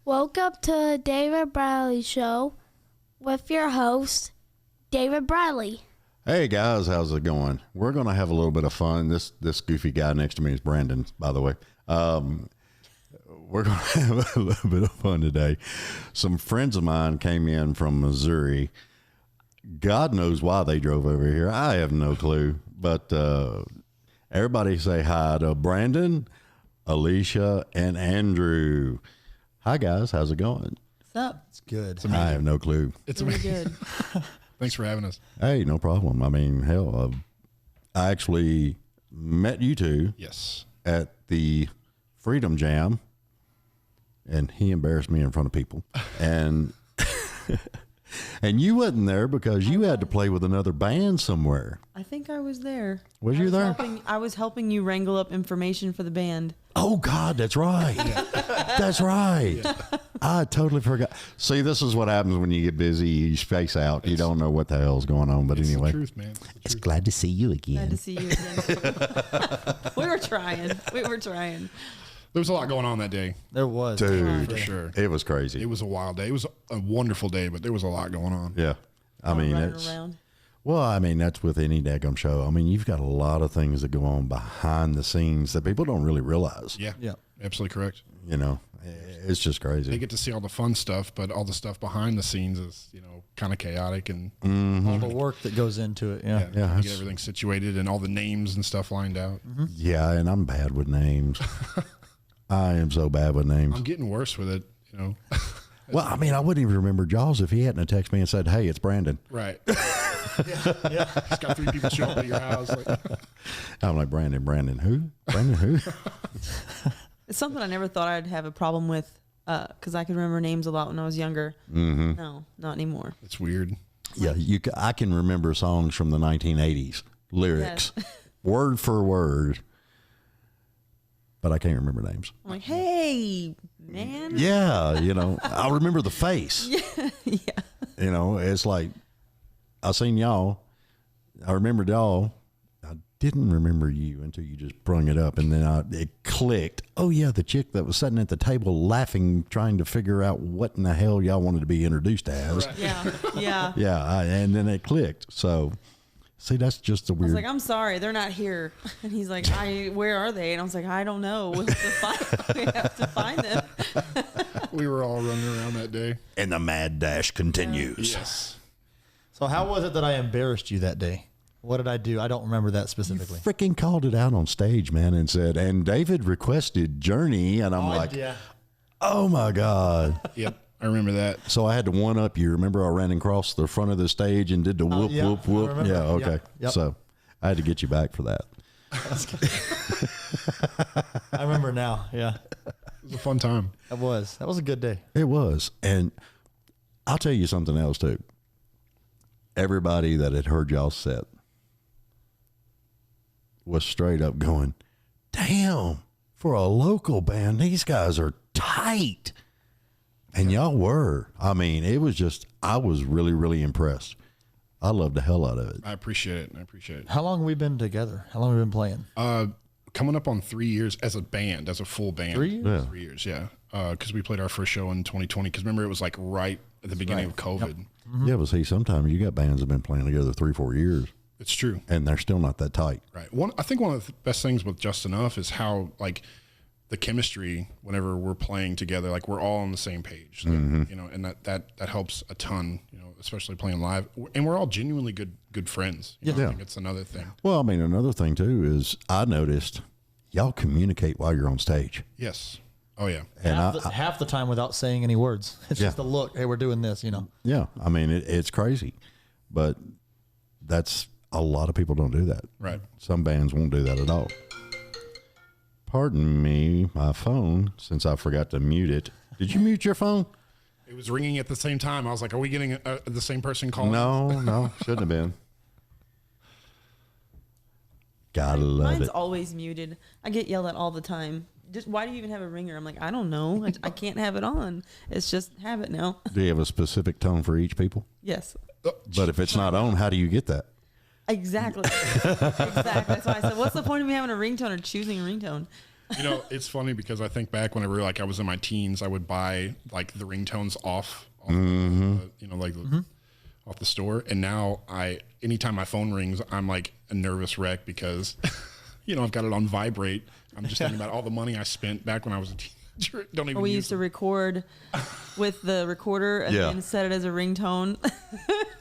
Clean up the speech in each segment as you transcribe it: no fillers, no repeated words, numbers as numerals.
Welcome to the David Bradley Show with your host, David Bradley. Hey guys, how's it going? We're going to have a little bit of fun. This goofy guy next to me is Brandon, by the way. We're going to have a little bit of fun today. Some friends of mine came in from Missouri. God knows why they drove over here. I have no clue. But everybody say hi to Brandon, Aliesha, and Andrew. Hi guys, how's it going? What's up? It's good. I have no clue. It's really good. Thanks for having us. Hey, no problem. I mean, hell, I actually met you two. Yes. At the Freedom Jam, and he embarrassed me in front of people. And and you wasn't there because you had to play with another band somewhere. I think I was there. Was you there? I was helping you wrangle up information for the band. Oh God, that's right. That's right. I totally forgot. See, this is what happens when you get busy. You space out. You don't know what the hell's going on. But anyway, the truth, man. It's glad to see you again. Glad to see you again. We were trying. There was a lot going on that day. There was. Dude, for sure. It was crazy. It was a wild day. It was a wonderful day, but there was a lot going on. Yeah. I mean, that's with any daggum show. I mean, you've got a lot of things that go on behind the scenes that people don't really realize. Yeah. Absolutely correct. You know, it's just crazy. They get to see all the fun stuff, but all the stuff behind the scenes is, kind of chaotic and all the work that goes into it. Yeah. You get everything situated and all the names and stuff lined out. Yeah, and I'm bad with names. I am so bad with names. I'm getting worse with it, Well, I mean, I wouldn't even remember Jaws if he hadn't texted me and said, "Hey, it's Brandon." Right. Yeah. He's got 3 people show up at your house. I'm like, Brandon who? Brandon who? It's something I never thought I'd have a problem with because I could remember names a lot when I was younger. Mm-hmm. No, not anymore. It's weird. Yeah, I can remember songs from the 1980s, lyrics, word for word, but I can't remember names. I'm like, hey, man. Yeah, I remember the face. Yeah. It's like, I seen y'all. I remembered y'all. I didn't remember you until you just brung it up, and then it clicked. Oh yeah, the chick that was sitting at the table laughing, trying to figure out what in the hell y'all wanted to be introduced as. Right. Yeah. Yeah, and then it clicked. So, see, that's just a weird. I was like, I'm sorry, they're not here. And he's like, where are they? And I was like, I don't know. We have to find them. We were all running around that day. And the mad dash continues. Yes. So how was it that I embarrassed you that day? What did I do? I don't remember that specifically. Freaking called it out on stage, man, and said, and David requested Journey, and I'm like, oh my God. Yep. I remember that. So I had to one up you. Remember I ran across the front of the stage and did the whoop, whoop, whoop. Yeah. Okay. Yep. So I had to get you back for that. I remember now. Yeah. It was a fun time. That was a good day. It was. And I'll tell you something else too. Everybody that had heard y'all set was straight up going, damn, for a local band, these guys are tight. And y'all were. I mean, it was just, I was really, really impressed. I loved the hell out of it. I appreciate it. How long have we been together? How long have we been playing? Coming up on 3 years as a band, as a full band. 3 years? Yeah. 3 years, yeah. Because we played our first show in 2020. Because remember, it was like right at the beginning of COVID. Yep. Yeah, but see, sometimes you got bands that have been playing together 3-4 years. It's true. And they're still not that tight. Right. I think one of the best things with Just Enough is how, like, the chemistry whenever we're playing together, like we're all on the same page, and that helps a ton, especially playing live. And we're all genuinely good friends. I think it's another thing. Well, I mean, another thing too is I noticed y'all communicate while you're on stage. Yes. Oh yeah. And half the time without saying any words. It's just a look. Hey, we're doing this, Yeah. I mean, it's crazy, but that's a lot of people don't do that. Right. Some bands won't do that at all. Pardon me, my phone, since I forgot to mute it. Did you mute your phone? It was ringing at the same time. I was like, are we getting the same person calling? No, shouldn't have been. Gotta love Mine's it. always muted. I get yelled at all the time. Just why do you even have a ringer? I'm like, I don't know. I can't have it on. It's just habit now. Do you have a specific tone for each people? Yes. But if it's not on, how do you get that? Exactly. Exactly. That's why I said, what's the point of me having a ringtone or choosing a ringtone? You know, it's funny because I think back whenever like I was in my teens, I would buy like the ringtones off off the store, and now anytime my phone rings, I'm like a nervous wreck because I've got it on vibrate. I'm just thinking about all the money I spent back when I was a teenager. Don't even. We used to record with the recorder and then set it as a ringtone.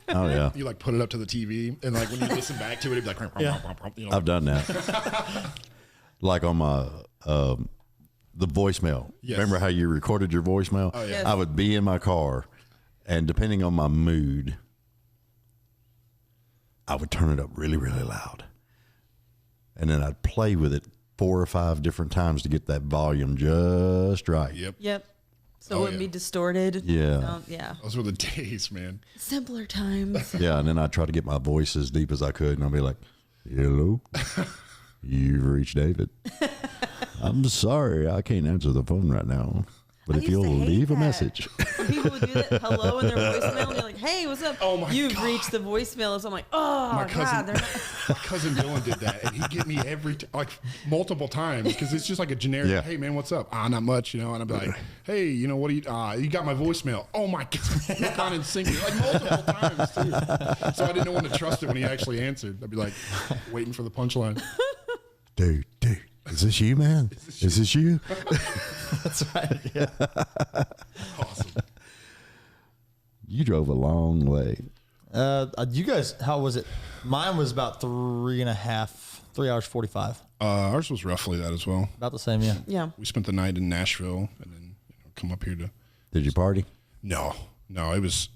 Oh yeah. You like put it up to the TV, and like when you listen back to it, it'd be like, I've done that. Like on my the voicemail. Yes. Remember how you recorded your voicemail? Oh yeah. Yes. I would be in my car, and depending on my mood, I would turn it up really, really loud, and then I'd play with it 4 or 5 different times to get that volume just right. Yep. So it wouldn't be distorted. Yeah. Yeah. Those were the days, man. Simpler times. Yeah, and then I'd try to get my voice as deep as I could, and I'd be like, "Hello, you've reached David. I'm sorry, I can't answer the phone right now, but I if you'll used to hate leave a that. message." People would do that hello in their voicemail, and you're like, "Hey, what's up? Oh my You've God. reached the voicemail." So I'm like, "Oh My God, they're not." my cousin Dylan did that, and he'd get me like multiple times because it's just like a generic, Yeah. "Hey man, what's up?" Not much, and I'd be like, "Hey, what do you? You got my voicemail? Oh my God, look on and sync it like multiple times too." So I didn't know when to trust it when he actually answered. I'd be like, waiting for the punchline. Dude, is this you, man? Is this you? That's right. Yeah. Awesome. You drove a long way. You guys, how was it? Mine was about 3 hours 45. Ours was roughly that as well. About the same, yeah. Yeah. We spent the night in Nashville, and then come up here to. Did you party? No, it was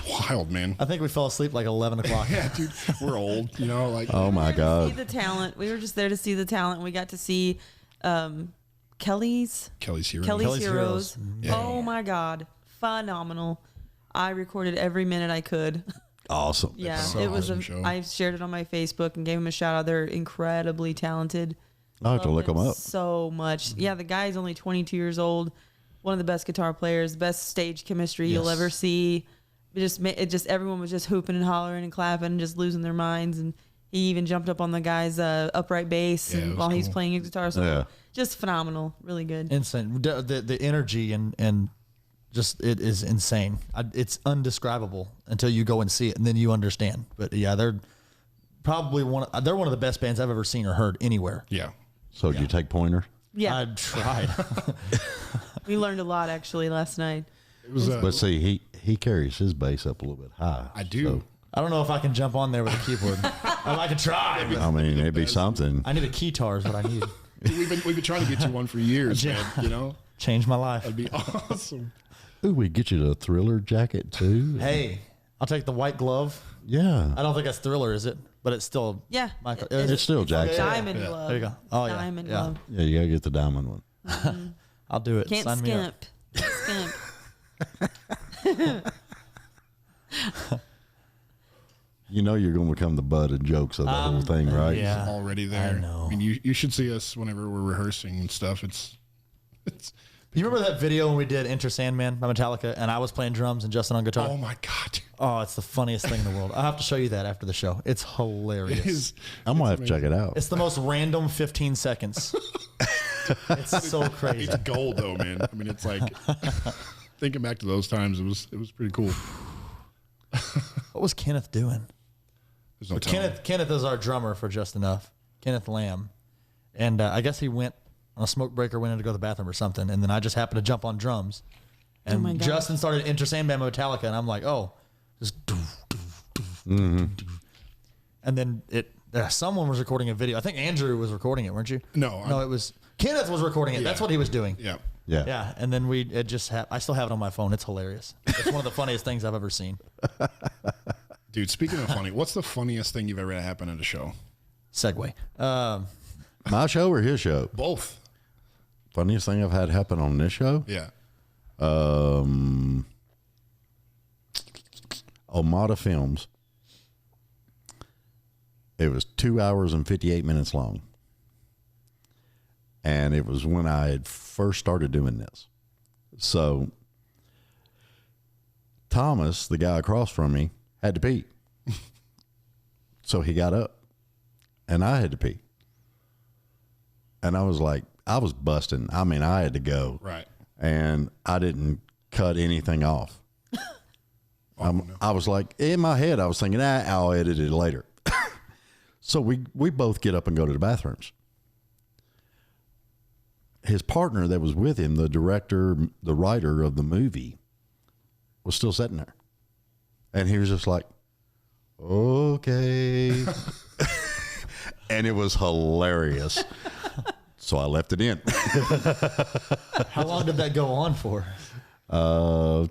wild, man. I think we fell asleep like 11 o'clock. Yeah, dude, we're old, like. Oh my See God. the talent. We were just there to see the talent. We got to see Kelly's Kelly's Heroes. Heroes. Heroes. Oh my God, phenomenal! I recorded every minute I could. Awesome. Yeah, So it was. awesome show. I shared it on my Facebook and gave them a shout out. They're incredibly talented. I'll have to Love look them up. so much. Yeah, the guy's only 22 years old. One of the best guitar players, best stage chemistry you'll Yes. ever see. It just everyone was just hooping and hollering and clapping and just losing their minds. And he even jumped up on the guy's upright bass Yeah, it and was while he's cool. playing his guitar. So Yeah. just phenomenal, really good. Insane. The energy and just it is insane. It's undescribable until you go and see it, and then you understand. But yeah, they're probably one of the best bands I've ever seen or heard anywhere. Yeah. So did you take pointer? Yeah, I tried. we learned a lot actually last night. It was. But see, he carries his bass up a little bit high. I do. I don't know if I can jump on there with a keyboard. I could try. I mean, it'd be something. I need a keytar is what I need. We've been trying to get you one for years, Yeah. man. Change my life. That'd be awesome. Ooh, we get you the Thriller jacket too. Hey, I'll take the white glove. Yeah. I don't think that's Thriller, is it? But it's still Yeah, Michael. It's still Jackson. diamond Yeah. glove. There you go. Oh yeah. Diamond yeah. glove. Yeah, you gotta get the diamond one. I'll do it. Can't Sign me up. skimp. Can't skimp. You know you're gonna become the butt of jokes of the whole thing, right? yeah. Already there. I know. I mean, you should see us whenever we're rehearsing and stuff. It's You remember that video when we did Enter Sandman by Metallica and I was playing drums and Justin on guitar? oh my God. Oh, it's the funniest thing in the world. I'll have to show you that after the show. It's hilarious. It is. I'm gonna have to check it out. It's the most random 15 seconds. It's so crazy. It's gold though, man. I mean, it's like thinking back to those times. It was pretty cool. What was Kenneth doing? There's no So telling. Kenneth is our drummer for Just Enough. Kenneth Lamb. And I guess he went on a smoke break or went in to go to the bathroom or something. And then I just happened to jump on drums. And my gosh. Justin started Enter Sandman by Metallica. And I'm like, oh, just and then someone was recording a video. I think Andrew was recording it, weren't you? No, No, it was Kenneth was recording it. Yeah. That's what he was doing. Yeah. Yeah. Yeah, and then I still have it on my phone. It's hilarious. It's one of the funniest things I've ever seen. Dude, speaking of funny, what's the funniest thing you've ever had happen at a show? Segue. My show or his show? Both. Funniest thing I've had happen on this show? Yeah. Omada Films. It was 2 hours and 58 minutes long. And it was when I had first started doing this. So Thomas, the guy across from me, had to pee. So he got up and I had to pee. And I was like, I was busting. I mean, I had to go. Right. And I didn't cut anything off. I was like, in my head, I was thinking, I'll edit it later. So we both get up and go to the bathrooms. His partner that was with him, the director, the writer of the movie, was still sitting there. And he was just like, okay. And it was hilarious. So I left it in. How long did that go on for?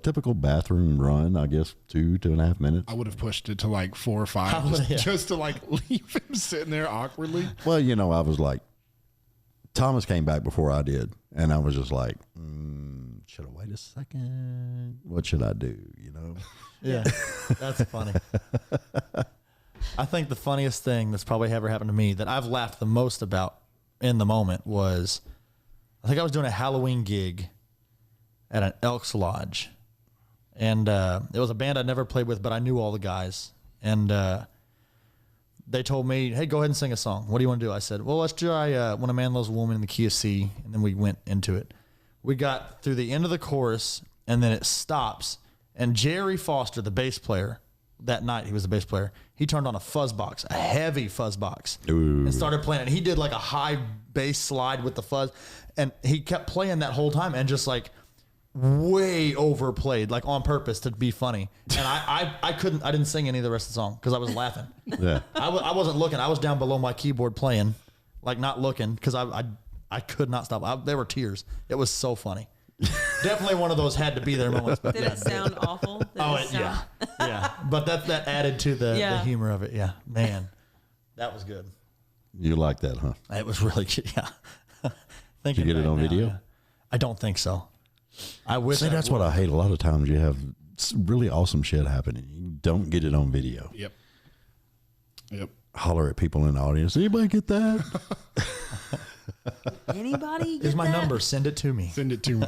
Typical bathroom run, I guess 2.5 minutes. I would have pushed it to like 4 or 5 just to like leave him sitting there awkwardly. Well, I was like, Thomas came back before I did. And I was just like, should I wait a second? What should I do? Yeah, that's funny. I think the funniest thing that's probably ever happened to me that I've laughed the most about in the moment was, I think I was doing a Halloween gig at an Elks Lodge, and it was a band I'd never played with, but I knew all the guys, and they told me, hey, go ahead and sing a song. What do you want to do? I said, well, let's try When a Man Loves a Woman in the Key of C, and then we went into it. We got through the end of the chorus, and then it stops, and Jerry Foster, the bass player, that night he was the bass player, he turned on a fuzz box, a heavy fuzz box, and started playing it. He did like a high bass slide with the fuzz, and he kept playing that whole time, and just like way overplayed, like on purpose to be funny. And I didn't sing any of the rest of the song because I was laughing. Yeah. I wasn't looking. I was down below my keyboard playing, like not looking, because I could not stop. There were tears. It was so funny. Definitely one of those had to be there moments. But Did it sound awful? Yeah. But that added to the humor of it. Yeah, man, that was good. You like that, huh? It was really good. Yeah. Did you get it on video? Yeah. I don't think so. I wish. See, that's what I hate. A lot of times you have really awesome shit happening. You don't get it on video. Yep. Holler at people in the audience. Anybody get that? Anybody? Here's my number. Send it to me. Send it to me.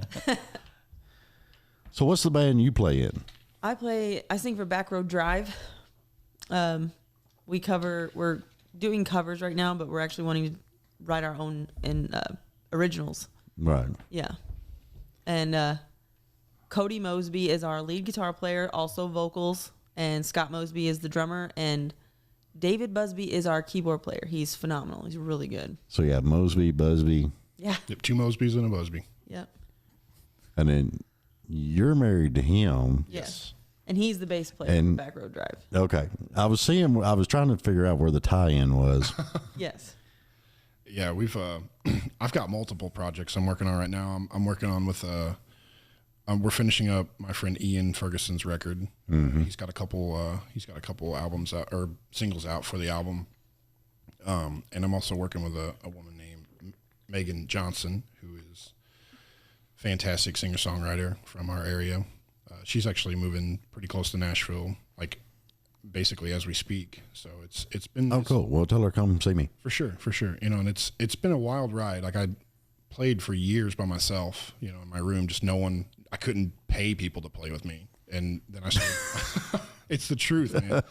So what's the band you play in? I sing for Back Road Drive. We're doing covers right now, but we're actually wanting to write our own originals. Right. Yeah. And Cody Mosby is our lead guitar player, also vocals, and Scott Mosby is the drummer, and David Busby is our keyboard player. He's phenomenal. He's really good. So you have Mosby, Busby. Yeah. Yep, 2 Mosbys and a Busby. Yep. And then you're married to him. Yes. And he's the bass player for Back Road Drive. Okay. I was trying to figure out where the tie-in was. Yes. Yeah, I've got multiple projects I'm working on right now. I'm working on with we're finishing up my friend Ian Ferguson's record. Mm-hmm. He's got a couple albums out, or singles out for the album. And I'm also working with a woman named Megan Johnson, who is a fantastic singer-songwriter from our area. She's actually moving pretty close to Nashville, like basically as we speak. So it's been Cool. Well, tell her come see me. For sure. And it's been a wild ride. Like I played for years by myself, in my room, just I couldn't pay people to play with me. And then I started, it's the truth, man.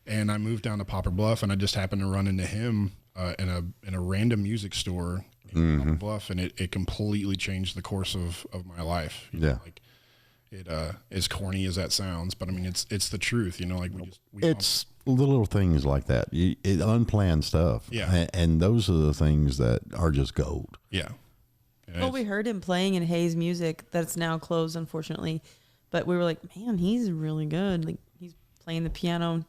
And I moved down to Poplar Bluff, and I just happened to run into him in a random music store in Poplar Bluff, and it completely changed the course of my life. Like it, as corny as that sounds, but I mean, it's the truth, like it's the little things like that. Unplanned stuff. Yeah. And those are the things that are just gold. Yeah. Well, we heard him playing in Hayes Music that's now closed, unfortunately. But we were like, man, he's really good. Like, he's playing the piano,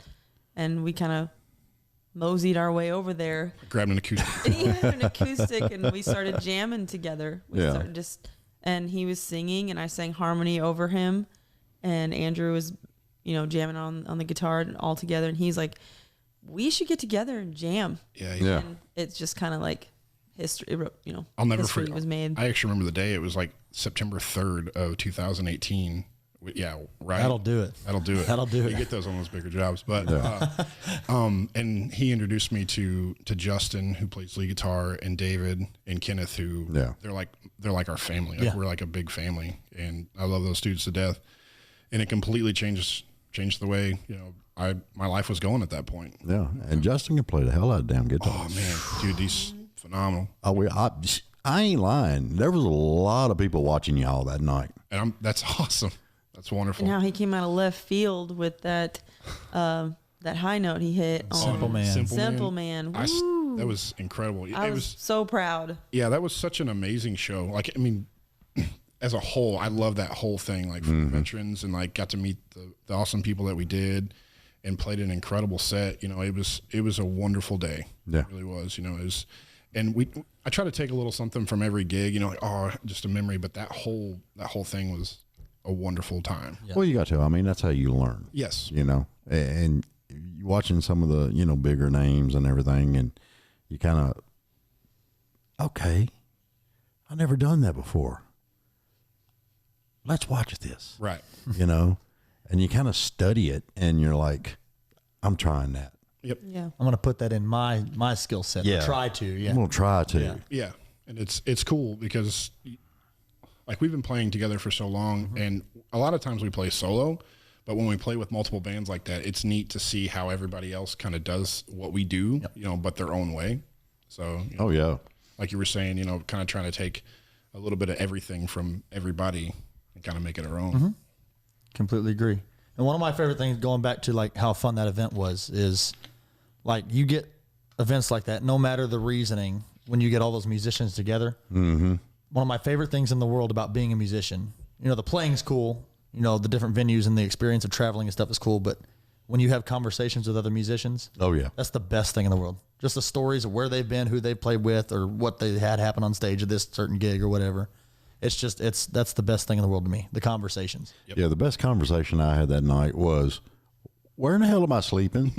and we kind of moseyed our way over there. Grabbed an acoustic. And he had an acoustic, and we started jamming together. And he was singing, and I sang harmony over him. And Andrew was, jamming on the guitar all together. And he's like, we should get together and jam. Yeah. And it's just kind of like history, I'll never history forget. was made. I actually remember the day. It was like September 3rd of 2018. Yeah, right. That'll do it. You get those on those bigger jobs. But and he introduced me to Justin, who plays lead guitar, and David and Kenneth, who they're like our family. Like we're like a big family, and I love those dudes to death. And it completely changed the way my life was going at that point. Yeah, and Justin can play the hell out of damn guitar. Oh man, dude, he's phenomenal. I ain't lying. There was a lot of people watching y'all that night. And that's awesome. That's wonderful. And how he came out of left field with that that high note he hit on Simple Man. That was incredible. I was so proud. Yeah, that was such an amazing show. Like, I mean, as a whole, I love that whole thing, like for the veterans, and like got to meet the awesome people that we did and played an incredible set. You know, it was a wonderful day. Yeah. It really was. You know, it was, and I try to take a little something from every gig, you know, like, just a memory, but that whole thing was a wonderful time. Yeah. Well, you got to. I mean, that's how you learn. Yes. You know, and you watching some of the, you know, bigger names and everything, and you kind of, okay, I've never done that before. Let's watch this. Right. You know, and you kind of study it, and you're like, I'm trying that. Yep. Yeah. I'm going to put that in my skill set. Yeah. Try to. Yeah. I'm going to try to. Yeah. Yeah. And it's cool because like we've been playing together for so long, and a lot of times we play solo, but when we play with multiple bands like that, it's neat to see how everybody else kind of does what we do, you know, but their own way. So, you know, Oh, yeah. like you were saying, you know, kind of trying to take a little bit of everything from everybody and kind of make it our own. Completely agree. And one of my favorite things, going back to like how fun that event was, is like you get events like that, no matter the reasoning, when you get all those musicians together. Mm-hmm. One of my favorite things in the world about being a musician, you know, the playing's cool, you know, the different venues and the experience of traveling and stuff is cool, but when you have conversations with other musicians, Oh, yeah. that's the best thing in the world. Just the stories of where they've been, who they played with, or what they had happen on stage at this certain gig or whatever. It's just, that's the best thing in the world to me, the conversations. Yep. Yeah, the best conversation I had that night was, where in the hell am I sleeping?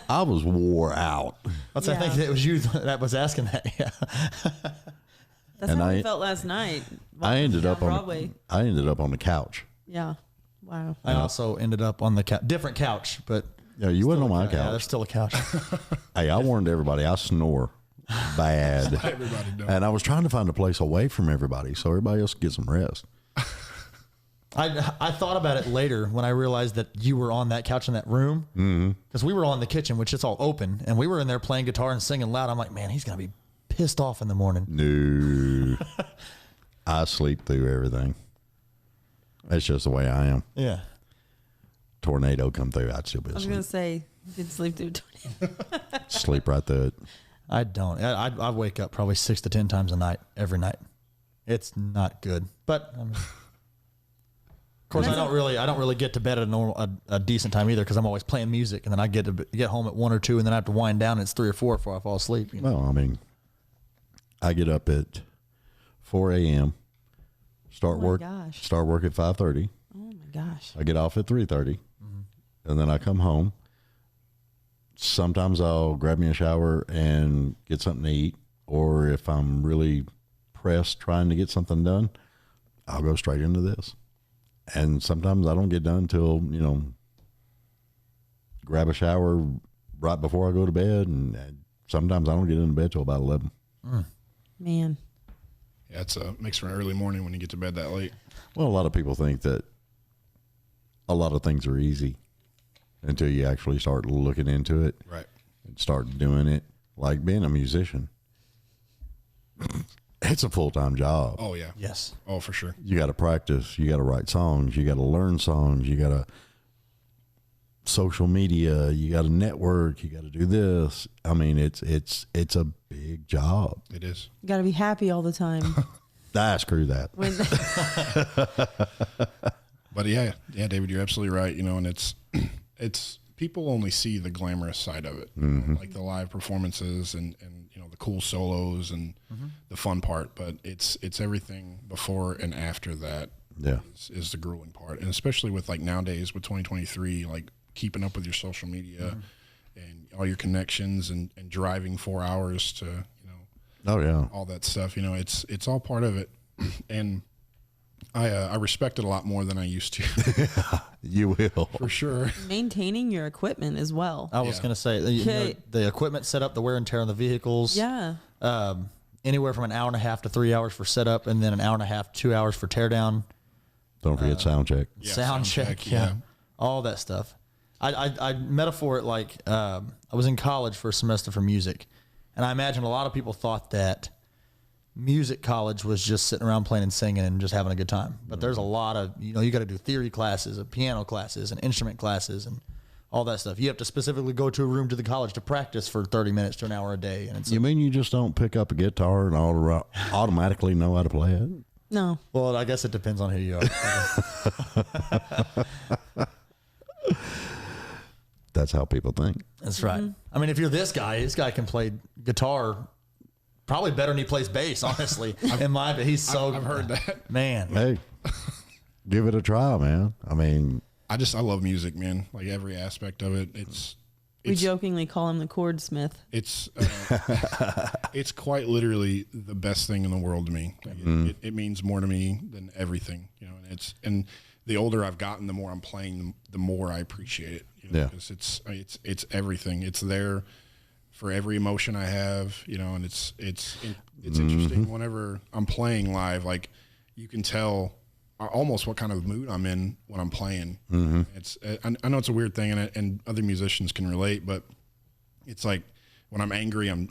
I was wore out. I think it was you that was asking that. Yeah. That's And how I I felt last night. I ended down up on Broadway. I ended up on the couch. Yeah. Wow. I also ended up on the different couch, but Yeah, you wasn't on my yeah, couch. there's still a couch. Hey, I warned everybody, I snore bad. Everybody does. And I was trying to find a place away from everybody so everybody else could get some rest. I thought about it later when I realized that you were on that couch in that room, because we were all in the kitchen, which it's all open, and we were in there playing guitar and singing loud. I'm like, man, he's gonna be pissed off in the morning. No. I sleep through everything. That's just the way I am. Yeah. Tornado come through, I'd still be I was going asleep. to say, you did sleep through a tornado. Sleep right through it. I don't. I wake up probably 6 to 10 times a night, every night. It's not good, but I mean, of course I don't really get to bed at a decent time either, because I'm always playing music, and then I get home at 1 or 2, and then I have to wind down. And it's 3 or 4 before I fall asleep. You know? Well, I mean, I get up at 4 a.m. Start my work. gosh. Start work at 5:30. Oh my gosh. I get off at 3:30, and then I come home. Sometimes I'll grab me a shower and get something to eat, or if I'm really pressed trying to get something done, I'll go straight into this. And sometimes I don't get done till, you know, grab a shower right before I go to bed, and sometimes I don't get into bed till about 11. Man. Yeah, it's makes for an early morning when you get to bed that late. Well, a lot of people think that a lot of things are easy until you actually start looking into it Right. and start doing it. Like being a musician, it's a full-time job. Oh, yeah. Yes. Oh, for sure. You got to practice. You got to write songs. You got to learn songs. You got to social media. You got to network. You got to do this. I mean, it's a big job. It is. You got to be happy all the time. Screw that. When But yeah, David, you're absolutely right. You know, and it's people only see the glamorous side of it, you know, like the live performances and you know the cool solos and the fun part. But it's everything before and after that. Yeah. is the grueling part, and especially with like nowadays with 2023, like keeping up with your social media and all your connections and driving 4 hours to, you know, Oh, yeah. all that stuff. You know, it's all part of it, and I respect it a lot more than I used to. You will. For sure. maintaining your equipment as well. I was Yeah. going to say, you know, Okay. the equipment set up, the wear and tear on the vehicles. Yeah. Anywhere from an hour and a half to 3 hours for setup, and then an hour and a half, 2 hours for teardown. Don't forget sound check. Yeah, sound check, yeah. All that stuff. I metaphor it like I was in college for a semester for music, and I imagine a lot of people thought that music college was just sitting around playing and singing and just having a good time. But there's a lot of, you got to do theory classes, and piano classes, and instrument classes, and all that stuff. You have to specifically go to a room to the college to practice for 30 minutes to an hour a day. And it's You mean you just don't pick up a guitar and automatically know how to play it? No. well, I guess it depends on who you are. That's how people think. That's right. I mean, if you're this guy can play guitar probably better than he plays bass, honestly. He's so. I've heard that. Man. Hey, give it a try, man. I mean, I love music, man. Like every aspect of it. We jokingly call him the chordsmith. It's quite literally the best thing in the world to me. Like it means more to me than everything, and the older I've gotten, the more I'm playing, the more I appreciate it. Because it's everything. It's there for every emotion I have, and it's interesting whenever I'm playing live. Like you can tell almost what kind of mood I'm in when I'm playing. I know it's a weird thing, and other musicians can relate, but it's like when I'm angry, I'm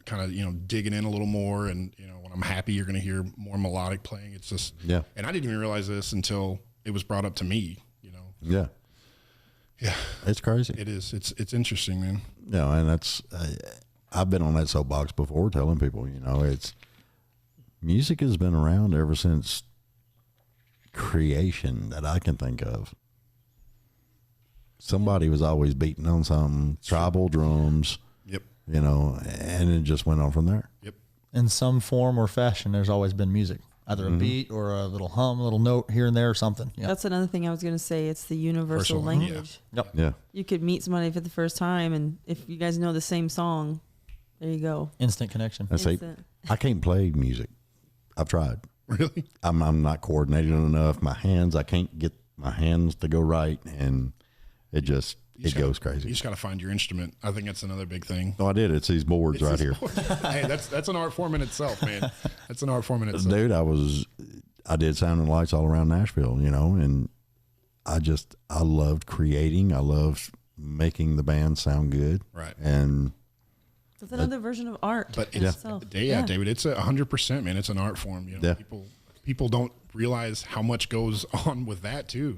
kind of digging in a little more, and when I'm happy, you're going to hear more melodic playing. It's just and I didn't even realize this until it was brought up to me. Yeah, it's crazy. It is. It's interesting, man. Yeah, and that's I've been on that soapbox before, telling people, it's music has been around ever since creation that I can think of. Somebody was always beating on some tribal drums. Yep. And it just went on from there. Yep. In some form or fashion, there's always been music. Either a beat or a little hum, a little note here and there or something. Yeah. That's another thing I was going to say. It's the universal language. Yep. Yeah. You could meet somebody for the first time, and if you guys know the same song, there you go. Instant connection. I say, I can't play music. I've tried. Really? I'm not coordinated enough. I can't get my hands to go right, and it goes crazy. You just got to find your instrument. I think that's another big thing. No, I did. It's these boards right here. Hey, that's an art form in itself, man. That's an art form in itself. Dude, I did sound and lights all around Nashville, and I loved creating. I loved making the band sound good. Right. And It's another version of art. But in it's, itself. David, it's 100%, man. It's an art form. People don't realize how much goes on with that too.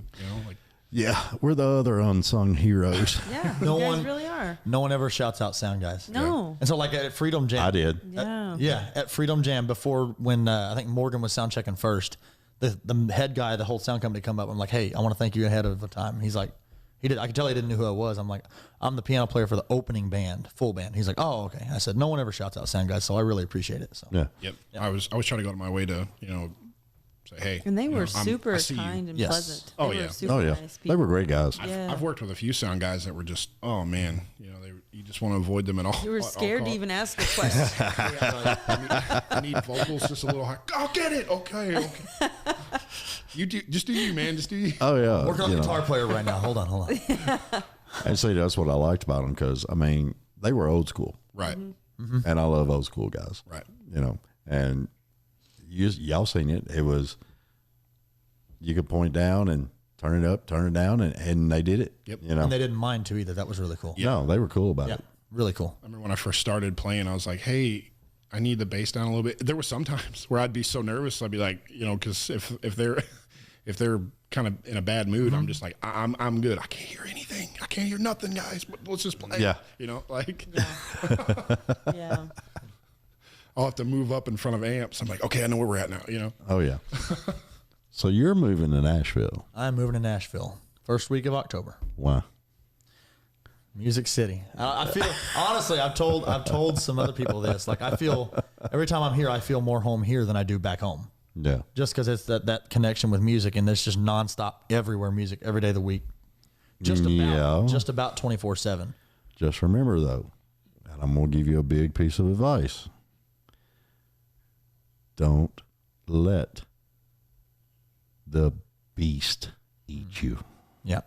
yeah, we're the other unsung heroes. Yeah, No you guys one- really are. No one ever shouts out sound guys. No. And so like at Freedom Jam. I did. Yeah. At Freedom Jam before when I think Morgan was sound checking first, the head guy, the whole sound company come up. I'm like, hey, I want to thank you ahead of the time. He's like, I could tell he didn't know who I was. I'm like, I'm the piano player for the opening band, full band. He's like, oh, okay. I said, no one ever shouts out sound guys, so I really appreciate it. So Yeah. Yep. I was trying to go to my way to say, hey. And they were I super see you. kind and Yes. pleasant. Oh, They were yeah. super Oh yeah, nice they were people. great guys. Yeah. I've worked with a few sound guys that were just, oh man, you just want to avoid them at all. You were at all scared to costs. even ask a question. I need vocals just a little high. I'll get it. Okay. You do you, man. Just do you. Oh yeah, working on guitar player right now. Hold on. And see, that's what I liked about them, because they were old school, Right. and I love old school guys. Right. And y'all seen it. It was, you could point down and turn it up, turn it down, and they did it. Yep. And they didn't mind too either. That was really cool. No, they were cool about Yeah. it. Really cool. I remember when I first started playing, I was like, hey, I need the bass down a little bit. There were some times where I'd be so nervous. I'd be like, because if they're kind of in a bad mood, I'm just like, I'm good. I can't hear anything. I can't hear nothing, guys. But let's just play. Yeah. Yeah. I'll have to move up in front of amps. I'm like, okay, I know where we're at now. Oh yeah. So you're moving to Nashville. I'm moving to Nashville first week of October. Why? Music City. I feel honestly, I've told some other people this. Like I feel every time I'm here, I feel more home here than I do back home. Yeah. Just because it's that connection with music, and there's just nonstop everywhere music every day of the week. Just about 24/7. Just remember though, and I'm gonna give you a big piece of advice. Don't let the beast eat you. Yeah,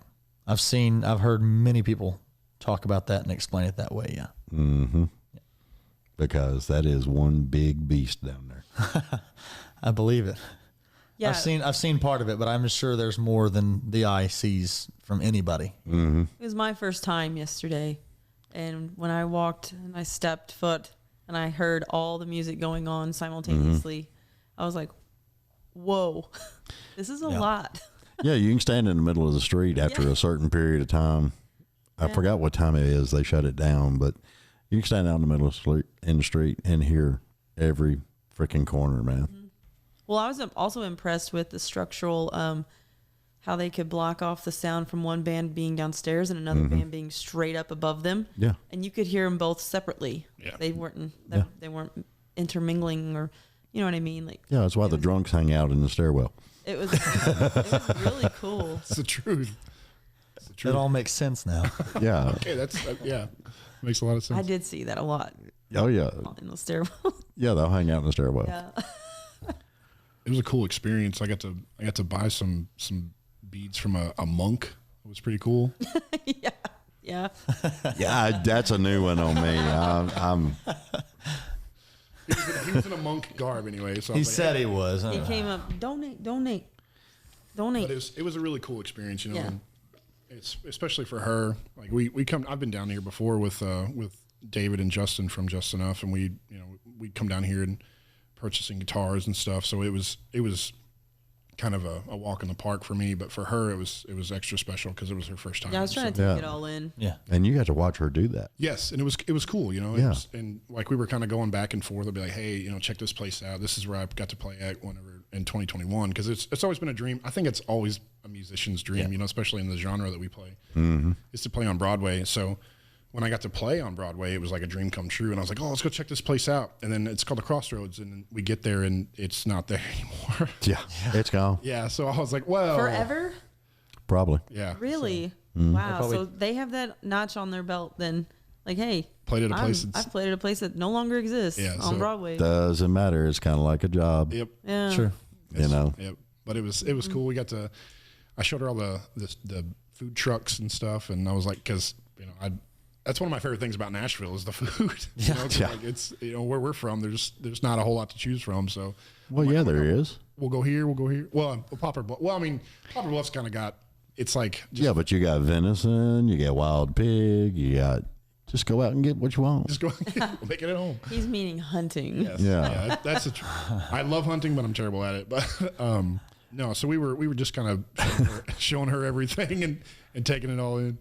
I've heard many people talk about that and explain it that way. Yeah. Mm-hmm. Yeah. Because that is one big beast down there. I believe it. Yeah. I've seen part of it, but I'm sure there's more than the eye sees from anybody. Mm-hmm. It was my first time yesterday. And when I walked and I stepped foot and I heard all the music going on simultaneously. I was like, whoa, this is a lot. Yeah, you can stand in the middle of the street after a certain period of time. I forgot what time it is. They shut it down, but you can stand out in the middle of the street and hear every freaking corner, man. Well, I was also impressed with the structural, how they could block off the sound from one band being downstairs and another band being straight up above them. Yeah. And you could hear them both separately. Yeah. They weren't intermingling, or you know what I mean? Like, Yeah, that's why the drunks hang out in the stairwell. it was really cool. It's the truth. It's the truth. It all makes sense now. Yeah. Okay, that's makes a lot of sense. I did see that a lot Oh, yeah. in the stairwell. Yeah, they'll hang out in the stairwell. Yeah. It was a cool experience. I got to buy some beads from a monk. It was pretty cool. Yeah. Yeah, that's a new one on me. I'm He was in a monk garb anyway. So I He was like, said he was. He came up, donate. but it was a really cool experience, you know. Yeah. And it's especially for her. Like we come. I've been down here before with David and Justin from Just Enough, and we come down here and purchasing guitars and stuff. So it was kind of a walk in the park for me, but for her it was extra special because it was her first time. Yeah, I was trying to take it all in. Yeah. and you got to watch her do that. Yes, and it was cool, you know. Yeah. And like we were kind of going back and forth. I'd be like, hey, you know, check this place out. This is where I got to play at whenever in 2021, because it's always been a dream. I think it's always a musician's dream, you know, especially in the genre that we play, is to play on Broadway. So when I got to play on Broadway, it was like a dream come true. And I was like, oh, let's go check this place out. And then it's called the Crossroads, and we get there and it's not there anymore. Yeah, it's gone. Yeah, so I was like, well, Forever? Probably. Yeah, Really? Mm-hmm. Wow. Probably- So they have that notch on their belt then. Like, hey, played at a place. I've played at a place that no longer exists Yeah, on so- Broadway. Doesn't matter. It's kind of like a job. Yep. Yeah. Sure. You know. Yep. But it was cool. We got to. I showed her all the food trucks and stuff, and I was like, because you know, that's one of my favorite things about Nashville is the food. You know, 'cause, like, it's, you know, where we're from. There's not a whole lot to choose from. So Well, yeah, there is. we'll go here. We'll go here. Well, Poplar Bluff. Well, I mean, Poplar Bluff's kind of got. It's like just, Yeah, but you got venison, you got wild pig, you got. Just go out and get what you want. just go we'll make it at home. He's meaning hunting. Yes. Yeah. That's I love hunting, but I'm terrible at it. But no, so we were just kind of showing her everything and taking it all in.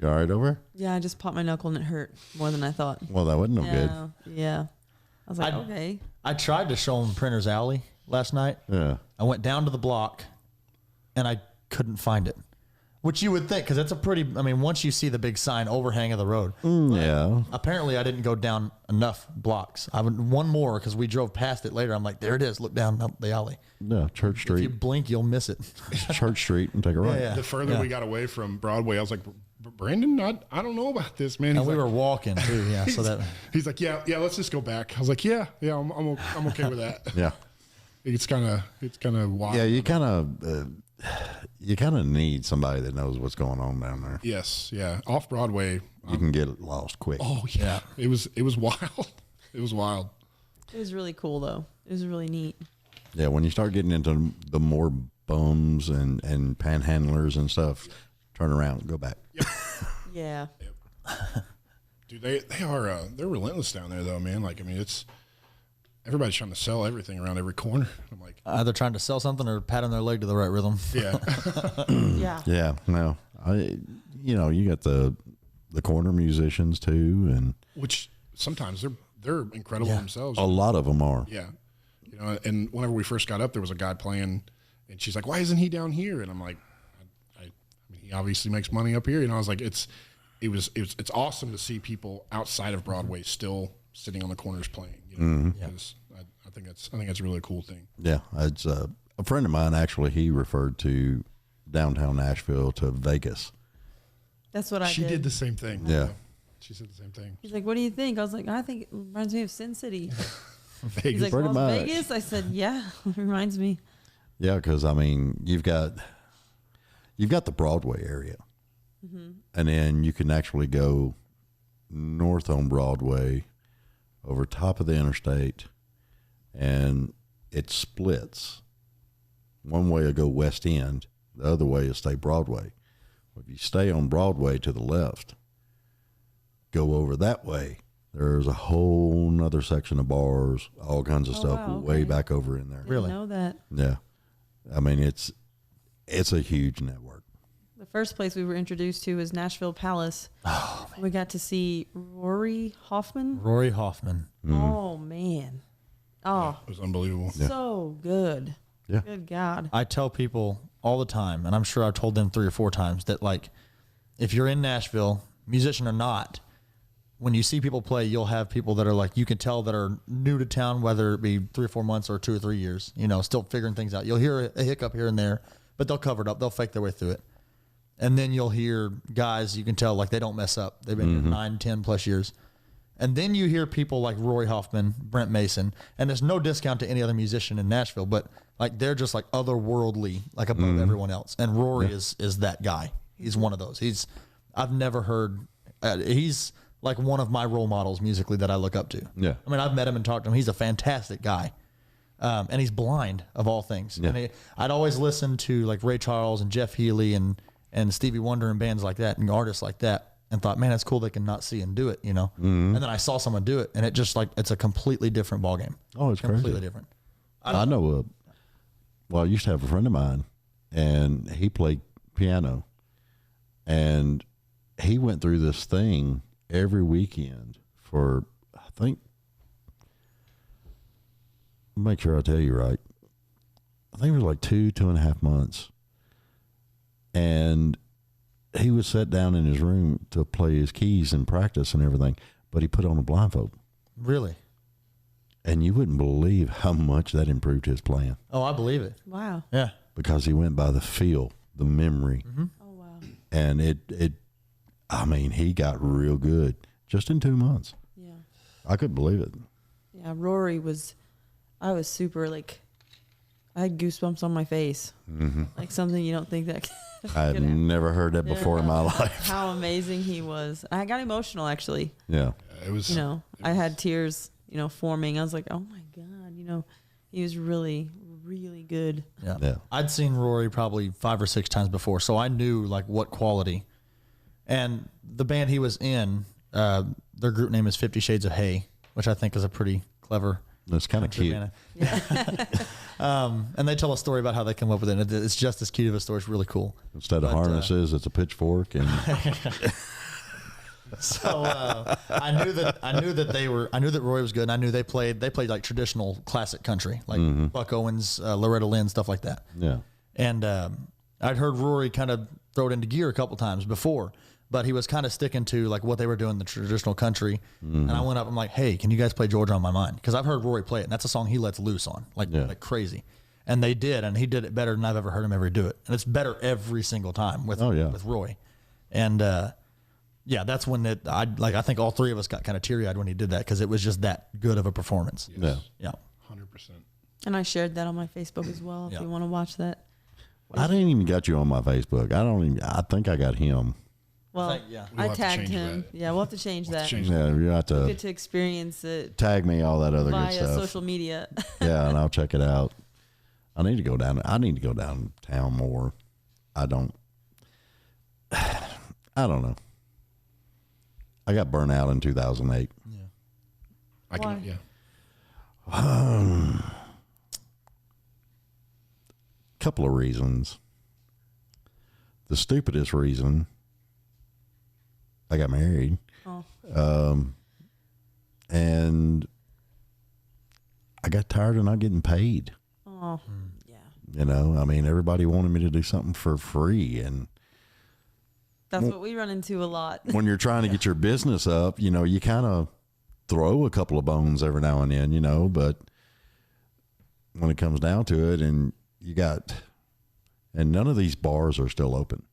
You all right over? Yeah, I just popped my knuckle and it hurt more than I thought. Well, that wasn't no good. Yeah. I was like, I- okay. I tried to show him Printer's Alley last night. Yeah. I went down to the block and I couldn't find it, which you would think, because it's a pretty, I mean, once you see the big sign overhang of the road, Yeah. apparently I didn't go down enough blocks. I would one more because we drove past it later. I'm like, there it is. Look down the alley. Yeah. Church If you Street. blink, you'll miss it. Church Street and take a right. Yeah. The further we got away from Broadway, I was like, Brandon, I don't know about this, man. And He's we like, were walking too. Yeah. So that, he's like, yeah, let's just go back. I was like, yeah, I'm okay with that. Yeah. It's kind of wild. Yeah. You kind of need somebody that knows what's going on down there. Yes, yeah. Off Broadway. You can get lost quick. Oh yeah. It was wild. It was wild. It was really cool, though. It was really neat. Yeah. When you start getting into the more bums and panhandlers and stuff, turn around, go back. Yeah. Dude, they are they're relentless down there though, man. Like, I mean, it's everybody's trying to sell everything around every corner. I'm like, either trying to sell something or patting their leg to the right rhythm. yeah. Yeah. Yeah. No. You got the corner musicians too, and Which sometimes they're incredible themselves. a lot of them are. Yeah. You know, and whenever we first got up, there was a guy playing, and she's like, "Why isn't he down here?" And I'm like, I mean, he obviously makes money up here. You know, I was like, it's awesome to see people outside of Broadway still sitting on the corners playing. You know, because I think that's a really cool thing. Yeah, it's a friend of mine actually. He referred to downtown Nashville to Vegas. That's what I She did. did the same thing. Yeah. She said the same thing. He's like, what do you think? I was like, I think it reminds me of Sin City. He's like, Pretty Las much. Vegas? I said, yeah, it reminds me. Yeah, because I mean, you've got the Broadway area, and then you can actually go north on Broadway, over top of the interstate, and it splits. One way will go west end, the other way will stay Broadway. If you stay on Broadway to the left, go over that way, There's a whole nother section of bars, all kinds of stuff wow, way okay. back over in there. Really? Didn't know that. Yeah. I mean, it's a huge network. The first place we were introduced to was Nashville Palace. Oh, We got to see Rory Hoffman. Rory Hoffman. Oh man. Oh, It was unbelievable. so good. Yeah. Good God. I tell people all the time, and I'm sure I've told them 3 or 4 times, that like, if you're in Nashville, musician or not, when you see people play, you'll have people that are like, you can tell that are new to town, whether it be 3 or 4 months or 2 or 3 years, you know, still figuring things out. You'll hear a hiccup here and there, but they'll cover it up. They'll fake their way through it. And then you'll hear guys, you can tell like they don't mess up. They've been here 9, 10 plus years. And then you hear people like Rory Hoffman, Brent Mason, and there's no discount to any other musician in Nashville, but like they're just like otherworldly, like above everyone else. And Rory is that guy. He's one of those. I've never heard, he's like one of my role models musically that I look up to. Yeah. I mean, I've met him and talked to him. He's a fantastic guy. And he's blind of all things. Yeah. And I'd always listen to like Ray Charles and Jeff Healey and Stevie Wonder and bands like that and artists like that, and ththought, man, it's cool they can not see and do it, you know? And then I saw someone do it, and it just like, it's a completely different ballgame. Oh, it's Completely crazy. different. I know. Well, I used to have a friend of mine, and he played piano, and he went through this thing every weekend for, I think, make sure I tell you right, I think it was like 2.5 months, and he would sit down in his room to play his keys and practice and everything, but he put on a blindfold. Really? And you wouldn't believe how much that improved his playing, Oh, I believe it. Wow. Yeah. because he went by the feel, the memory, Oh wow. and I mean, he got real good just in 2 months. Yeah. I couldn't believe it. Yeah. Rory I was super like, I had goosebumps on my face. Like something you don't think that. I had never heard that before in my life. How amazing he was. I got emotional actually. Yeah. It was. You know, I had tears, forming. I was like, oh my God, he was really, really good. Yeah. Yeah. I'd seen Rory probably 5 or 6 times before, so I knew like what quality. And the band he was in, their group name is 50 Shades of Hay, which I think is a pretty clever. That's kind of cute. band. And they tell a story about how they come up with it. It's just as cute of a story. It's really cool. Instead of harnesses, it's a pitchfork. And So I knew that Roy was good, and I knew they played like traditional classic country, like Buck Owens, Loretta Lynn, stuff like that. yeah. And I'd heard Rory kind of throw it into gear a couple times before, but he was kind of sticking to like what they were doing, the traditional country. And I went up, I'm like, hey, can you guys play Georgia on My Mind? Because I've heard Rory play it, and that's a song he lets loose on, like crazy. And they did, and he did it better than I've ever heard him ever do it. And it's better every single time with Roy. And yeah, that's when I think all 3 of us got kind of teary-eyed when he did that, because it was just that good of a performance. Yeah. Yeah. 100%. And I shared that on my Facebook as well. If Yeah. you want to watch that. I didn't even got you on my Facebook. I think I got him. Well, think, yeah. I We'll have to tagged change him. that. Yeah, we'll have to change that. Yeah, you have to Get to experience it tag me, all that other good via stuff. social media. Yeah, and I'll check it out. I need to go downtown more. I don't know. I got burnt out in 2008. I can. Why? Yeah. Couple of reasons. The stupidest reason, I got married. Oh. And I got tired of not getting paid. Oh. Yeah. I mean, everybody wanted me to do something for free, and That's what we run into a lot. when you're trying to get your business up, you kind of throw a couple of bones every now and then, but when it comes down to it, and none of these bars are still open.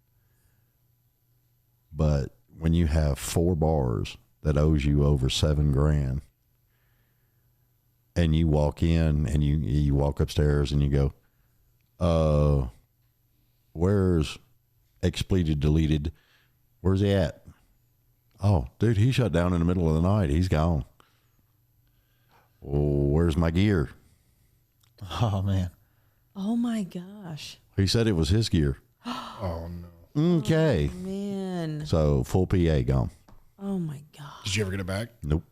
But when you have 4 bars that owes you over $7,000, and you walk in and you walk upstairs and you go, where's expleted, deleted? Where's he at? Oh, dude, he shut down in the middle of the night. He's gone. Oh, where's my gear? Oh, man. Oh my gosh. He said it was his gear. Oh no. Okay. Man. So full PA gone. Oh my gosh. Did you ever get it back? Nope.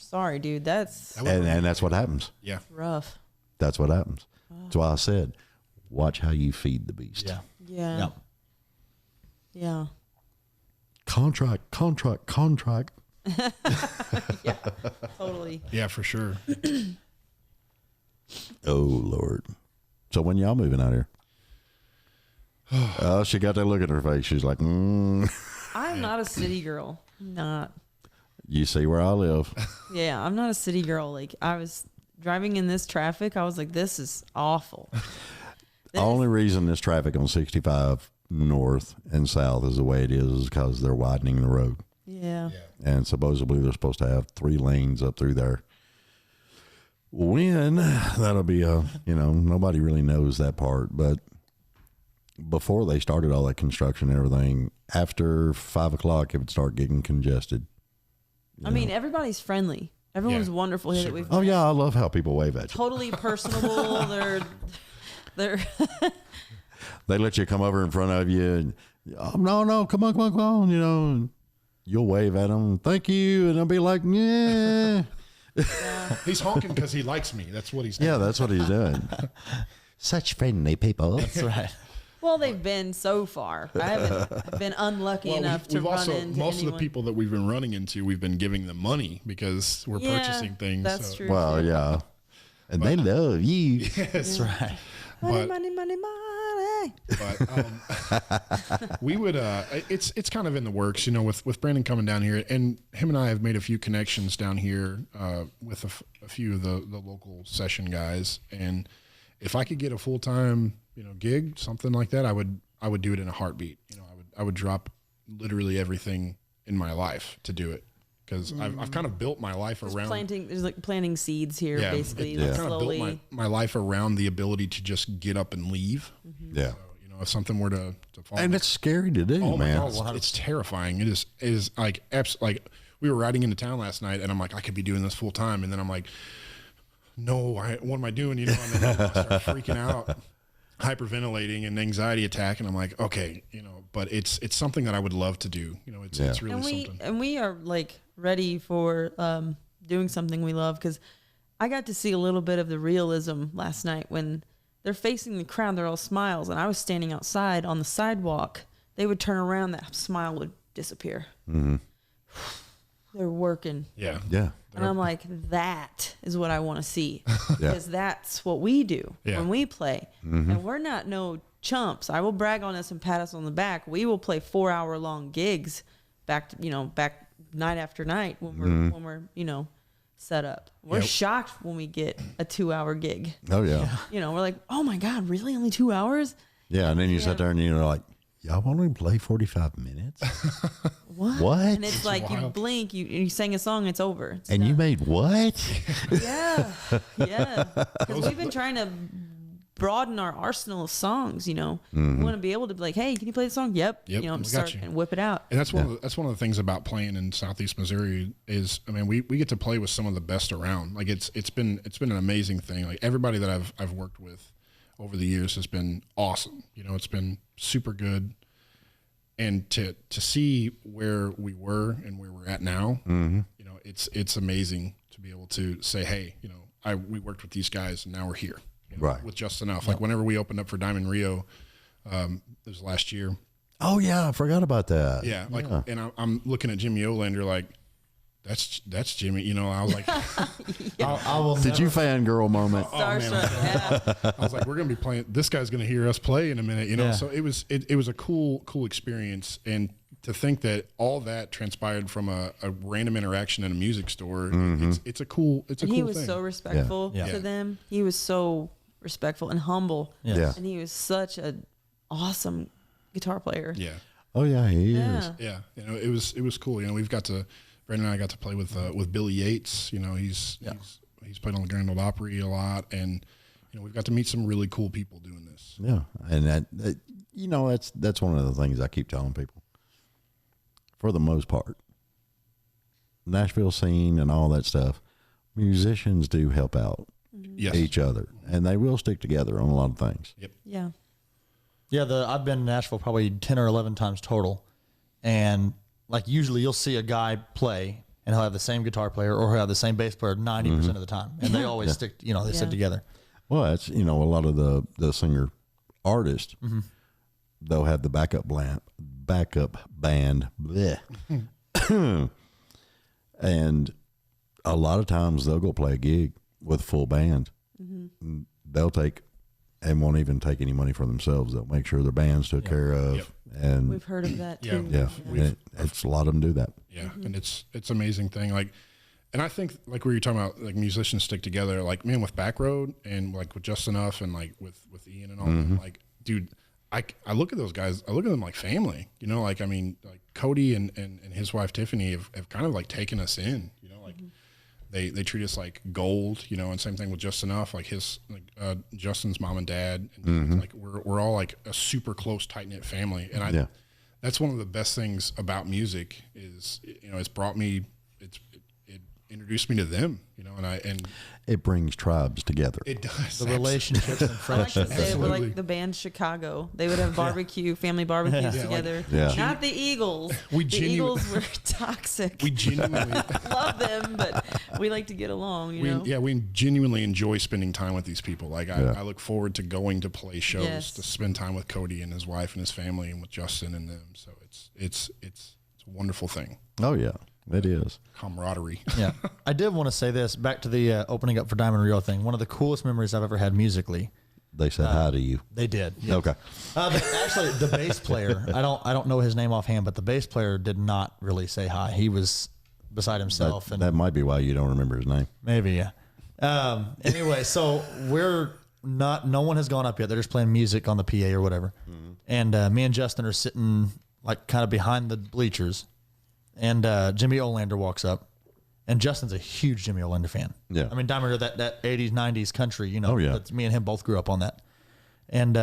sorry, dude. That's And that's what happens. Yeah. rough. That's what happens. That's why I said, watch how you feed the beast. Yeah. Yeah. Yep. Yeah. Contract. Yeah. Totally. Yeah, for sure. Oh, Lord. So when y'all moving out here? Oh, she got that look in her face. She's like, I'm not a city girl. I'm not. You see where I live. Yeah, I'm not a city girl. Like, I was driving in this traffic. I was like, this is awful. The only reason this traffic on 65 north and south is the way it is because they're widening the road. Yeah. And supposedly they're supposed to have 3 lanes up through there. When that'll be nobody really knows that part, but before they started all that construction and everything, after 5 o'clock, it would start getting congested. I mean, everybody's friendly. Everyone's wonderful here that we've Oh yeah, I love how people wave at you. totally personable. They're They let you come over in front of you. And, oh, no, come on. And you'll wave at them. Thank you, and they'll be like, yeah. He's honking because he likes me. That's what he's doing. Yeah, that's what he's doing. Such friendly people. That's right. well, they've been so far. I haven't been unlucky enough to we've run also, into most of anyone. the people that we've been running into, we've been giving them money because we're purchasing things. That's true. Well, yeah. And they love you. That's right. Money, But- money, money, money. But we would it's kind of in the works, with Brandon coming down here, and him and I have made a few connections down here with a few of the local session guys, and if I could get a full-time gig, something like that, I would do it in a heartbeat. I would drop literally everything in my life to do it, because I've kind of built my life Just around planting seeds here, basically. I've Like kind of slowly. built my life around the ability to just get up and leave. Yeah. So, if something were to fall, And it's scary to do, oh my man. God, it's terrifying. It is like like we were riding into town last night, and I'm like, I could be doing this full time, and then I'm like, no, what am I doing? And then I start freaking out, hyperventilating, and anxiety attack, and I'm like, okay, but it's something that I would love to do. It's really something. And we are like ready for doing something we love, because I got to see a little bit of the realism last night when they're facing the crowd. They're all smiles, and I was standing outside on the sidewalk. They would turn around, that smile would disappear. Mm-hmm. They're working. Yeah. Yeah. And I'm like, that is what I want to see, because that's what we do when we play. And we're not no chumps. I will brag on us and pat us on the back. We will play 4-hour-long gigs back night after night when we're set up. We're shocked when we get a 2-hour gig. Oh, yeah. We're like, oh my God, really? Only 2 hours? Yeah. And then you sit there and you're like, y'all want to play 45 minutes? What? And it's like you blink, you sing a song, it's over. It's And you done. made what? Yeah. Because we've been trying to broaden our arsenal of songs. We want to be able to be like, hey, can you play the song? Yep. Yep, we got Start you. and whip it out. And that's one of the things about playing in Southeast Missouri is, we get to play with some of the best around. Like it's been an amazing thing. Like everybody that I've worked with over the years has been awesome. It's been super good. And to see where we were and where we're at now, it's amazing to be able to say, hey, we worked with these guys and now we're here, Right. with just enough. Like whenever we opened up for Diamond Rio, it was last year. Oh, yeah. I forgot about that. Yeah. And I'm looking at Jimmy Olander like, that's Jimmy. I was like, I will Did you fangirl moment? Starstruck, yeah. I was like, we're going to be playing, this guy's going to hear us play in a minute, Yeah. So it was a cool experience. And to think that all that transpired from a random interaction in a music store, it's a cool And thing. he was so respectful Yeah. to them. He was so respectful and humble. Yeah. And he was such an awesome guitar player. Yeah. Oh, yeah, he is. Yeah. Yeah. It was cool. Brandon and I got to play with Billy Yates. He's played on the Grand Ole Opry a lot, and we've got to meet some really cool people doing this. Yeah. And that's one of the things I keep telling people. For the most part, Nashville scene and all that stuff, musicians do help out Yes. each other, and they will stick together on a lot of things. Yep. Yeah. Yeah, I've been in Nashville probably 10 or 11 times total. And like usually you'll see a guy play and he'll have the same guitar player or he'll have the same bass player 90% of the time. And they always stick, they stick together. Well, that's, a lot of the singer artists, they'll have the backup band, bleh. And a lot of times they'll go play a gig with full band. They'll take and won't even take any money for themselves. They'll make sure their band's took care of. Yep. And We've heard of that too. It's a lot of them do that. Yeah, and it's amazing thing. Like, and I think like where you're talking about, like musicians stick together. Like, man, with Backroad and like with Just Enough and like with Ian and all them, like, dude, I look at those guys. I look at them like family. Like, I mean, like Cody and his wife Tiffany have kind of like taken us in. Like they treat us like gold. And same thing with Just Enough. Like Justin's mom and dad. And like we're all like a super close, tight knit family. And that's one of the best things about music is it's brought me. It introduced me to them. And it brings tribes together. It does. The relationships and I like friendships. to say we're like the band Chicago. They would have barbecue, family barbecues together. Not the Eagles. The Eagles were toxic. We genuinely love them, but we like to get along. We genuinely enjoy spending time with these people. Like I look forward to going to play shows to spend time with Cody and his wife and his family and with Justin and them. So it's a wonderful thing. Oh yeah. It is. Camaraderie. Yeah. I did want to say this, back to the opening up for Diamond Rio thing. One of the coolest memories I've ever had musically. They said hi to you. They did. Yes. Okay. Actually, the bass player, I don't know his name offhand, but the bass player did not really say hi. He was beside himself. That might be why you don't remember his name. Maybe, yeah. Anyway, so no one has gone up yet. They're just playing music on the PA or whatever. And me and Justin are sitting like kind of behind the bleachers. And Jimmy Olander walks up, and Justin's a huge Jimmy Olander fan. Yeah, I mean, Diamond, that 80s, 90s country, Oh, yeah. That's, me and him both grew up on that. And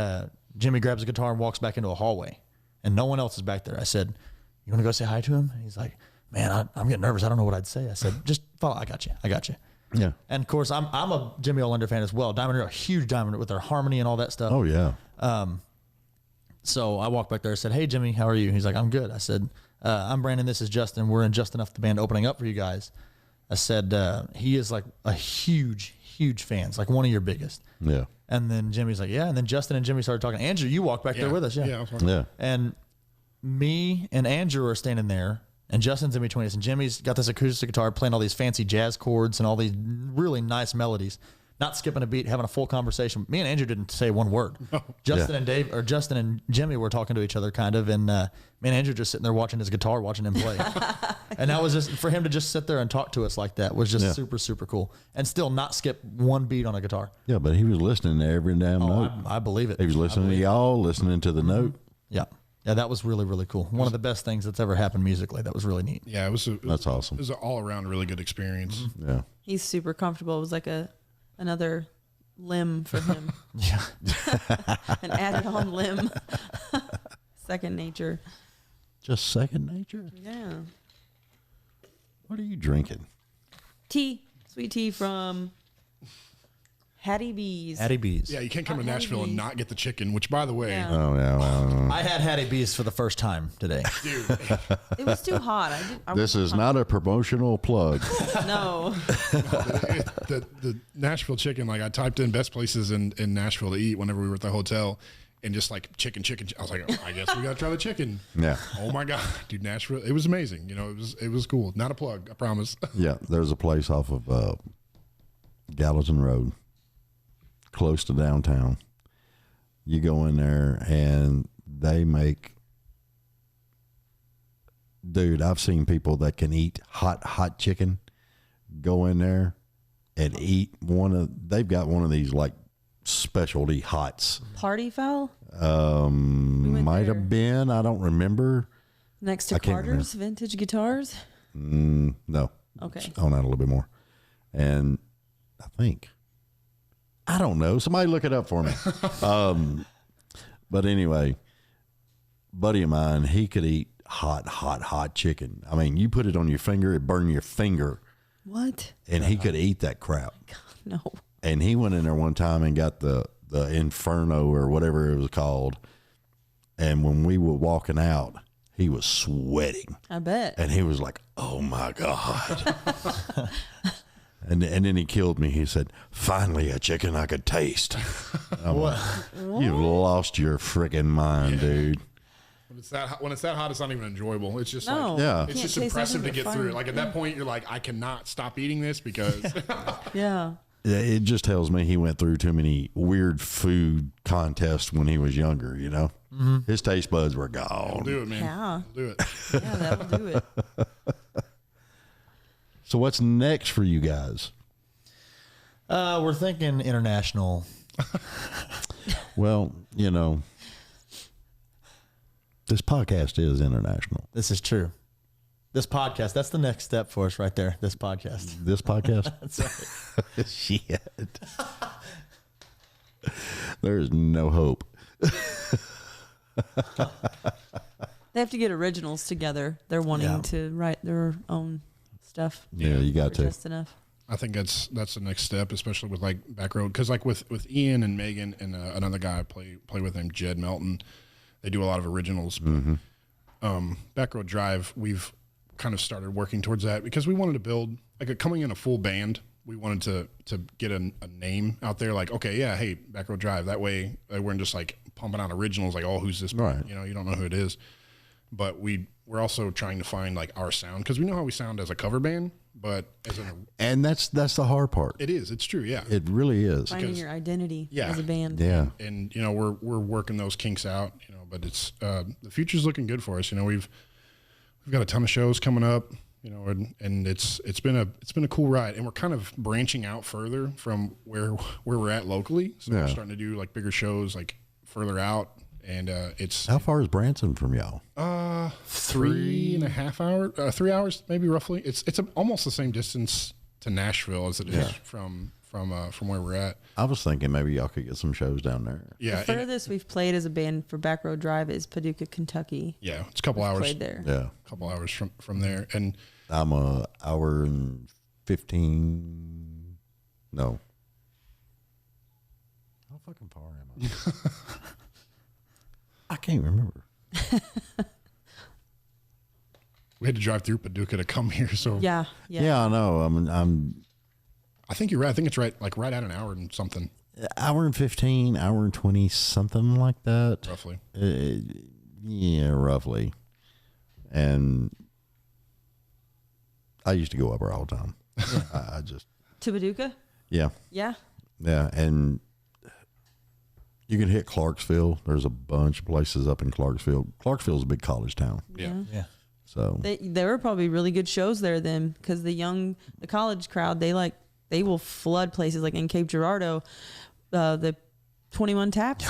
Jimmy grabs a guitar and walks back into a hallway, and no one else is back there. I said, "You want to go say hi to him?" And he's like, "Man, I'm getting nervous. I don't know what I'd say." I said, "Just follow. I got you." Yeah. And of course, I'm a Jimmy Olander fan as well. Diamond, a huge Diamond with their harmony and all that stuff. Oh yeah. So I walked back there. I said, "Hey, Jimmy, how are you?" He's like, "I'm good." I said, "I'm Brandon. This is Justin. We're in Just Enough, the band opening up for you guys." I said, "He is like a huge, huge fan. It's like one of your biggest." Yeah. And then Jimmy's like, "Yeah." And then Justin and Jimmy started talking. Andrew, you walked back there with us. Yeah. Yeah. And me and Andrew are standing there, and Justin's in between us. And Jimmy's got this acoustic guitar playing all these fancy jazz chords and all these really nice melodies. Not skipping a beat, having a full conversation. Me and Andrew didn't say one word. Justin and Jimmy were talking to each other kind of, and me and Andrew just sitting there watching his guitar, watching him play. And that was just, for him to just sit there and talk to us like that was just super, super cool. And still not skip one beat on a guitar. Yeah, but he was listening to every damn note. I believe it. He was listening to y'all, listening to the note. Yeah. Yeah, that was really, really cool. One of the best things that's ever happened musically. That was really neat. Yeah, that's awesome. It was an all-around really good experience. Yeah. He's super comfortable. It was like another limb for him. Yeah. An added on limb. Second nature. Just second nature? Yeah. What are you drinking? Tea. Sweet tea from Hattie B's. Hattie B's. Yeah, you can't come to Hattie Nashville and B's. not get the chicken, which, by the way, Yeah. Oh, yeah. I had Hattie B's for the first time today. dude, It was too hot. This is not a promotional plug. No. the Nashville chicken, like I typed in best places in Nashville to eat whenever we were at the hotel, and just like chicken. I was like, oh, I guess we got to try the chicken. Yeah. Oh my God, dude, Nashville, it was amazing. It was cool. Not a plug, I promise. Yeah, there's a place off of Gallatin Road, close to downtown. You go in there and they make, dude, I've seen people that can eat hot chicken go in there and eat they've got one of these like specialty hots. Party Foul? Might there. have been, I don't remember. Next to I can't Carter's Vintage Guitars? No. Okay. On that a little bit more. And I don't know. Somebody look it up for me. But anyway, buddy of mine, he could eat hot chicken. I mean, you put it on your finger, it burn your finger. What? And he could eat that crap. No. And he went in there one time and got the Inferno or whatever it was called. And when we were walking out, he was sweating. I bet. And he was like, oh, my God. and then he killed me. He said, finally, a chicken I could taste. I'm like, you lost your freaking mind, dude. When it's that hot, it's not even enjoyable. It's just No. like, Yeah. it's just Can't taste impressive to anything get but through fire. it. Like at that point, you're like, I cannot stop eating this because Yeah. Yeah, it just tells me he went through too many weird food contests when he was younger, you know? His taste buds were gone. do it, man. Yeah. Do it. Yeah, that will do it. So what's next for you guys? We're thinking international. Well, you know, this podcast is international. This is true. This podcast, that's the next step for us right there. This podcast. This podcast? That's right. Shit. There's no hope. They have to get originals together. They're wanting Yeah. to write their own stuff. Yeah, you got for to. just enough. I think that's the next step, especially with like Back Road, because like with Ian and Megan and another guy I play with him, Jed Melton, they do a lot of originals. But, Back Road Drive, we've kind of started working towards that because we wanted to build like coming in a full band. We wanted to get a name out there, like, okay, yeah, hey, Back Road Drive. That way, we weren't just like pumping out originals, like, oh, who's this? Right. You know, you don't know who it is. But we're also trying to find like our sound because we know how we sound as a cover band, but as an And that's the hard part. it's true, yeah. It really is. Finding your identity Yeah. as a band. Yeah. And you know we're working those kinks out, you know, but it's the future's looking good for us. You know, we've got a ton of shows coming up, you know, and it's been a cool ride, and we're kind of branching out further from where we're at locally. So we're starting to do like bigger shows like further out, and it's How far is Branson from y'all? 3.5 hours, 3 hours maybe roughly. It's almost the same distance to Nashville as it is from where we're at. I was thinking maybe y'all could get some shows down there. Yeah, The and- furthest we've played as a band for Back Road Drive is Paducah, Kentucky. yeah, it's a couple hours. Played there. Yeah. Couple hours from there, and I'm a hour and 15. No. How fucking far am I? I can't remember. we had to drive through Paducah to come here. So Yeah. Yeah, I know. I'm I think you're right. I think it's right at an hour and something hour and 15, hour and 20, something like that. roughly. Yeah, roughly. And I used to go up there all the time. I just, To Paducah? yeah. Yeah. Yeah, and you can hit Clarksville. There's a bunch of places up in Clarksville. Clarksville's a big college town. Yeah. Yeah. So There were probably really good shows there then, because the college crowd, they will flood places like in Cape Girardeau, the 21 Taps.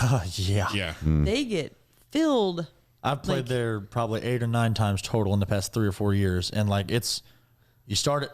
Yeah. Yeah. They get filled. I've played Like- there probably 8 or 9 times total in the past 3 or 4 years. And like you start at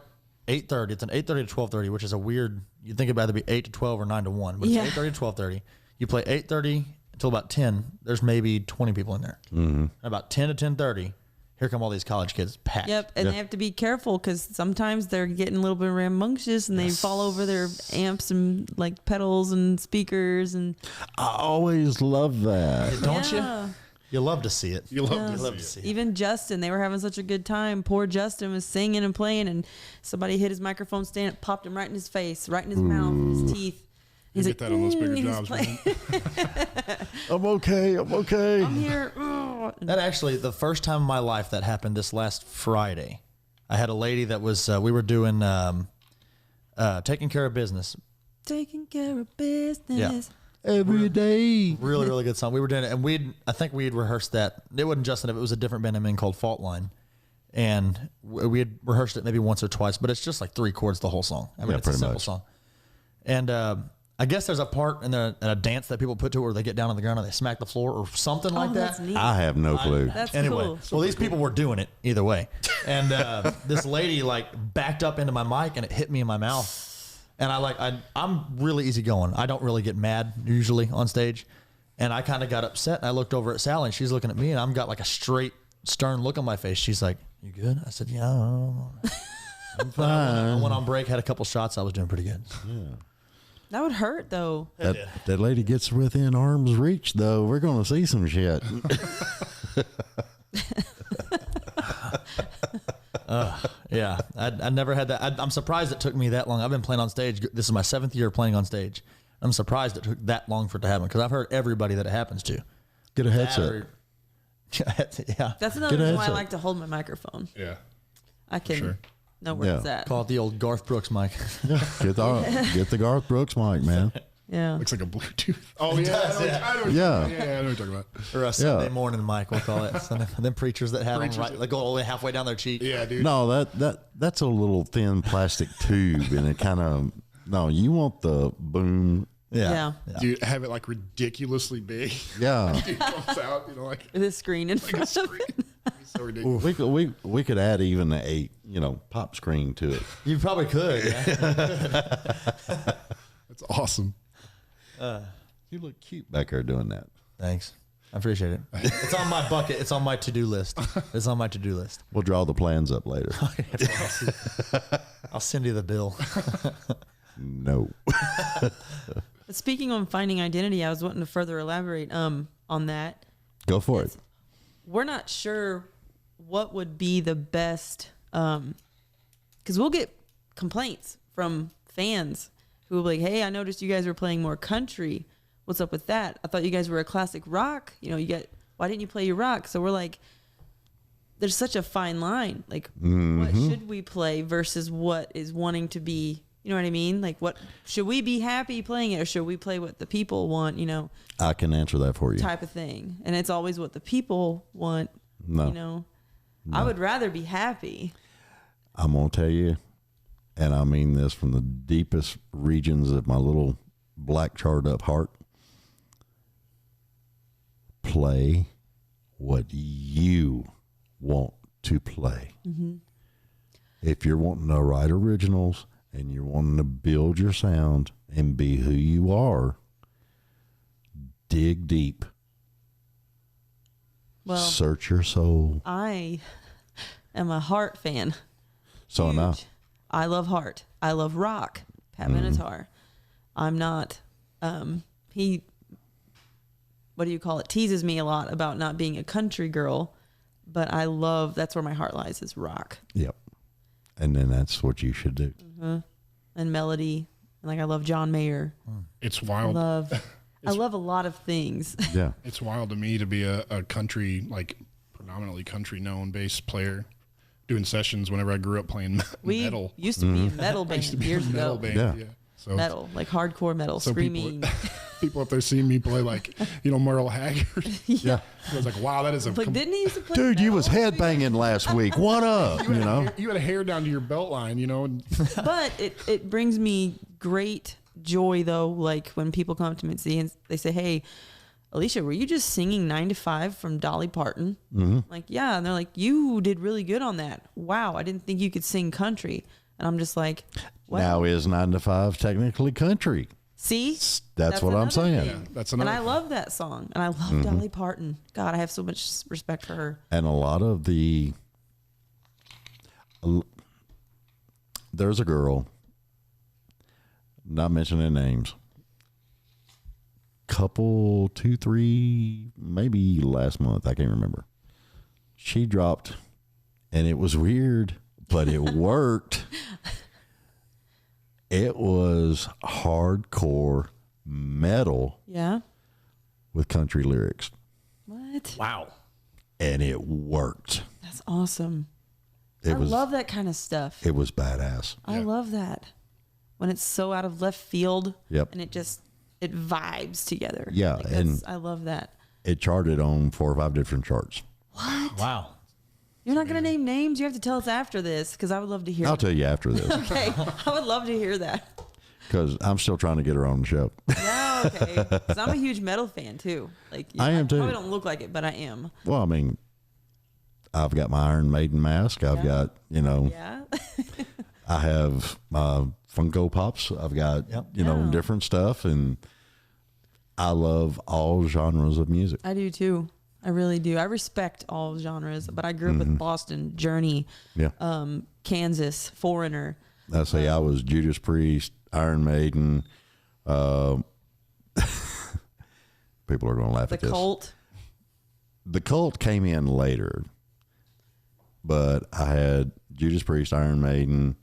8:30. It's an 8:30 to 12:30, which is a weird, you think about it to be 8 to 12 or 9 to 1, but Yeah. it's 8:30 to 12:30. You play 8:30 until about 10. There's maybe 20 people in there. Mm-hmm. About 10 to 10:30, here come all these college kids packed. Yep, and they have to be careful because sometimes they're getting a little bit rambunctious and they fall over their amps and like pedals and speakers and I always love that. Don't Yeah. you? You love to see it. You love Yeah. to love to see see it. Even Justin, they were having such a good time. Poor Justin was singing and playing, and somebody hit his microphone stand, it popped him right in his face, right in his mouth, his teeth. He's Get that on those bigger he was jobs, playing- man. I'm okay. I'm okay. I'm here. Oh. That actually, the first time in my life that happened this last Friday, I had a lady that was, we were doing Taking Care of Business. Taking care of business. Every day. Really, really good song. We were doing it, and I think we had rehearsed that. It wasn't Justin, it was a different band I'm in called Fault Line. And we had rehearsed it maybe once or twice, but it's just like 3 chords the whole song. I mean, Yeah, it's a pretty simple much. song. And I guess there's a part in a dance that people put to it where they get down on the ground and they smack the floor or something like Oh, that. that's neat. I have no clue. That's Anyway, cool. well, these people were doing it either way. And this lady like backed up into my mic and it hit me in my mouth. And I'm really easygoing. I don't really get mad usually on stage. And I kind of got upset. And I looked over at Sally and she's looking at me and I've got like a straight, stern look on my face. She's like, "You good?" I said, "Yeah, I'm fine." I went on break, had a couple shots. I was doing pretty good. That would hurt though. That lady gets within arm's reach, though. We're going to see some shit. Yeah, I never had that. I'm surprised it took me that long. I've been playing on stage. This is my 7th year playing on stage. I'm surprised it took that long for it to happen because I've heard everybody that it happens to. Get a headset. Yeah. That's another reason why I headset. like to hold my microphone. Yeah. I can Sure. know where it's at. Call it the old Garth Brooks mic. Get the Garth Brooks mic, man. Yeah. Looks like a Bluetooth. Oh, yeah. does, I know, yeah. I know what Yeah. yeah, I know what you're talking about. Or a Sunday morning mic, we'll call it. Them preachers that have them Preachers. right, like go all the way halfway down their cheek. Yeah, dude. No, that's a little thin plastic tube, and it kind of you want the boom. Yeah. Dude, have it like ridiculously big. Yeah, It comes out, like The screen in a front of screen. it. It's so ridiculous. we could add even a pop screen to it. You probably could. Yeah. That's awesome. You look cute back there doing that. Thanks. I appreciate it. It's on my bucket. It's on my to-do list. It's on my to-do list. We'll draw the plans up later. I'll send you the bill. No. But speaking on finding identity, I was wanting to further elaborate on that. Go for it. We're not sure what would be the best, because we'll get complaints from fans who will be like, hey, I noticed you guys were playing more country. What's up with that? I thought you guys were a classic rock. Why didn't you play your rock? So we're like, there's such a fine line. Like, what should we play versus what is wanting to be, you know what I mean? Like, what should we be happy playing it, or should we play what the people want, I can answer that for you. type of thing. And it's always what the people want, No. I would rather be happy. I'm going to tell you, and I mean this from the deepest regions of my little black charred up heart. Play what you want to play. Mm-hmm. If you're wanting to write originals and you're wanting to build your sound and be who you are, dig deep. Well, Search your soul. I am a Heart fan. So am I. Huge. I love Heart. I love rock. Pat Benatar. I'm not. What do you call it? Teases me a lot about not being a country girl, but I love. That's where my heart lies, is rock Yep. And then that's what you should do. and melody. And like I love John Mayer. It's I wild. love a lot of things. Yeah. It's wild to me to be a country, like predominantly country known bass player, doing sessions whenever I grew up playing We metal. used to be a metal band years metal ago. band, Yeah. So Metal, like hardcore metal, So screaming. people up there seeing me play like, Merle Haggard. Yeah. I was like, wow, that is a Like, didn't he used to play Dude, you metal? was headbanging last week. What up? you had a hair down to your belt line, and But it brings me great joy, though, like when people come up to me and see and they say, hey, Aliesha, were you just singing 9 to 5 from Dolly Parton? Like, yeah. And they're like, you did really good on that. Wow, I didn't think you could sing country. And I'm just like, well, Now is 9 to 5 technically country? see? That's what I'm another saying. thing. that's And another. I love that song. And I love Dolly Parton. God, I have so much respect for her. And a lot of there's a girl, not mentioning names, couple 2, 3, maybe last month, I can't remember. She dropped, and it was weird, but it worked. It was hardcore metal Yeah. with country lyrics, What? Wow. and it worked. That's awesome. It I was love that kind of stuff. it was badass. I love that. When it's so out of left field. Yep. And it vibes together. Yeah, Like, and- I love that. It charted on 4 or 5 different charts. Wow. You're not going to name names. You have to tell us after this because I would love to hear. I'll tell you after this, Okay, I would love to hear that. because I'm still trying to get her on the show. Yeah, okay. Because I'm a huge metal fan too. Like I am too. Probably don't look like it, but I am. Well, I mean, I've got my Iron Maiden mask. I've got, Yeah. I have my Funko Pops. I've got, Yeah. different stuff. And I love all genres of music. I do too. I really do. I respect all genres, but I grew up with Boston, Journey, Yeah. Kansas, Foreigner. I say I was Judas Priest, Iron Maiden. People are going to laugh The at this. Cult. The Cult came in later. but I had Judas Priest, Iron Maiden,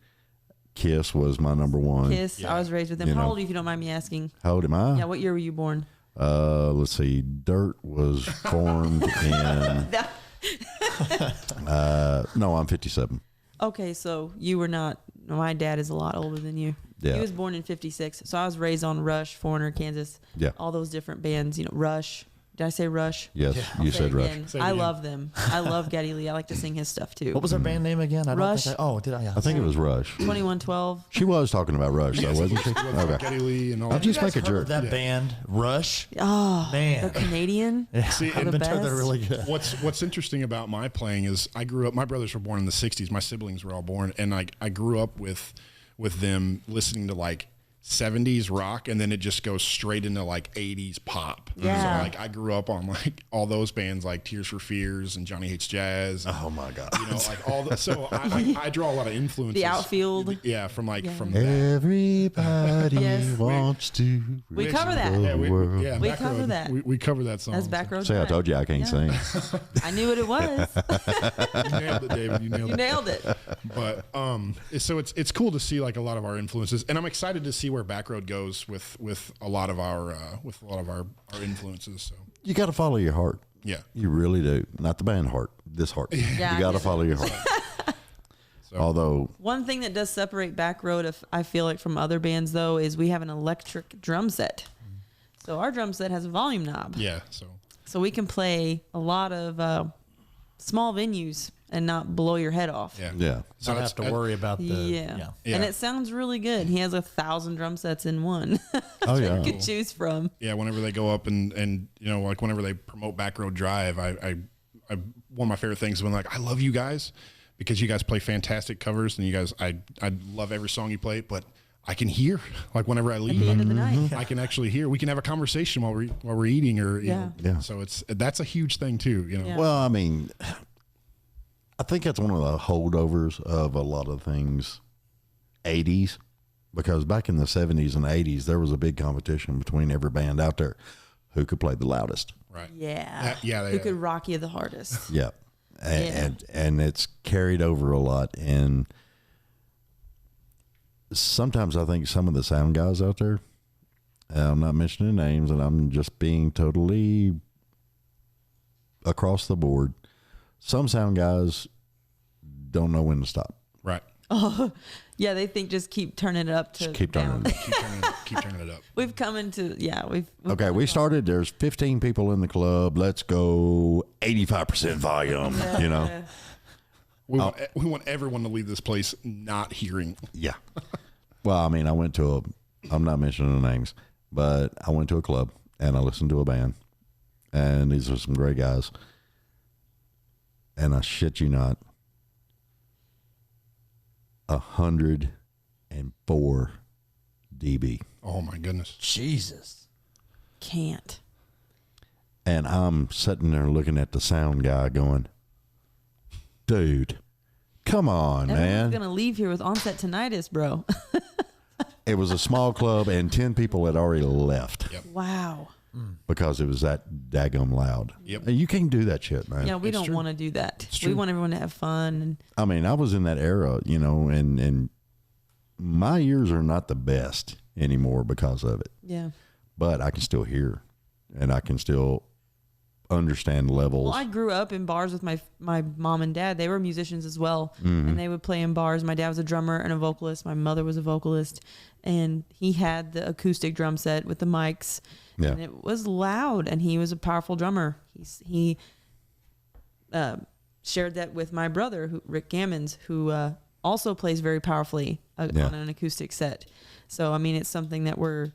Kiss was my number one. Kiss. I was raised with them. You How know. old are you, if you don't mind me asking? How old am I? Yeah, what year were you born? Let's see. Dirt was formed in. No, I'm 57. Okay, so you were not. My dad is a lot older than you. Yeah. He was born in 56. So I was raised on Rush, Foreigner, Kansas. Yeah. All those different bands. Rush. Did I say Rush? Yes, Yeah. you Say said it Rush. again. Say it I again. love them. I love Geddy Lee. I like to sing his stuff too. What was our band name again? I Rush. Don't think did I? Yeah. I think it was Rush. 2112. She was talking about Rush, though, wasn't she? Okay. Geddy Lee and all I'll that. just make a Heard jerk. of that band, Rush. Oh, Man. they're Canadian. Yeah, See, I've and been the told they're best. really good. What's interesting about my playing is I grew up. My brothers were born in the '60s. My siblings were all born, and I grew up with them listening to like '70s rock, and then it just goes straight into like '80s pop. Yeah. So like I grew up on like all those bands like Tears for Fears and Johnny Hates Jazz. And, Oh, my God. like all the. So I draw a lot of influences. The Outfield. Yeah, from that. Everybody Yes. wants to. We reach cover that. the Yeah, world. yeah, We Back cover Road. that. We cover that song. That's back road. See, I Drive. told you I can't sing. I knew what it was. You nailed it, David. You nailed You it. nailed it. But so it's cool to see like a lot of our influences, and I'm excited to see where Backroad goes with a lot of our influences. So You got to follow your heart. yeah, You really do. Not the band heart, this heart. Yeah, You got I to get follow your heart. So- Although, One thing that does separate Backroad, I feel like, from other bands, though, is we have an electric drum set. So our drum set has a volume knob. yeah. So we can play a lot of small venues and not blow your head off. Yeah, yeah. So I don't have to worry about the. Yeah. Yeah. And it sounds really good. He has 1,000 drum sets in one. Oh, you yeah. could choose from. Yeah, whenever they go up and like whenever they promote Backroad Drive, I one of my favorite things is when like I love you guys because you guys play fantastic covers and you guys I love every song you play, but I can hear like whenever I At leave. the end of the night. I can actually hear. We can have a conversation while we're eating, or you know. Yeah. So that's a huge thing too. Yeah. Well, I mean, I think that's one of the holdovers of a lot of things 80s, because back in the 70s and 80s, there was a big competition between every band out there who could play the loudest. Right. Yeah. Yeah. Who could rock you the hardest? Yeah. And it's carried over a lot. And sometimes I think some of the sound guys out there, I'm not mentioning names, and I'm just being totally across the board. Some sound guys don't know when to stop. Right. Yeah, they think just keep turning it up to Just keep turning down. it up. Keep turning it up. We've come into, we've Okay, we started. There's 15 people in the club. Let's go 85% volume. You know, We want everyone to leave this place not hearing. yeah. Well, I mean, I'm not mentioning the names, but I went to a club and I listened to a band, and these are some great guys. And I shit you not, 104 dB. Oh my goodness. Jesus. can't. And I'm sitting there looking at the sound guy going, dude, come on, Everyone's man. gonna leave here with onset tinnitus, bro. It was a small club and 10 people had already left Yep. Wow. because it was that daggum loud. Yep. And you can't do that shit, man. Yeah, we It's don't true. want to do that. It's We true. want everyone to have fun. And I mean, I was in that era, you know, and my ears are not the best anymore because of it. yeah. But I can still hear and I can still understand levels. Well, I grew up in bars with my mom and dad. They were musicians as well, and they would play in bars. My dad was a drummer and a vocalist. My mother was a vocalist, and he had the acoustic drum set with the mics, Yeah. and it was loud. And he was a powerful drummer. He shared that with my brother, Rick Gammons, who also plays very powerfully Yeah. on an acoustic set. So I mean, it's something that we're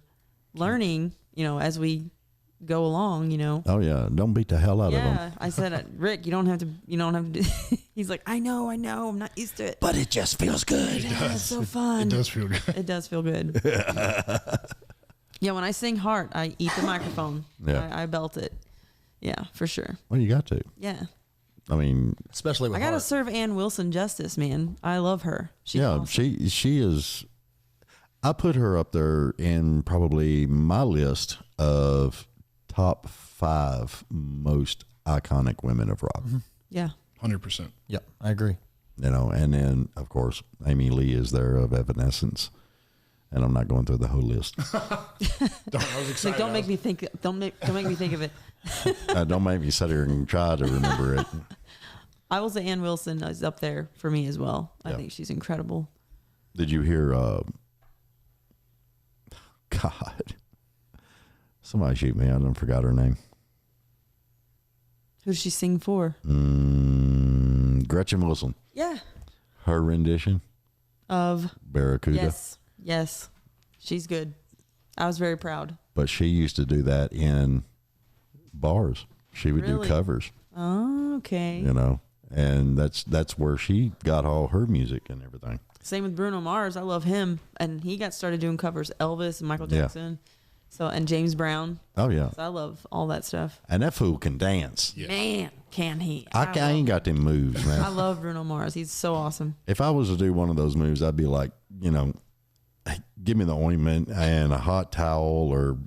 learning, as we go along, Oh yeah, don't beat the hell out of them. Yeah, I said, Rick, you don't have to do. He's like, I know, I'm not used to it. But it just feels good. Yeah, it's so fun. It does feel good. It does feel good. Yeah, when I sing Heart, I eat the microphone. Yeah. I belt it. Yeah, for sure. Well, you got to. Yeah, I mean, Especially with I gotta heart. serve Ann Wilson justice, man. I love her. She's yeah, awesome. she is. I put her up there in probably my list of top 5 most iconic women of rock. Yeah, 100%. Yep, I agree. You know, and then of course Amy Lee is there of Evanescence, and I'm not going through the whole list. I was excited. Like, don't make me think. Don't make me think of it. Don't make me sit here and try to remember it. I will say Ann Wilson is up there for me as well. I Yeah. think she's incredible. Did you hear? God, somebody shoot me! I don't forgot her name. Who does she sing for? Gretchen Wilson. Yeah. Her rendition Of Barracuda. Yes. She's good. I was very proud. But she used to do that in bars. She would Really? do covers, Oh, okay. you know, and that's where she got all her music and everything. Same with Bruno Mars. I love him, and he got started doing covers. Elvis and Michael Yeah. Jackson, and James Brown. Oh yeah, So I love all that stuff. and that fool can dance. Yeah. Man, can he? I ain't got them moves, I man. love Bruno Mars. He's so awesome. If I was to do one of those moves, I'd be like, you know, hey, give me the ointment and a hot towel or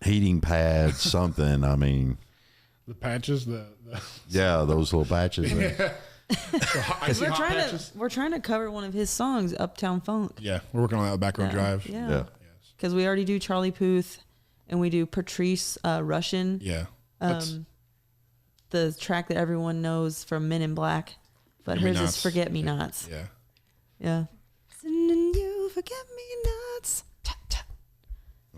heating pads, something. I mean, The patches, yeah, those little patches. We're trying to cover one of his songs, Uptown Funk. Yeah, we're working on that back road drive. Yeah. Yeah. Because we already do Charlie Puth, and we do Patrice Russian. Yeah. That's- The track that everyone knows from Men in Black, but hers Forget-Me-Nots. is Forget Me Nots. yeah. Yeah. Sending you forget me nots.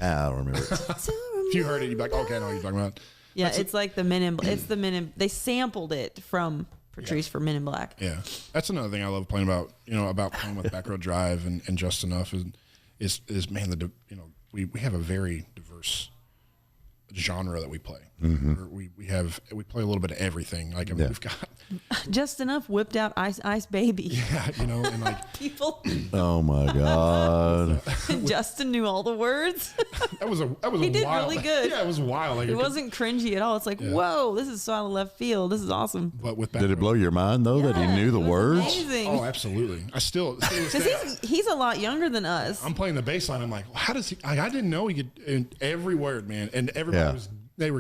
I don't remember. If you heard it, you'd be like, okay, I know what you're talking about. Yeah, it's like the Men in. It's the Men in. They sampled it from Patrice for Men in Black. Yeah, that's another thing I love playing about. About playing with Back Road Drive and Just Enough is man, we have a very diverse genre that we play. We play a little bit of everything. Like we've got Just Enough whipped out Ice Ice Baby. and like People, Oh my God. Justin knew all the words. that was He did wild, really good. Yeah, it was wild. Like It wasn't cringy at all. It's like, whoa, this is so out of left field. This is awesome. But with Back Did it Road- blow your mind though that he knew the It was words? Amazing. Oh, absolutely. I still to this day, Because he's a lot younger than us. I'm playing the bass line. I'm like, how does he? I didn't know he could. And every word, man, and everybody Yeah. they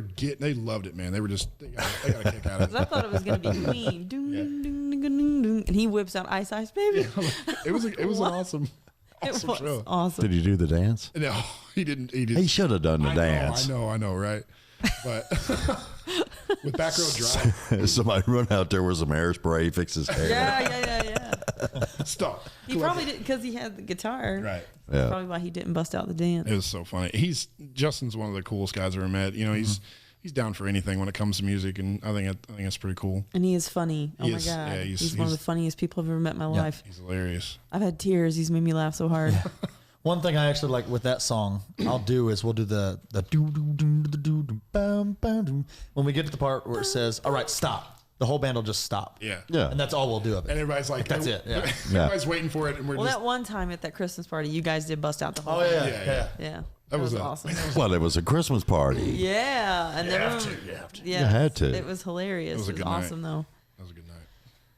loved it, man. They were just they got a kick out of 'Cause I thought it was gonna be Queen, Doom, doom, doom, doom, doom, doom. And he whips out Ice Ice Baby. it. Was an awesome It was show. awesome. Did you do the dance? No, he didn't. He He did. should have done the I dance. know, right? But with Back Road Drive, Somebody run out there with some hairspray, fix his hair. Yeah. stop. He probably didn't because he had the guitar. Right. Yeah. Probably why he didn't bust out the dance. It was so funny. Justin's one of the coolest guys I've ever met. He's down for anything when it comes to music, and I think that's pretty cool. And he is funny. Oh He my is, God. yeah, he's one of the funniest people I've ever met in my life. He's hilarious. I've had tears. He's made me laugh so hard. One thing I actually like with that song, we'll do the do do do do do bum bum do. When we get to the part where it says, "All right, stop," the whole band will just stop. Yeah. Yeah. And that's all we'll do of it. And everybody's like, That's it, yeah. Everybody's waiting for it, and we're Well, just. that one time at that Christmas party, you guys did bust out the whole Oh thing. yeah. Yeah. That was awesome. Well, it was a Christmas party. Yeah. And then You have to. Yeah. You had to. It was hilarious. It was a good night. awesome though. That was a good night.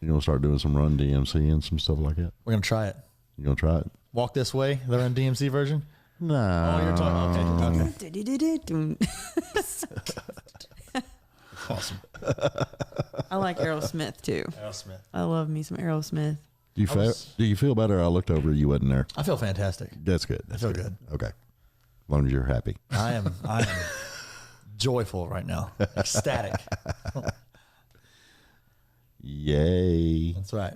You gonna start doing some Run DMC and some stuff like that? We're gonna try it. You gonna try it? Walk This Way, the Run DMC version. No. Oh, you're talking. Okay. Awesome. I like Aerosmith too. Aerosmith. I love me some Aerosmith. Do you feel better? I looked over. You wasn't there. I feel fantastic. That's good. That's feel good. Okay. As long as you're happy. I am joyful right now. Ecstatic. Yay. That's right.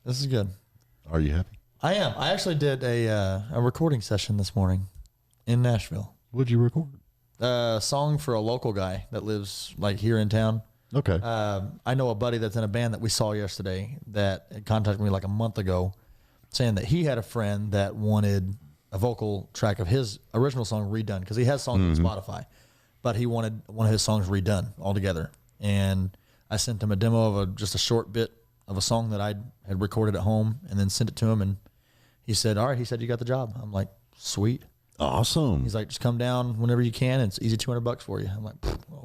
This is good. Are you happy? I am. I actually did a recording session this morning in Nashville. What'd you record? A song for a local guy that lives like here in town. Okay. I know a buddy that's in a band that we saw yesterday that had contacted me like a month ago saying that he had a friend that wanted a vocal track of his original song redone because he has songs on Spotify, but he wanted one of his songs redone altogether. And I sent him a demo of just a short bit of a song that I had recorded at home and then sent it to him. And he said, all right, he said, you got the job. I'm like, sweet. Awesome. He's like, just come down whenever you can. It's easy $200 for you. I'm like,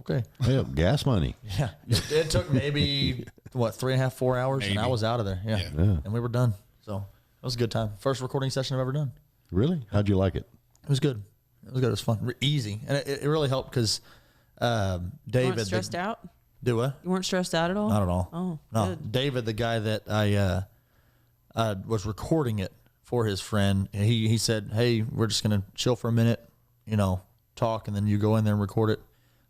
okay. Yeah, gas money. Yeah. It took maybe, 3.5, 4 hours, and I Maybe. was out of there. Yeah. Yeah. And we were done. So it was a good time. First recording session I've ever done. Really? How'd you like it? It was good. It was good. It was fun. Easy. And it really helped because You David. weren't stressed out? Do I? You weren't stressed out at all? Not at all. Oh, no. good. David, the guy that I was recording it for his friend, he said, "Hey, we're just gonna chill for a minute, talk, and then you go in there and record it.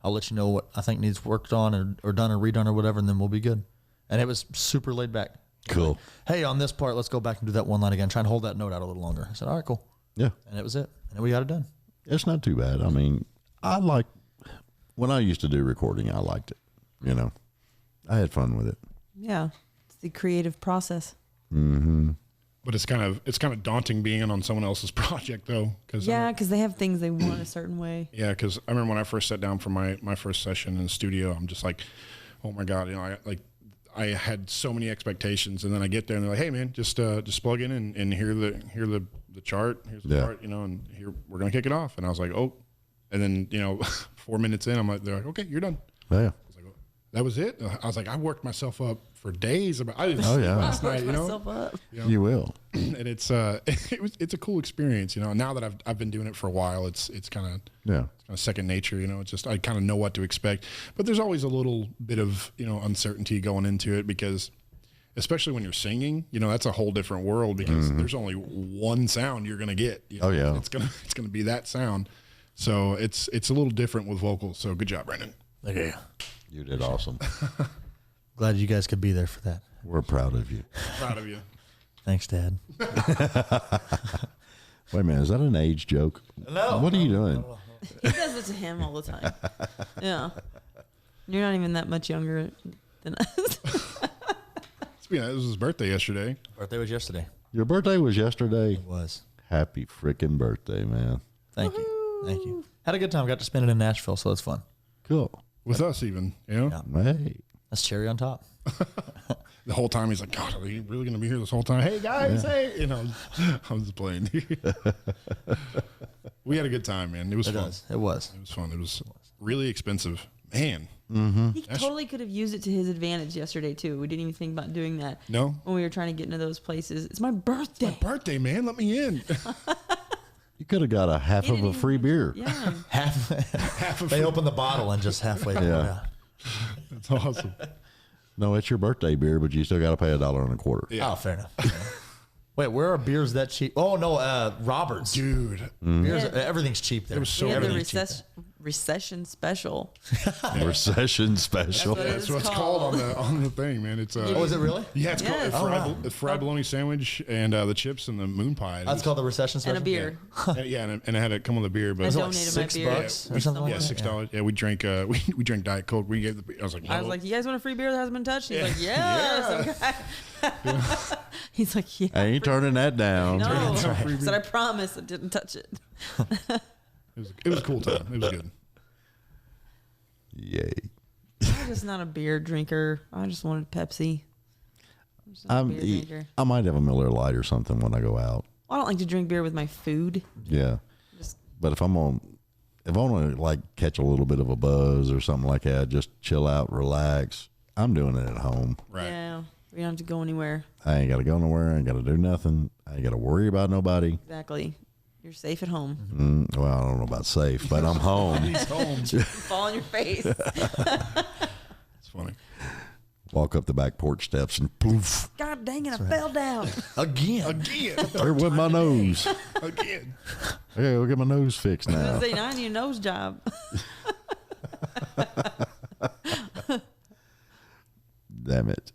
I'll let you know what I think needs worked on or done or redone or whatever, and then we'll be good." And it was super laid back. Cool. Like, hey, on this part, let's go back and do that one line again. Try and hold that note out a little longer. I said, all right, cool. Yeah. And it was it. And then we got it done. It's not too bad. I mean, when I used to do recording, I liked it. I had fun with it. Yeah. It's the creative process. Mm-hmm. But it's kind of daunting being in on someone else's project though. Because they have things they want a certain way. Yeah, because I remember when I first sat down for my first session in the studio, I'm just like, oh my God, I had so many expectations, and then I get there and they're like, hey man, just plug in and hear the chart, here's the part, and here we're gonna kick it off. And I was like, oh, and then 4 minutes in, they're like, okay, you're done. Yeah. I was like, oh, that was it. I was like, I worked myself up for days. I didn't Oh, sleep yeah. last night, Myself up. You will. and it's it's a cool experience, Now that I've been doing it for a while, it's kind of second nature, It's just I kind of know what to expect, but there's always a little bit of uncertainty going into it because, especially when you're singing, that's a whole different world because there's only one sound you're gonna get. Oh yeah, it's gonna be that sound, so it's a little different with vocals. So good job, Brandon. Okay. You did awesome. Glad you guys could be there for that. We're proud of you. Proud of you. Thanks, Dad. Wait a minute, is that an age joke? No. What are you doing? He does it to him all the time. Yeah. You're not even that much younger than us. Speaking of, it was his birthday yesterday. Birthday was yesterday. Your birthday was yesterday. It was. Happy freaking birthday, man. Thank you. Thank you. Had a good time. Got to spend it in Nashville, so it's fun. Cool. With us even, Yeah. Hey. That's cherry on top. The whole time he's like, God, are you really going to be here this whole time? Hey guys, hey, I was just playing. We had a good time, man. It was fun. It was. It was fun. It was really expensive, man. He totally could have used it to his advantage yesterday too. We didn't even think about doing that. No, when we were trying to get into those places. It's my birthday. my birthday, man. Let me in. You could have got a half of a free beer. Yeah. Half of they opened the bottle and just halfway. Yeah. That's awesome. No, it's your birthday beer, but you still got to pay $1.25. Yeah. Oh, fair enough. Wait, where are beers that cheap? Oh no, Roberts. Dude, Beers, everything's cheap there. It was so We had the good. recession special. Recession special. That's what it That's is what it's called on the thing, man. It's Oh, is it really? yeah, it's Yes. called a fried bologna sandwich and the chips and the moon pie. That's called the recession special. And a beer. Yeah, and it had to come with a beer, I but donated my beer. $6 or something like yeah, that. $6. Yeah, we drank we drank Diet Coke. We gave I was like, I was no. like, you guys want a free beer that hasn't been touched? He's like, yes. Okay. He's like, yeah. I ain't turning that down. No. That's right. I said, I promise I didn't touch it. It was a cool time. It was good. Yay. I'm just not a beer drinker. I just wanted Pepsi. I'm just not a beer drinker. I might have a Miller Lite or something when I go out. I don't like to drink beer with my food. Yeah. Just But if I want to like catch a little bit of a buzz or something like that, just chill out, relax. I'm doing it at home. Right. yeah, we don't have to go anywhere. I ain't got to go nowhere. I ain't got to do nothing. I ain't got to worry about nobody. Exactly. You're safe at home. Well, I don't know about safe, but I'm home. He's home. Fall on your face. It's funny. Walk up the back porch steps and poof, God dang it, I fell down. Again. there went my nose. Again. I gotta go get my nose fixed I now. was saying, I need a nose job. Damn it.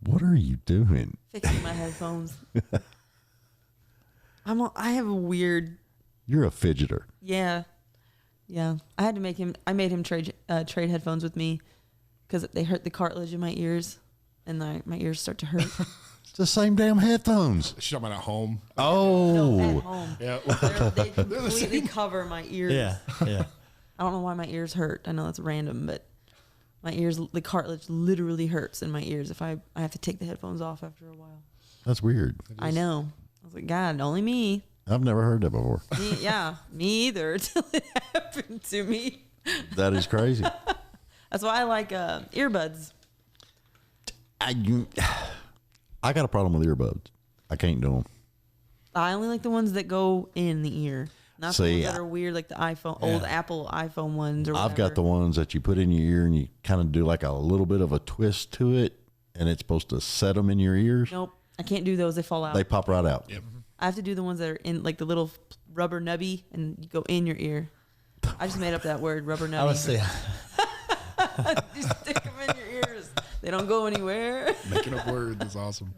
What are you doing? Fixing my headphones. I have a weird, You're a fidgeter. yeah. I made him trade headphones with me because they hurt the cartilage in my ears, and my ears start to hurt. It's the same damn headphones. She's talking about at home. Oh. No, at home. Yeah. They completely cover my ears. Yeah. Yeah. I don't know why my ears hurt. I know that's random, but my ears, the cartilage literally hurts in my ears if I have to take the headphones off after a while. That's weird. I know. I was like, God, only me. I've never heard that before. Me either until it happened to me. That is crazy. That's why I like earbuds. I got a problem with earbuds. I can't do them. I only like the ones that go in the ear. Not See, the ones that are weird, like the iPhone, old Apple iPhone ones. Or I've whatever. got the ones that you put in your ear and you kind of do like a little bit of a twist to it, and it's supposed to set them in your ears. Nope, I can't do those. They fall out. They pop right out. Yep. I have to do the ones that are in like the little rubber nubby, and you go in your ear. I just made up that word, rubber nubby. I would say, You stick them in your ears. They don't go anywhere. Making up words is awesome.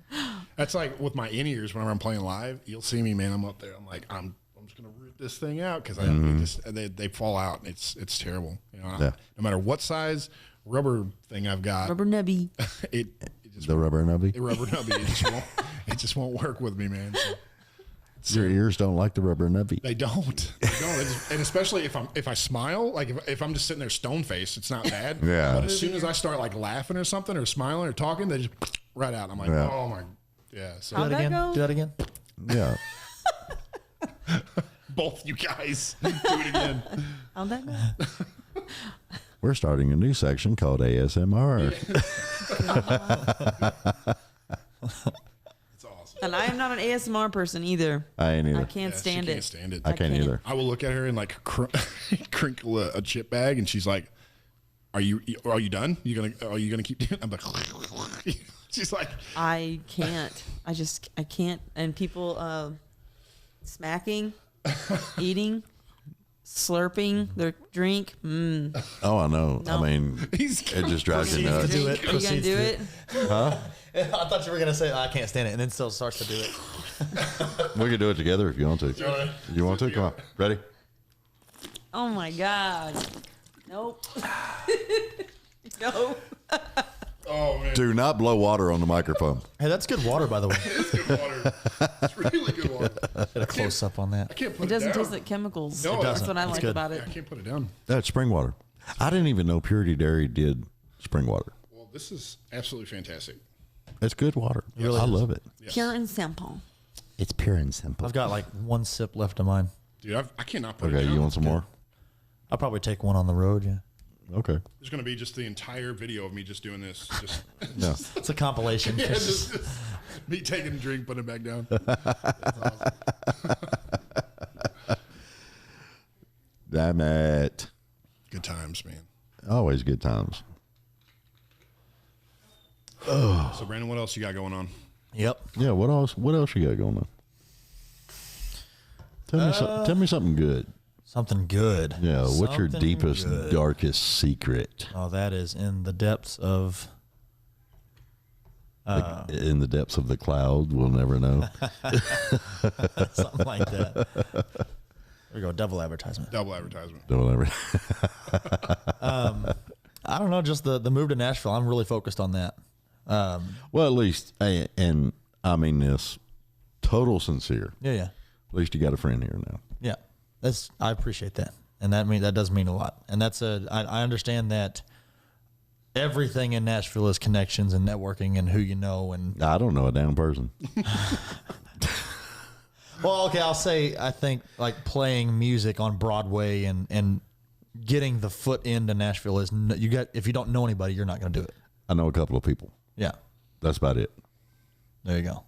That's like with my in-ears whenever I'm playing live. You'll see me, man. I'm up there. I'm like, I'm just gonna root this thing out because they fall out. And it's terrible. You know, no matter what size rubber thing I've got, Rubber nubby. it just The rubber nubby. the rubber nubby. It just won't work with me, man. So, Your ears don't like the rubber nubby. they don't. And especially if I smile, like if I'm just sitting there stone faced, it's not bad. Yeah. But as soon as I start like laughing or something or smiling or talking, they just right out. I'm like, Yeah. oh my, yeah. So How'd that again. go? Do that again. Yeah. both you guys do it again. How'd that go? We're starting a new section called ASMR. It's awesome. And I am not an ASMR person either. I ain't either. I can't Yeah, stand she it. can't stand it. I can't either. I will look at her and like crinkle a chip bag, and she's like, "Are you done? Are you gonna keep doing?" I'm like, she's like, I can't. I can't. And people smacking, eating, slurping their drink. Oh, I know. No. I mean, He's it just drives you nuts. do it. Are you gonna do it? I thought you were gonna say I can't stand it, and then still starts to do it. We could do it together if you want to. You want to? Come on. Ready? Oh my god. Nope. No. "Oh man, Do not blow water on the microphone. Hey, that's good water, by the way. it's good water. It's really good water. Get a close up on I that. can't put It doesn't down. taste like chemicals. No, it That's doesn't. what I It's like good. about Yeah, it. I can't put it down. That's spring water. I didn't even know Purity Dairy did spring water. Well, this is absolutely fantastic. It's good water. really I is. love it. Yes. Pure and simple. It's pure and simple. I've got like one sip left of mine. Dude, I cannot put it Okay, down. you want some more? I'll probably take one on the road. Yeah, Okay. There's going to be just the entire video of me just doing this. Just, Yeah. it's a compilation. yeah, just me taking a drink, putting it back down. That's awesome. Damn it. Good times, man. Always good times. So, Brandon, what else you got going on? Yep. Yeah, what else? What else you got going on? Tell me something good. Something good. Yeah, what's your Something deepest, good. darkest secret? Oh, that is in the depths of. In the depths of the cloud, we'll never know. Something like that. There we go. Double advertisement. Double advertisement. Don't ever. I don't know. Just the move to Nashville. I'm really focused on that. Well, at least, and I mean this, total sincere. Yeah. At least you got a friend here now. Yeah. I appreciate that. And that does mean a lot. And I understand that everything in Nashville is connections and networking and who you know. And I don't know a damn person. well, okay, I'll say, I think like playing music on Broadway and getting the foot into Nashville is if you don't know anybody, you're not going to do it. I know a couple of people. Yeah. That's about it. There you go.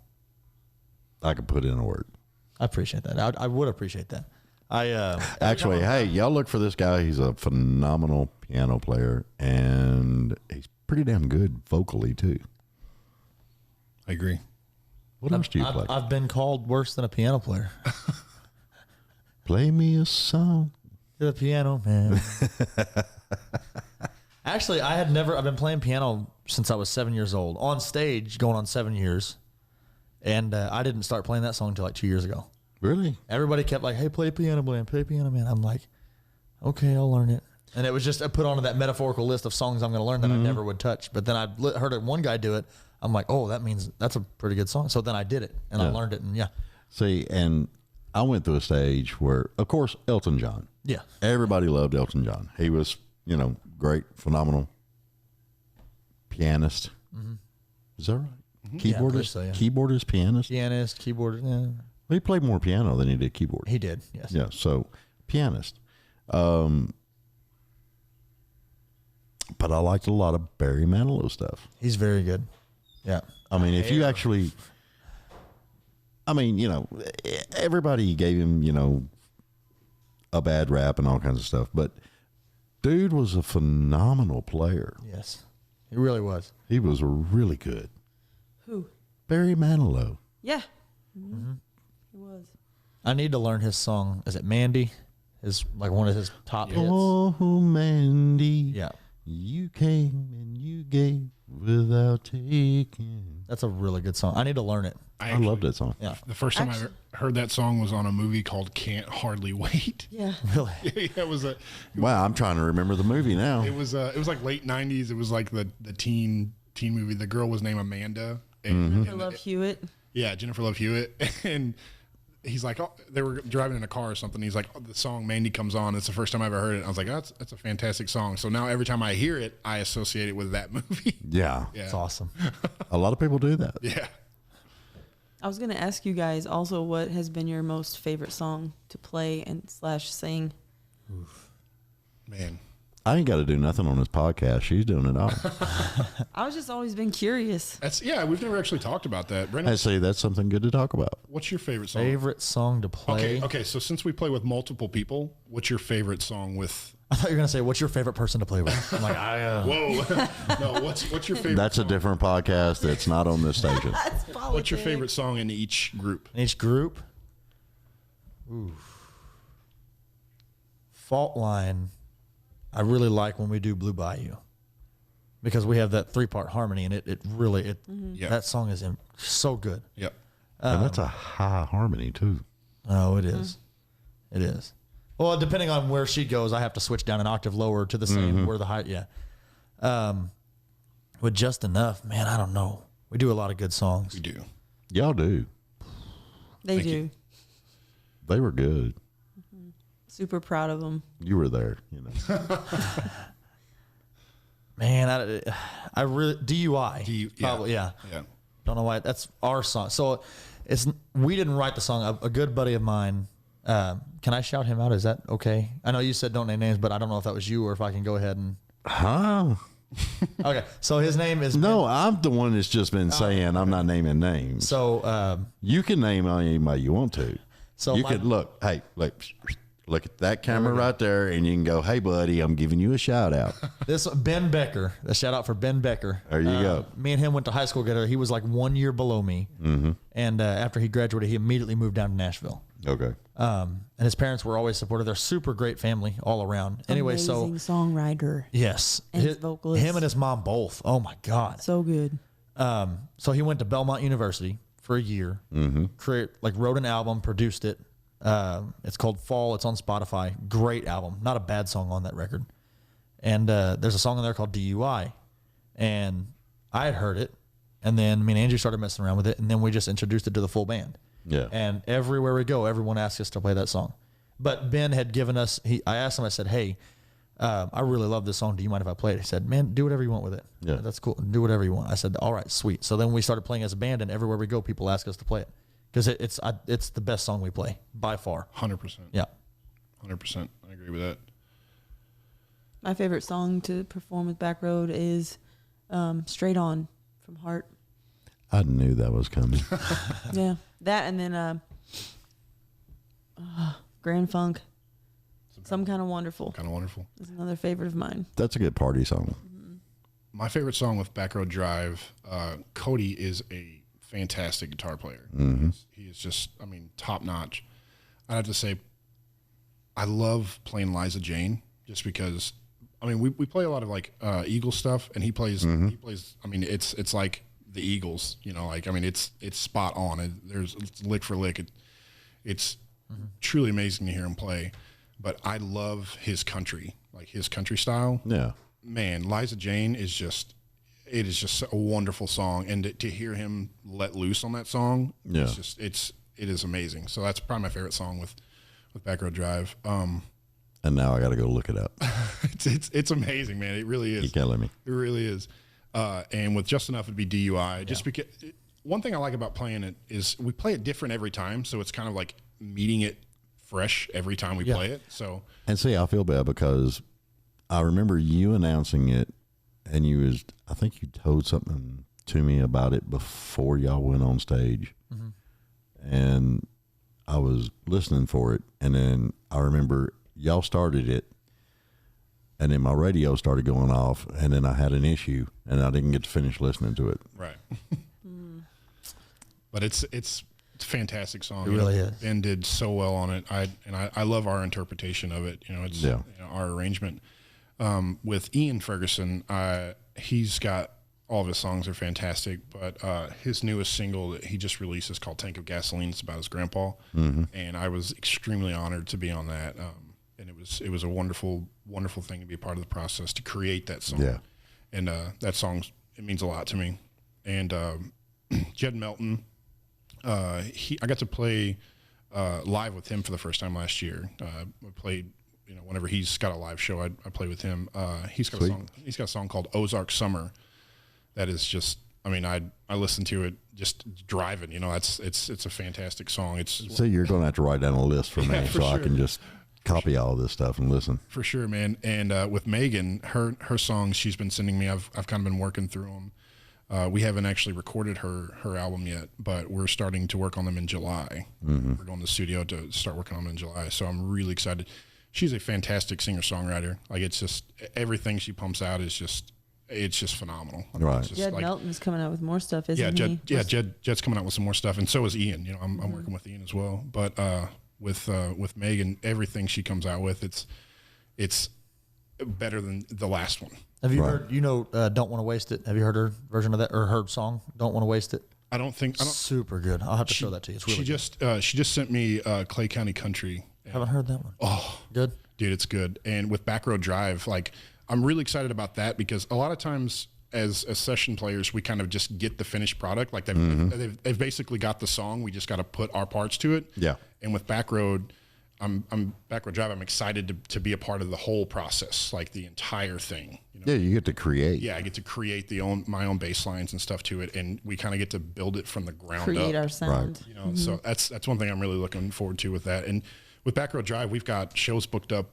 I could put in a word. I appreciate that. I would appreciate that. Actually, hey, y'all look for this guy. He's a phenomenal piano player, and he's pretty damn good vocally too. I agree. What else do you play? I've been called worse than a piano player. Play me a song. The piano man. Actually, I've been playing piano since I was 7 years old. On stage, going on 7 years. And I didn't start playing that song until like 2 years ago. Really? Everybody kept like, hey, play piano man, play piano man. I'm like, okay, I'll learn it. And it was just put onto that metaphorical list of songs I'm going to learn that I never would touch. But then I heard one guy do it. I'm like, oh, that means that's a pretty good song. So then I did it, and I learned it, and yeah. See, and I went through a stage where, of course, Elton John. Yeah. Everybody loved Elton John. He was, great, phenomenal pianist. Mm-hmm. Is that right? Yeah, I Keyboardist, believe so, yeah. keyboardist, pianist. Pianist, keyboard, yeah. He played more piano than he did keyboard. He did, yes. Yeah, so pianist. But I liked a lot of Barry Manilow stuff. He's very good. Yeah. I mean, if you actually, everybody gave him, a bad rap and all kinds of stuff, but dude was a phenomenal player. Yes, he really was. He was really good. Who? Barry Manilow. Yeah. Mm-hmm. He was. I need to learn his song. Is it Mandy? Is like one of his top hits. Oh, Mandy. Yeah. You came and you gave without taking. That's a really good song. I need to learn it. I love that song. Yeah. The first time I heard that song was on a movie called Can't Hardly Wait. Yeah. Really? It was Wow, I'm trying to remember the movie now. it was like late 90s. It was like the teen movie. The girl was named Amanda. And, I love Hewitt. Yeah, Jennifer Love Hewitt. And he's like, oh, they were driving in a car or something. He's like, oh, the song Mandy comes on. It's the first time I ever heard it. I was like, oh, that's a fantastic song. So now every time I hear it, I associate it with that movie. Yeah. It's awesome. A lot of people do that. Yeah. I was going to ask you guys also what has been your most favorite song to play and / sing. Man. I ain't got to do nothing on this podcast. She's doing it all. I was just always been curious. We've never actually talked about that. Brandon, I say that's something good to talk about. what's your favorite song? Favorite song to play? Okay, so since we play with multiple people, what's your favorite song with... I thought you were going to say, what's your favorite person to play with? I'm like, Whoa. No, what's your favorite That's song? a different podcast that's not on this station. What's your favorite song in each group? in each group? Ooh. Fault Line. I really like when we do Blue Bayou because we have that 3-part harmony and it really Yeah. that song is so good. Yep. And that's a high harmony, too. Oh, it is. It is. Well, depending on where she goes, I have to switch down an octave lower to the same where the high. Yeah. With Just Enough, man, I don't know. We do a lot of good songs. We do. Y'all do. They Thank do. you. They were good. Super proud of them. You were there, you know. Man, I really DUI. Probably, yeah. Yeah. Don't know why. That's our song. So we didn't write the song. A good buddy of mine. Can I shout him out? Is that okay? I know you said don't name names, but I don't know if that was you or if I can go ahead and. Huh? Okay, so his name is. No, I'm the one that's just been saying I'm not naming names. So You can name anybody you want to. So you my- could look at that camera right there, and you can go, "Hey, buddy, I'm giving you a shout out." this Ben Becker. A shout out for Ben Becker. There you go. Me and him went to high school together. He was like 1 year below me, and after he graduated, he immediately moved down to Nashville. Okay. And his parents were always supportive. They're super great family all around. Anyway, Amazing songwriter. yes, And his vocalist. him and his mom both. Oh my God. So good. So he went to Belmont University for a year. Wrote an album, produced it. It's called Fall. It's on Spotify. Great album. Not a bad song on that record. And there's a song on there called DUI. And I had heard it. And then me and Andrew started messing around with it. And then we just introduced it to the full band. Yeah. And everywhere we go, everyone asks us to play that song. But Ben had given us, I asked him, I said, hey, I really love this song. Do you mind if I play it? He said, man, do whatever you want with it. Yeah. That's cool. Do whatever you want. I said, all right, sweet. So then we started playing as a band, and everywhere we go, people ask us to play it. Because it's the best song we play, by far. 100%. Yeah. 100%. I agree with that. My favorite song to perform with Backroad is Straight On from Heart. I knew that was coming. Yeah. That and then Grand Funk. Some Kind of Wonderful Kind of wonderful. is another favorite of mine. That's a good party song. My favorite song with Backroad Drive, Cody is a fantastic guitar player. He is just, top notch. I have to say, I love playing Liza Jane just because, we play a lot of Eagles stuff, and he plays, it's like the Eagles, it's spot on. It's lick for lick. It's truly amazing to hear him play. But I love his country, his country style. Yeah. Man, Liza Jane is just a wonderful song, and to hear him let loose on that song, Yeah. it is amazing. So that's probably my favorite song with Backroad Drive. And now I got to go look it up. It's amazing, man. It really is. You killing me. It really is. And with Just Enough, it'd be DUI. Just because one thing I like about playing it is we play it different every time, so it's kind of like meeting it fresh every time we play it. So And see, I feel bad because I remember you announcing it, and I think you told something to me about it before y'all went on stage. And I was listening for it, and then I remember y'all started it, and then my radio started going off, and then I had an issue, and I didn't get to finish listening to it. Right. But it's a fantastic song. It really is. Ben did so well on it. I love our interpretation of it. It's our arrangement. With Ian Ferguson, he's got all of his songs are fantastic, but his newest single that he just released is called "Tank of Gasoline." It's about his grandpa, and I was extremely honored to be on that. And it was a wonderful thing to be a part of the process to create that song. Yeah. And that song, it means a lot to me. And Jed Melton, I got to play live with him for the first time last year. I played, whenever he's got a live show, I play with him. He's got a song called "Ozark Summer." That is just, I listen to it just driving. It's a fantastic song. So you're going to have to write down a list for me so I can just copy all this stuff and listen. For sure, man. And with Megan, her songs she's been sending me, I've kind of been working through them. We haven't actually recorded her album yet, but we're starting to work on them in July. We're going to the studio to start working on them in July. So I'm really excited. She's a fantastic singer-songwriter. Like, it's just everything she pumps out is just, it's just phenomenal. Right. Jed Melton's coming out with more stuff, isn't he? Jed's coming out with some more stuff, and so is Ian. I'm working with Ian as well. But with Megan, everything she comes out with, it's better than the last one. Have you heard? "Don't Want to Waste It"? Have you heard her version of that, or her song "Don't Want to Waste It"? I don't. Super good. I'll have to show that to you. It's really good. She just sent me Clay County Country. Haven't heard that one. Oh, good, dude, it's good. And with Back Road Drive, like, I'm really excited about that because a lot of times as session players, we kind of just get the finished product. Like they've basically got the song. We just got to put our parts to it. Yeah. And with Back Road, I'm Back Road Drive. I'm excited to be a part of the whole process, like the entire thing. Yeah, you get to create. Yeah, I get to create my own bass lines and stuff to it, and we kind of get to build it from the ground up. Create our sound. Right. So that's one thing I'm really looking forward to with that. And with Back Road Drive, we've got shows booked up.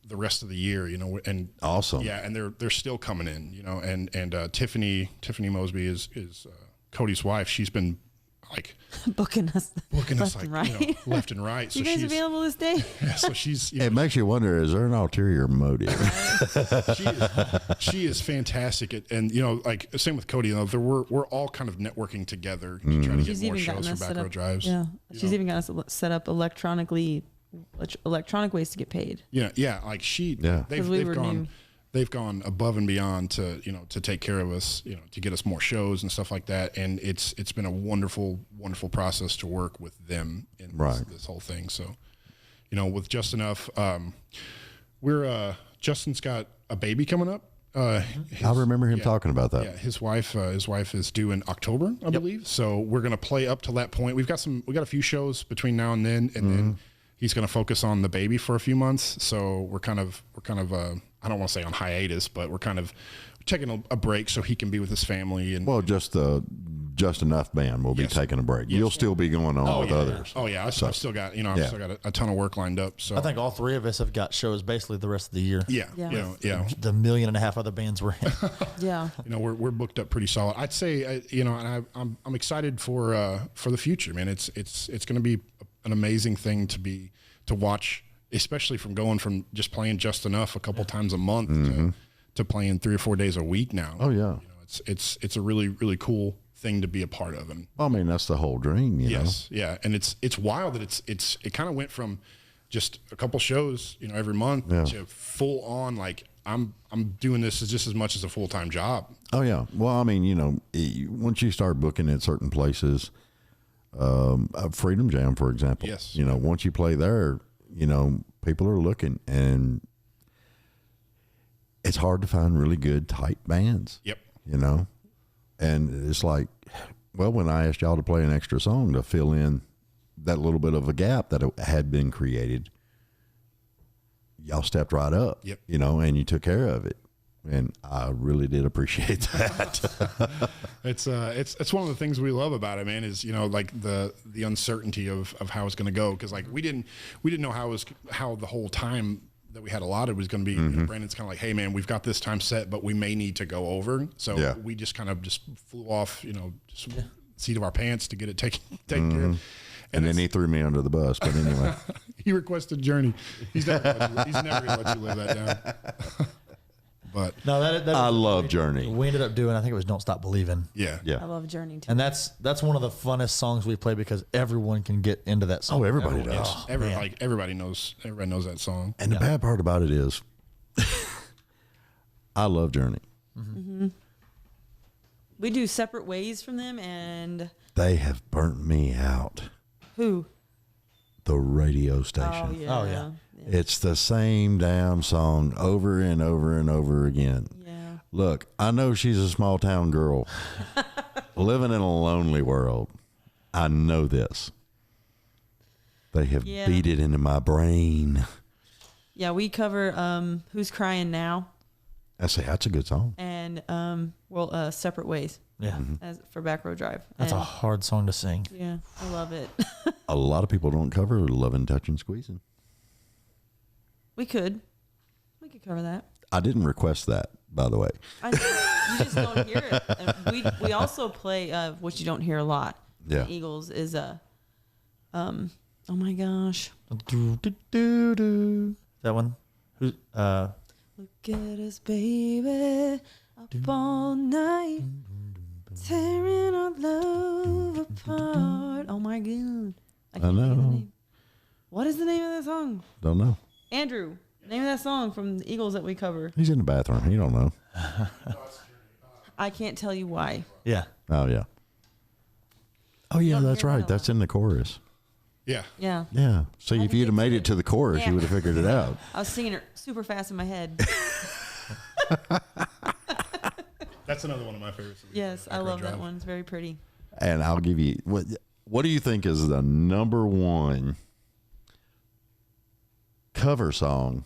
The rest of the year, and awesome. Yeah, and they're still coming in, and Tiffany Mosby is Cody's wife. She's been like booking us left like and right. Left and right. So you guys available this day? Yeah, so she's. It makes you wonder: is there an ulterior motive? She is fantastic and like same with Cody. We're all kind of networking together to try to get more shows for Back Road Drives. Yeah, she's even got us set up electronic ways to get paid. Yeah. Like they've gone above and beyond to take care of us, to get us more shows and stuff like that. And it's been a wonderful process to work with them in this whole thing. So, with Just Enough, Justin's got a baby coming up. I remember him talking about that. Yeah, his wife is due in October, I believe. So we're gonna play up to that point. We got a few shows between now and then, and then he's going to focus on the baby for a few months. So we're kind of I don't want to say on hiatus, but we're kind of taking a break so he can be with his family. And just the Just Enough band will be taking a break. You'll still be going on with others. Oh yeah, I've still got still got a ton of work lined up. So I think all three of us have got shows basically the rest of the year. Yeah. The 1.5 million other bands we're in. Yeah. We're booked up pretty solid. I'd say and I'm excited for the future, man. It's going to be an amazing thing to watch, especially from going from just playing Just Enough a couple times a month to playing 3 or 4 days a week now. Oh yeah. It's a really, really cool thing to be a part of. And that's the whole dream, you know? Yeah. And it's wild that it kind of went from just a couple shows, every month to full on, like I'm doing this just as much as a full-time job. Oh yeah. Well, once you start booking at certain places, Freedom Jam, for example. Yes. Once you play there, people are looking, and it's hard to find really good tight bands. Yep. And it's like, well, when I asked y'all to play an extra song to fill in that little bit of a gap that had been created, y'all stepped right up. Yep. And you took care of it. And I really did appreciate that. It's one of the things we love about it, man, is, like the uncertainty of how it's going to go. Cause like we didn't know how the whole time that we had allotted was going to be. Brandon's kind of like, hey man, we've got this time set, but we may need to go over. So we just kind of just flew off, seat of our pants to get it taken care of. And then he threw me under the bus, but anyway. He requested Journey. He's never gonna let you live that down. But No, that I love Journey. we ended up doing. I think it was "Don't Stop Believing," yeah, Yeah. I love Journey too. and that's one of the funnest songs we play because everyone can get into that song. Oh, everybody does. everybody knows that song. And the bad part about it is, I love Journey. We do Separate Ways from them, and They have burnt me out. who? The radio Oh station. yeah. Oh, yeah. It's the same damn song over and over and over again. Yeah. Look, I know she's a small town girl living in a lonely world. I know this. They have Yeah. beat it into my brain. Yeah, we cover Who's Crying Now I say that's a good song. and Separate Ways Yeah, as for Back Row Drive. that's a And, hard song to sing. yeah, I love it. A lot of people don't cover Lovin', Touchin', Squeezin'. We could cover that. I didn't request that, by the way. You just don't hear it. And we also play what you don't hear a lot. Yeah. The Eagles is oh my gosh. That one. Who? Look at us, baby, up all night, tearing our love apart. Oh my god! I can't think of the know. name. What is the name of that song? Don't know. Andrew, name of that song from the Eagles that we cover. He's in the bathroom. He don't know. I can't tell you why. Yeah. Oh, yeah. Oh, yeah, don't that's hear that right. a That's lot. in the chorus. Yeah, Yeah, Yeah. See, if to you'd get have made to it it. to the chorus, Yeah. you would have figured it out. I was singing it super fast in my head. that's another one of my favorites. Yes, I love that one. It's very pretty. And I'll give you what do you think is the number one cover song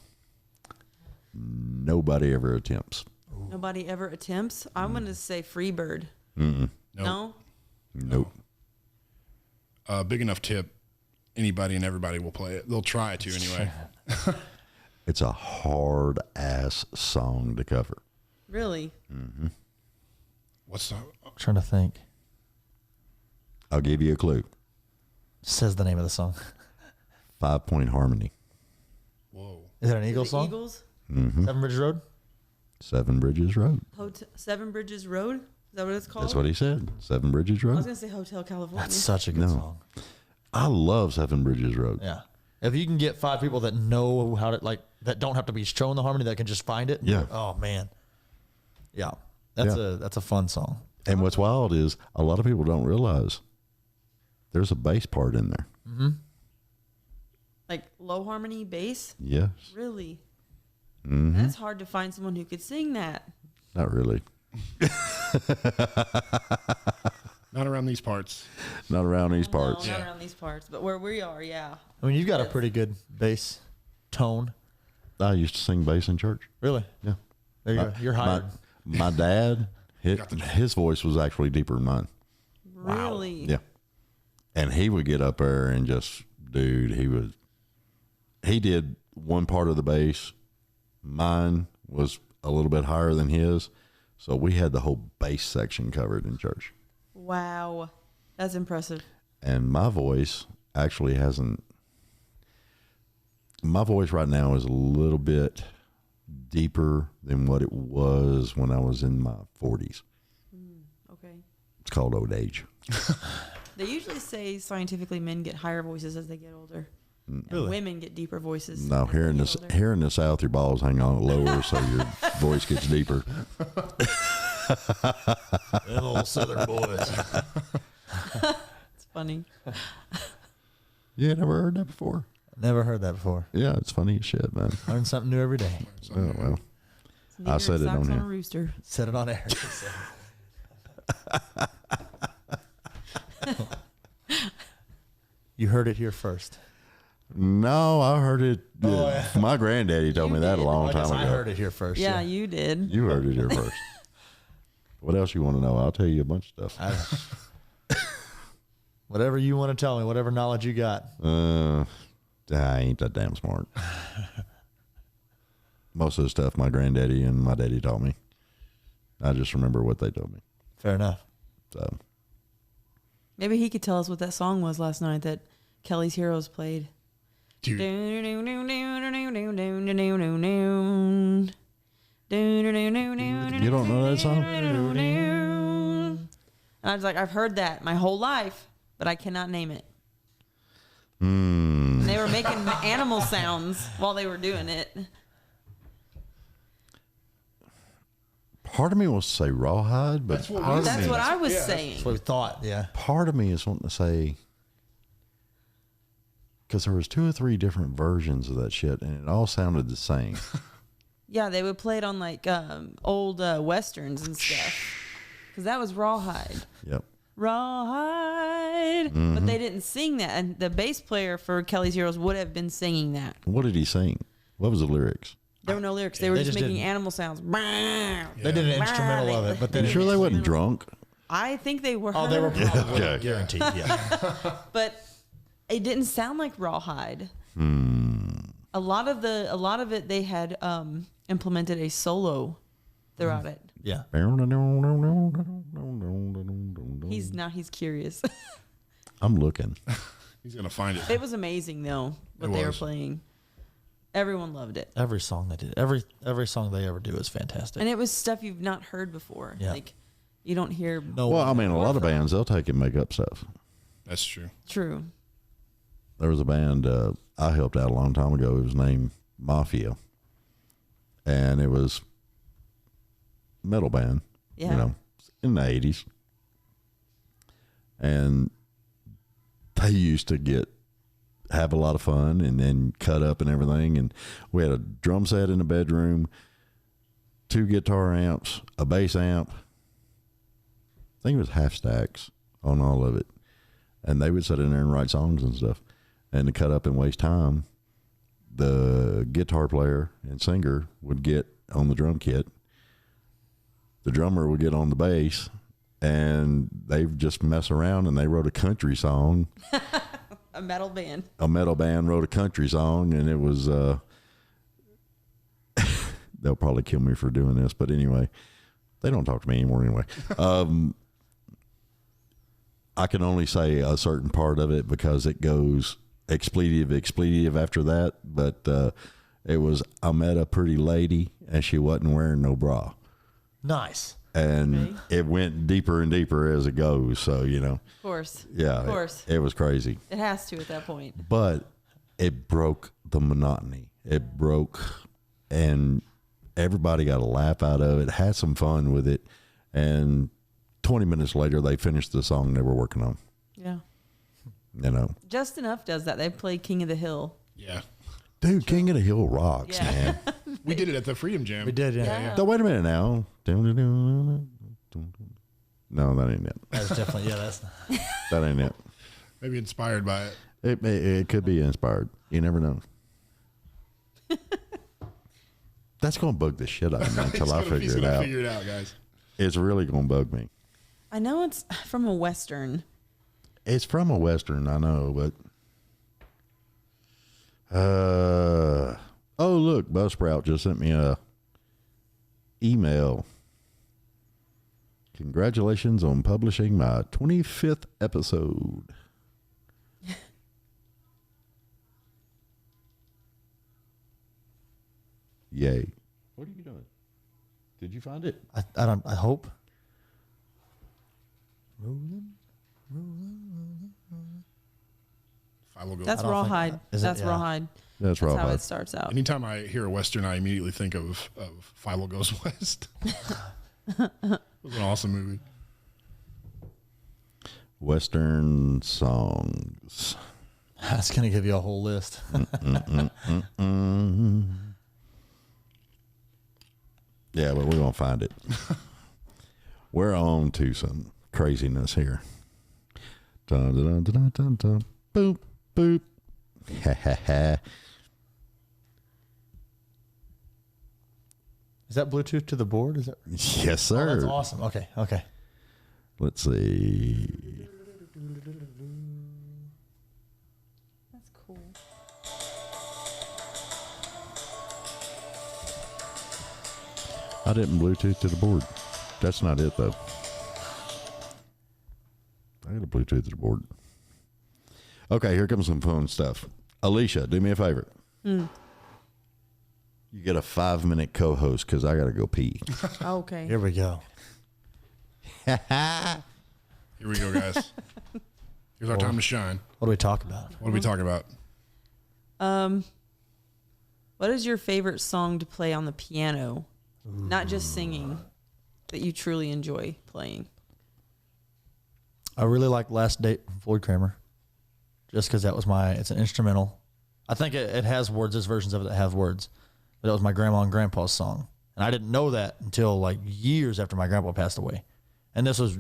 nobody ever attempts? Nobody ever attempts. I'm going to say Freebird. Mm-mm. No? Nope. Big enough tip, anybody and everybody will play it. They'll try to anyway. It's a hard ass song to cover. Really? What's the? I'm trying to think. I'll give you a clue. Says the name of the song. 5-point harmony. Whoa. Is it an Is Eagles it song? Eagles? Seven Bridges Road. Seven Bridges Road. Seven Bridges Road? Is that what it's called? That's what he said. Seven Bridges I was Road. going to say Hotel California. That's such a good No. song. I love Seven Bridges Road. Yeah. If you can get 5 people that know how to that don't have to be shown the harmony, that can just find it. Yeah. Oh man. Yeah. That's Yeah. that's a fun song. And what's wild is a lot of people don't realize there's a bass part in there. Like low harmony bass? Yes. Really? Mm-hmm. That's hard to find someone who could sing that. Not really. Not around these parts. Not around these parts. No, not around these parts, but where we are, yeah. I mean, you've got a Yes. pretty good bass tone. I used to sing bass in church. Really? Yeah. There you go. You're hired. My dad, his voice was actually deeper than mine. Really? Yeah. And he would get up there and just, dude, he did one part of the bass. Mine was a little bit higher than his. So we had the whole bass section covered in church. Wow. That's impressive. And my voice actually my voice right now is a little bit deeper than what it was when I was in my 40s. Okay. It's called old age. They usually say scientifically men get higher voices as they get older. And women get deeper voices. No, as they get older. here in the South, your balls hang on lower, so your voice gets deeper. Them old Southern boys. It's funny. Yeah, never heard that before. Never heard that before. Yeah, it's funny as shit, man. Learn something new every day. Oh, well. Neither said it socks on on here. a rooster. Set it on air. You heard it here first. No, I heard it. My granddaddy told You me that a did. long I time guess ago. I heard it here first. Yeah, you did. You heard it here first. What else you want to know? I'll tell you a bunch of stuff. Whatever you want to tell me, whatever knowledge you got. I ain't that damn smart. Most of the stuff my granddaddy and my daddy taught me. I just remember what they told me. Fair enough. So Maybe he could tell us what that song was last night that Kelly's Heroes played. Dude, You don't know that song? I was like, I've heard that my whole life, but I cannot name it. Hmm. And they were making animal sounds while they were doing it. Part of me wants to say Rawhide, but That's what part, of That's me, what I was Yeah, saying. That's what we thought. Yeah. part of me is wanting to say, because there was 2 or 3 different versions of that shit, and it all sounded the same. Yeah, they would play it on like old westerns and stuff. Because that was Rawhide. Yep. Rawhide. But they didn't sing that. And the bass player for Kelly's Heroes would have been singing that. What did he sing? What was the lyrics? There were no lyrics. They were They just just making didn't. animal sounds. They did an instrumental of it, but You then sure they wasn't drunk? I think they were. oh, they were probably Okay. guaranteed. Yeah. But it didn't sound like Rawhide. A lot of it they had implemented a solo throughout it. Yeah. He's curious. I'm looking. he's gonna find it. It was amazing though what It they were was. playing. Everyone loved it. Every song they did, every song they ever do is fantastic. And it was stuff you've not heard before. Yeah. Like you don't hear. No Well, I one- mean, a lot of bands, they'll take and make up stuff. That's true. True. There was a band I helped out a long time ago. It was named Mafia. And it was a metal band, Yeah. you know, in the 80s. And they used to have a lot of fun and then cut up and everything. And we had a drum set in the bedroom, 2 guitar amps, a bass amp. I think it was half stacks on all of it. And they would sit in there and write songs and stuff. And to cut up and waste time, the guitar player and singer would get on the drum kit. The drummer would get on the bass, and they just mess around, and they wrote a country song. A metal band. A metal band wrote a country song, and it was they'll probably kill me for doing this, but anyway, they don't talk to me anymore anyway. I can only say a certain part of it because it goes expletive after that, but it was, I met a pretty lady and she wasn't wearing no bra. nice. And Okay. it went deeper and deeper as it goes. So, you know, Of course. yeah, Of course. it was crazy. It has to at that point. But it broke the monotony. It broke, and everybody got a laugh out of it, had some fun with it. And 20 minutes later, they finished the song they were working on, Yeah. you know. Just Enough does that. They play King of the Hill. Yeah. Dude, King of the Hill rocks, Yeah. man. We did it at the Freedom Jam. We did. Yeah. Yeah. So wait a minute now. No, that ain't it. That's definitely. Yeah. That's. That ain't it. Maybe inspired by it. It could be inspired. You never know. That's going to bug the shit out of me until I He's figure it gonna out. figure it out, guys. It's really going to bug me. I know it's from a Western. It's from a Western, I know, but oh look, Buzzsprout just sent me a email. Congratulations on publishing my 25th episode. Yay. What are you doing? Did you find it? I don't. I hope. Philo goes. That's I don't think- Rawhide. is it? That's Yeah. Rawhide. That's That's how Rawhide. it starts out. Anytime I hear a Western, I immediately think of Philo Goes West. It was an awesome movie. Western songs. I was gonna give you a whole list. Yeah, but we're going to find it. We're on to some craziness here. Dun, dun, dun, dun, dun, dun. Boop, boop. Ha, ha, ha. Is that Bluetooth to the board? Is that? Yes, Oh, sir. that's awesome. Okay. Okay. Let's see. That's cool. I didn't Bluetooth to the board. That's not it, though. I got a Bluetooth to the board. Okay, here comes some fun stuff. Aliesha, do me a favor. You get a 5-minute co-host because I got to go pee. Okay. Here we go. Here we go, guys. Here's our time to shine. What do we talk about? What are we talking about? What is your favorite song to play on the piano? Not just singing, that you truly enjoy playing. I really like Last Date from Floyd Kramer, just because it's an instrumental. I think it has words. There's versions of it that have words, but that was my grandma and grandpa's song, and I didn't know that until like years after my grandpa passed away, and this was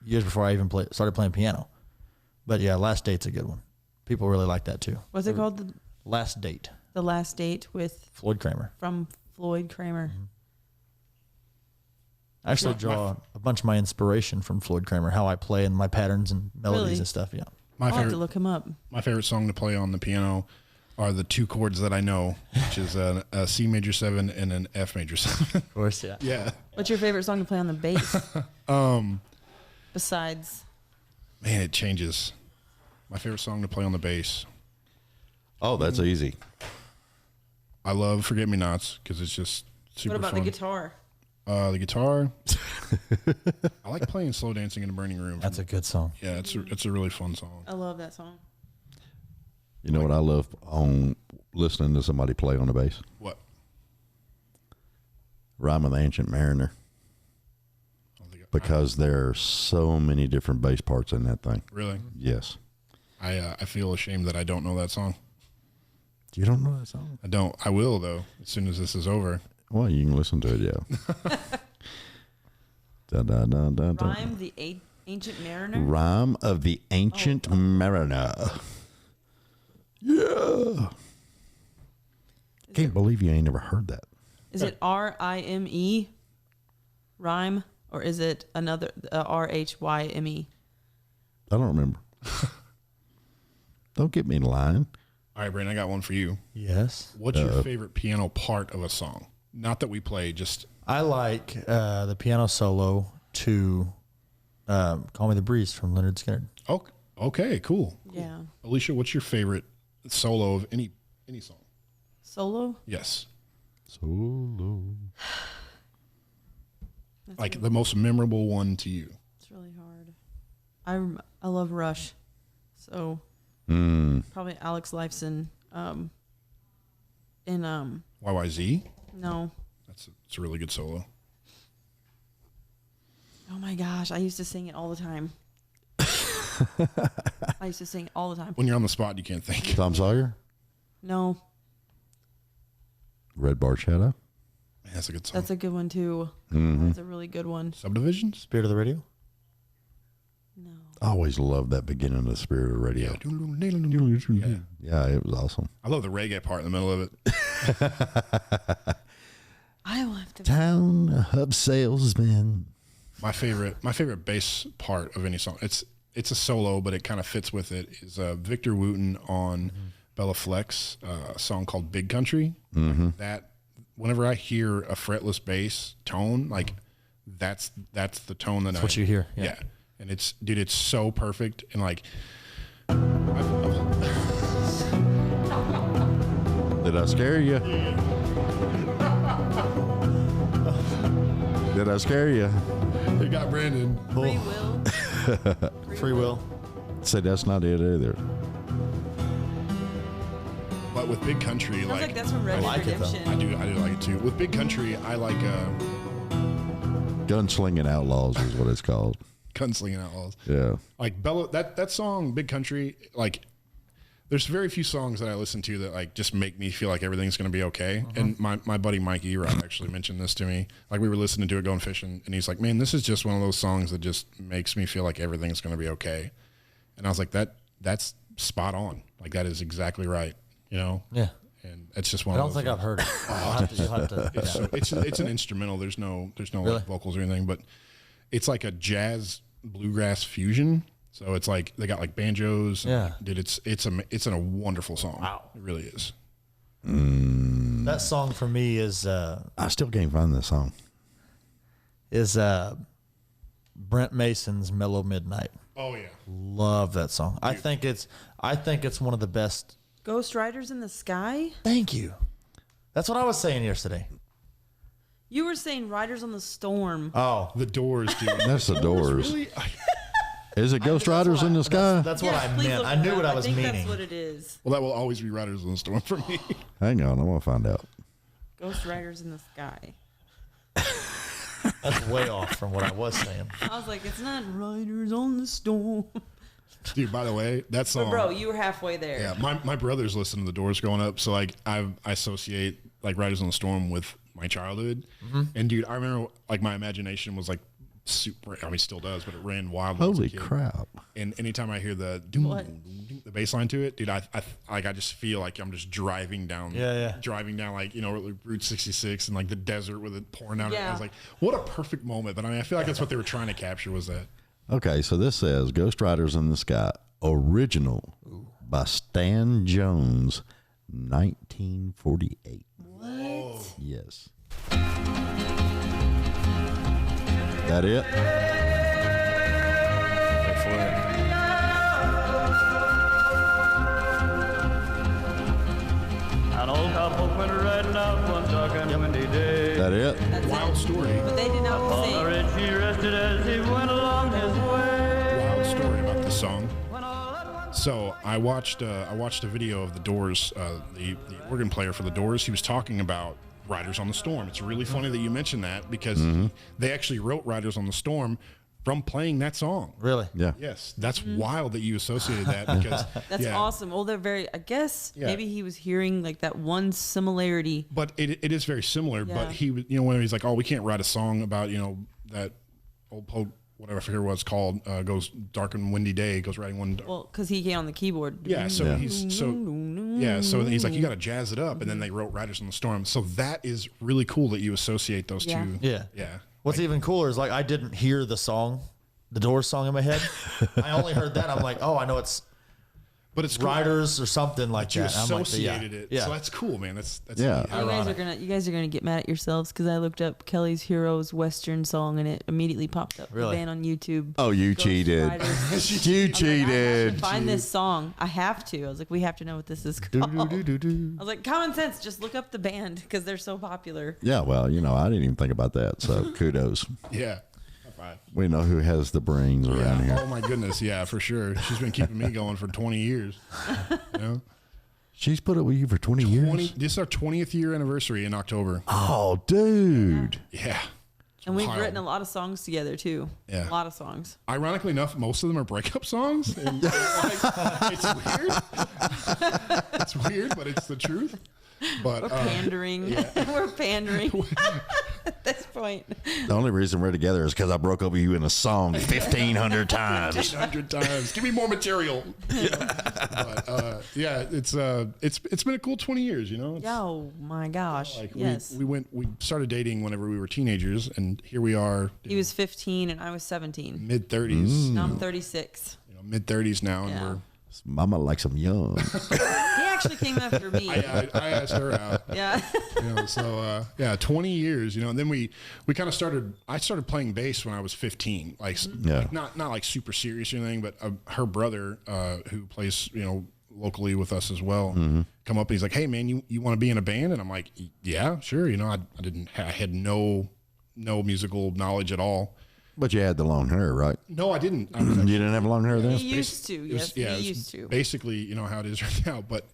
years before I even started playing piano. But yeah, Last Date's a good one. People really like that too. What's it called? Last Date. The Last Date with Floyd Kramer. From Floyd Kramer. Mm-hmm. I actually draw a bunch of my inspiration from Floyd Kramer, how I play and my patterns and melodies Really? and stuff. Yeah. I'll have to look him up. My favorite song to play on the piano are the two chords that I know, which is a C major 7 and an F major 7. Of course, yeah. Yeah. What's your favorite song to play on the bass? Besides, Man, it changes. My favorite song to play on the bass. Oh, that's easy. I love Forget Me Nots because it's just super what about fun. the guitar? The guitar. I like playing Slow Dancing in a Burning Room. That's a good song. Yeah, it's a really fun song. I love that song. You know what I love on listening to somebody play on the bass? What? Rhyme of the Ancient Mariner. Because there are so many different bass parts in that thing. Really? Yes. I feel ashamed that I don't know that song. You don't know that song? I don't. I will though as soon as this is over. Well, you can listen to it, yeah. Da, da, da, da, da. Rhyme the Ancient Mariner? Rhyme of the Ancient Mariner. Yeah. Can't believe you ain't never heard that. Is it R-I-M-E? Rhyme? Or is it another R-H-Y-M-E? I don't remember. Don't get me in line. All right, Brandon, I got one for you. Yes. What's your favorite piano part of a song? Not that we play, just I like the piano solo to Call Me the Breeze from Leonard Skinner. okay, cool. Yeah. Aliesha, what's your favorite solo of any song? Solo? Yes. Solo. Like the most memorable one to you. It's really hard. I love Rush. So probably Alex Lifeson in YYZ? no. It's a really good solo. Oh my gosh, I used to sing it all the time. I used to sing it all the time. When you're on the spot, you can't think. Tom Sawyer. No, Red Bar Shadow. Man, that's a good song. that's a good one too. Mm-hmm. That's a really good one. Subdivisions? Spirit of the Radio. No. I always loved that beginning of the Spirit of Radio. Yeah. Yeah, it was awesome. I love the reggae part in the middle of it. I will have to. Town of salesmen. My favorite bass part of any song. It's a solo, but it kind of fits with it. Is Victor Wooten on Bella Fleck's song called "Big Country." That whenever I hear a fretless bass tone, like that's the tone that That's what you hear. Yeah. And it's so perfect and like. Did I scare you? Did I scare you? You got Brandon. Free will. Free Will. Say that's not it either. But with Big Country, Sounds like that's from Red Dead like it, though. Redemption. I do like it too. With Big Country, I like Gunslinging Outlaws is what it's called. Gunslinging Outlaws. Yeah. Like Bella, that song, Big Country, like there's very few songs that I listen to that like just make me feel like everything's going to be okay. And my buddy Mike Erod actually mentioned this to me. Like we were listening to it going fishing and he's like, man, this is just one of those songs that just makes me feel like everything's going to be okay. And I was like, that's spot on. Like that is exactly right. You know? Yeah. And it's just one I of don't those think I've heard it. You'll have to It's, yeah. so it's an instrumental. There's no Really? like vocals or anything, but it's like a jazz bluegrass fusion. So it's like they got like banjos. Yeah. Dude, it's a wonderfent song. Wow. It really is. That song for me is I still can't find this song. Brent Mason's Mellow Midnight. Oh yeah. Love that song. I think it's one of the best Ghost Riders in the Sky? Thank you. That's what I was saying yesterday. You were saying Riders on the Storm. Oh, The Doors, dude. That's the Doors. Really? Is it Ghost Riders in the Sky? that's what Yes, I please meant. look I it knew up. what I was think meaning. That's what it is. Well, that will always be Riders on the Storm for me. Hang on, I'm gonna find out. Ghost Riders in the Sky. That's way off from what I was saying. I was like, it's not Riders on the Storm. Dude, by the way, that song. But bro, you were halfway there. Yeah, my brothers listened to the Doors growing up, so like I associate like Riders on the Storm with my childhood. And dude, I remember like my imagination was like super. I mean, still does, but it ran wild. Holy as a kid. crap! And anytime I hear the What? the bass line to it, dude, I just feel like I'm just driving down, driving down like Route 66 and like the desert with it pouring down. Yeah. I was like, what a perfect moment. But I mean, I feel like that's what they were trying to capture was that. Okay, so this says Ghost Riders in the Sky, original by Stan Jones, 1948. What? Yes. That it? Wait for it. An old cowpoke went riding out one dark and windy day. That it? That's Wild it. story. But they did not On the sing. ridge he rested as he went along his way. Wild story about this song. When all at once So I watched a video of the Doors, the organ player for the Doors. He was talking about Riders on the Storm. It's really funny that you mentioned that because they actually wrote Riders on the Storm from playing that song. Really? Yeah. Yes, that's wild that you associated that because That's yeah. awesome. Well, they're very, I guess Yeah. maybe he was hearing like that one similarity. But it is very similar. Yeah. But he, when he's like, oh, we can't write a song about that old pope, whatever I forget what it's called, goes dark and windy day, goes riding one. Well, because he came on the keyboard. Yeah, so Yeah. so he's like, you got to jazz it up, and then they wrote Riders on the Storm. So that is really cool that you associate those Yeah. two. Yeah. Yeah. What's even cooler is like I didn't hear the song, the Doors song in my head. I only heard that. I'm like, oh, I know it's But it's cool Riders or something like that you that. I'm like, associated it. Yeah. So that's cool, man. That's Yeah. neat. You guys are gonna get mad at yourselves because I looked up Kelly's Heroes Western song and it immediately popped up. Really? The band on YouTube. Oh, you Ghost cheated. Riders. You I have to cheated. find this song. I have to. I was like, we have to know what this is called. I was like, common sense. Just look up the band because they're so popular. Yeah, well, I didn't even think about that. So kudos. Yeah. High five. We know who has the brains around Yeah. here. Oh my goodness, yeah, for sure. She's been keeping me going for 20 years. You know? She's put up with you for 20 years. This is our 20th year anniversary in October. Oh, dude. Yeah. And we've Wild. written a lot of songs together too. Yeah. A lot of songs. Ironically enough, most of them are breakup songs. And it's weird. It's weird, but it's the truth. But We're pandering. We're pandering at this point. The only reason we're together is because I broke up with you in a song 1,500 times. 100 times. Give me more material. But yeah, it's been a cool 20 years, Oh my gosh. Like Yes. we started dating whenever we were teenagers, and here we are. He was 15 and I was 17. mid 30s, Now I'm 36. mid 30s now, and Yeah. Mama likes them young. He actually came after me. I asked her out. Yeah. So 20 years, and then we kind of started. I started playing bass when I was 15, like not like super serious or anything, but her brother, who plays locally with us as well, come up and he's like, "Hey man, you want to be in a band?" And I'm like, "Yeah, sure." I had no musical knowledge at all. But you had the long hair, right? No, I didn't. I was You didn't have long hair then? He used to. Yes, it he was used to. basically, how it is right now. But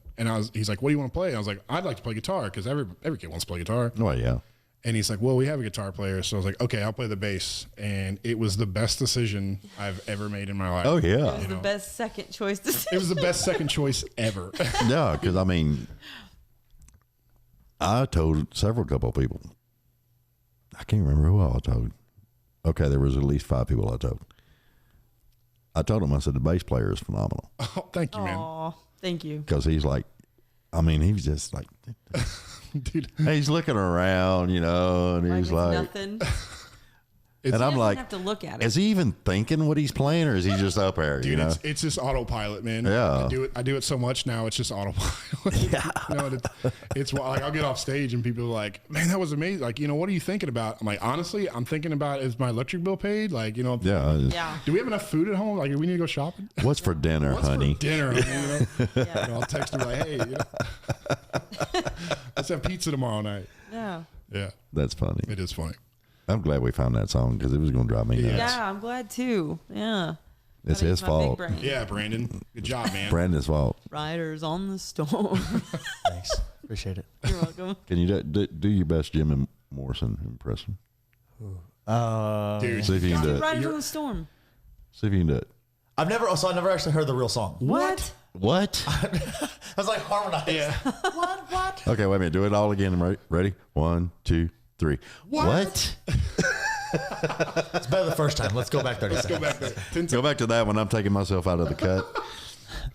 he's like, "What do you want to play?" And I was like, "I'd like to play guitar because every kid wants to play guitar." Oh, yeah. And he's like, "Well, we have a guitar player." So I was like, "Okay, I'll play the bass." And it was the best decision I've ever made in my life. Oh, It yeah. was the best second choice decision. It was the best second choice ever. Yeah, because, I told couple of people. I can't remember who I told. Okay, there was at least 5 people I told. I told him, I said, the bass player is phenomenal. Oh, thank you, man. Aw, thank you. Because he's like, he was just like, Dude, he's looking around, and he's It's like, nothing. And I'm doesn't like, have to look at it. is he even thinking what he's playing, or is he just up there? Dude, you know, it's just autopilot, man. Yeah. I do it so much now. It's just autopilot. Yeah. You know, it's like I'll get off stage and people are like, "Man, that was amazing." Like, you know, what are you thinking about? I'm like, honestly, I'm thinking about, is my electric bill paid? Like, you know, Yeah. do we have enough food at home? Like, do we need to go shopping? What's for dinner, What's honey? for dinner? You know? Yeah. And I'll text her like, "Hey, you know, let's have pizza tomorrow night." Yeah. Yeah, That's funny. it is funny. I'm glad we found that song because it was going to drive me nuts. Yeah, I'm glad too. Yeah. It's Gotta his use my big fault. brain. Yeah, Brandon, good job, man. Brandon's fault. Riders on the storm. Thanks. Appreciate it. You're welcome. Can you do your best Jim Morrison impression? Dude, See if you can do it. Riders on the storm. See if you can do it. I've never actually heard the real song. What? What? I was like harmonized. Yeah. What? Okay, wait a minute. Do it all again. Ready? 1, 2, 3. What? It's better the first time. Let's go back 30 Let's seconds. go back there. 10 Go back to that when I'm taking myself out of the cut.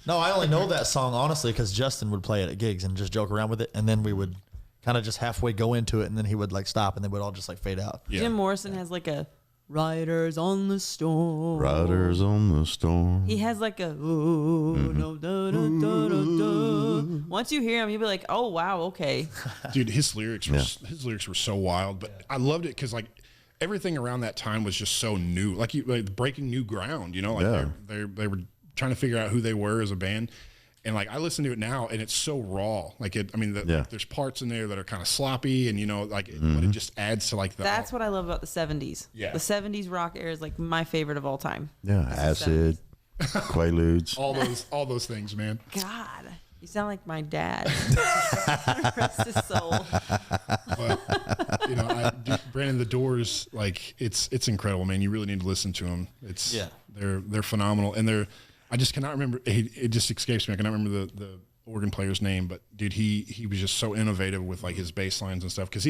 No, I only know that song, honestly, because Justin would play it at gigs and just joke around with it. And then we would kind of just halfway go into it. And then he would like stop and then we'd all just like fade out. Yeah. Jim Morrison has like a Riders on the storm. Riders on the storm. He has like a no, da, da, da, da, da. Once you hear him, you'll be like, oh wow, okay. Dude, his lyrics were so wild, but I loved it because like everything around that time was just so new, like breaking new ground. You know, like they were trying to figure out who they were as a band, and like I listen to it now, and it's so raw. Like it, I mean, like, there's parts in there that are kind of sloppy, and you know, like but it just adds to like the. That's what I love about the 70s. Yeah. The 70s rock era is like my favorite of all time. Yeah, acid, Quaaludes. all those things, man. God, you sound like my dad. Rest his soul. But you know, Brandon, the Doors, like it's incredible, man. You really need to listen to them. It's they're phenomenal, and I just cannot remember. It just escapes me. I cannot remember the organ player's name, but dude, he was just so innovative with like his bass lines and stuff because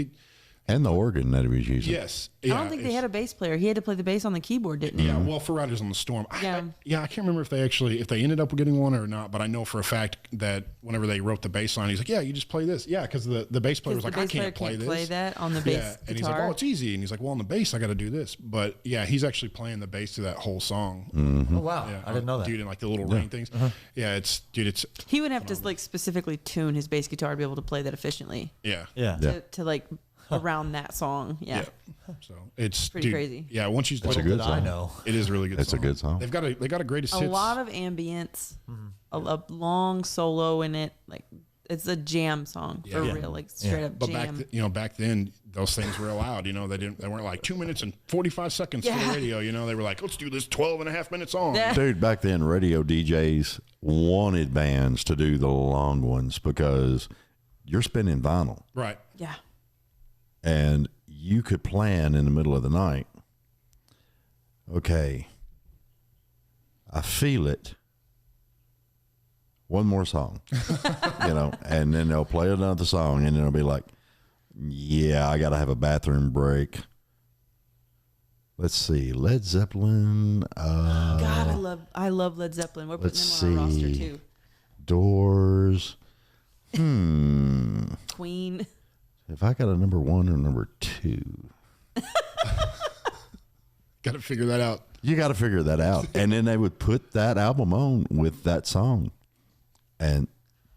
And the organ that he was using. Yes. I don't think they had a bass player. He had to play the bass on the keyboard, didn't he? Yeah, well, for Riders on the Storm. I can't remember if they ended up getting one or not, but I know for a fact that whenever they wrote the bass line, he's like, yeah, you just play this. Yeah, because the bass player was like, I can't play this. Play that on the bass guitar. And he's like, oh, it's easy. And he's like, well, on the bass, I got to do this. But yeah, he's actually playing the bass to that whole song. Mm-hmm. Oh, wow. Yeah, I didn't know that. Dude, and like the little ring things. Yeah, it's He would have to like specifically tune his bass guitar to be able to play that efficiently. yeah. To like around that song. Yeah. So it's pretty crazy. Yeah, once you It's a good song. I know. it is a really good. It's a good song. They got a greatest A hits. lot of ambience, a long solo in it. Like it's a jam song for real, like straight up But jam. back then, those things were allowed. You know, they weren't like 2 minutes and 45 seconds for the radio. You know, they were like, let's do this 12 and a half minute song. Yeah. Dude, back then, radio DJs wanted bands to do the long ones because you're spinning vinyl. Right. Yeah. And you could plan in the middle of the night. Okay, I feel it. One more song, and then they'll play another song, and it'll be like, yeah, I got to have a bathroom break. Let's see, Led Zeppelin. God, I love Led Zeppelin. We're putting them on our roster too. Doors. Queen. If I got a number 1 or number 2. Got to figure that out. You got to figure that out. And then they would put that album on with that song. And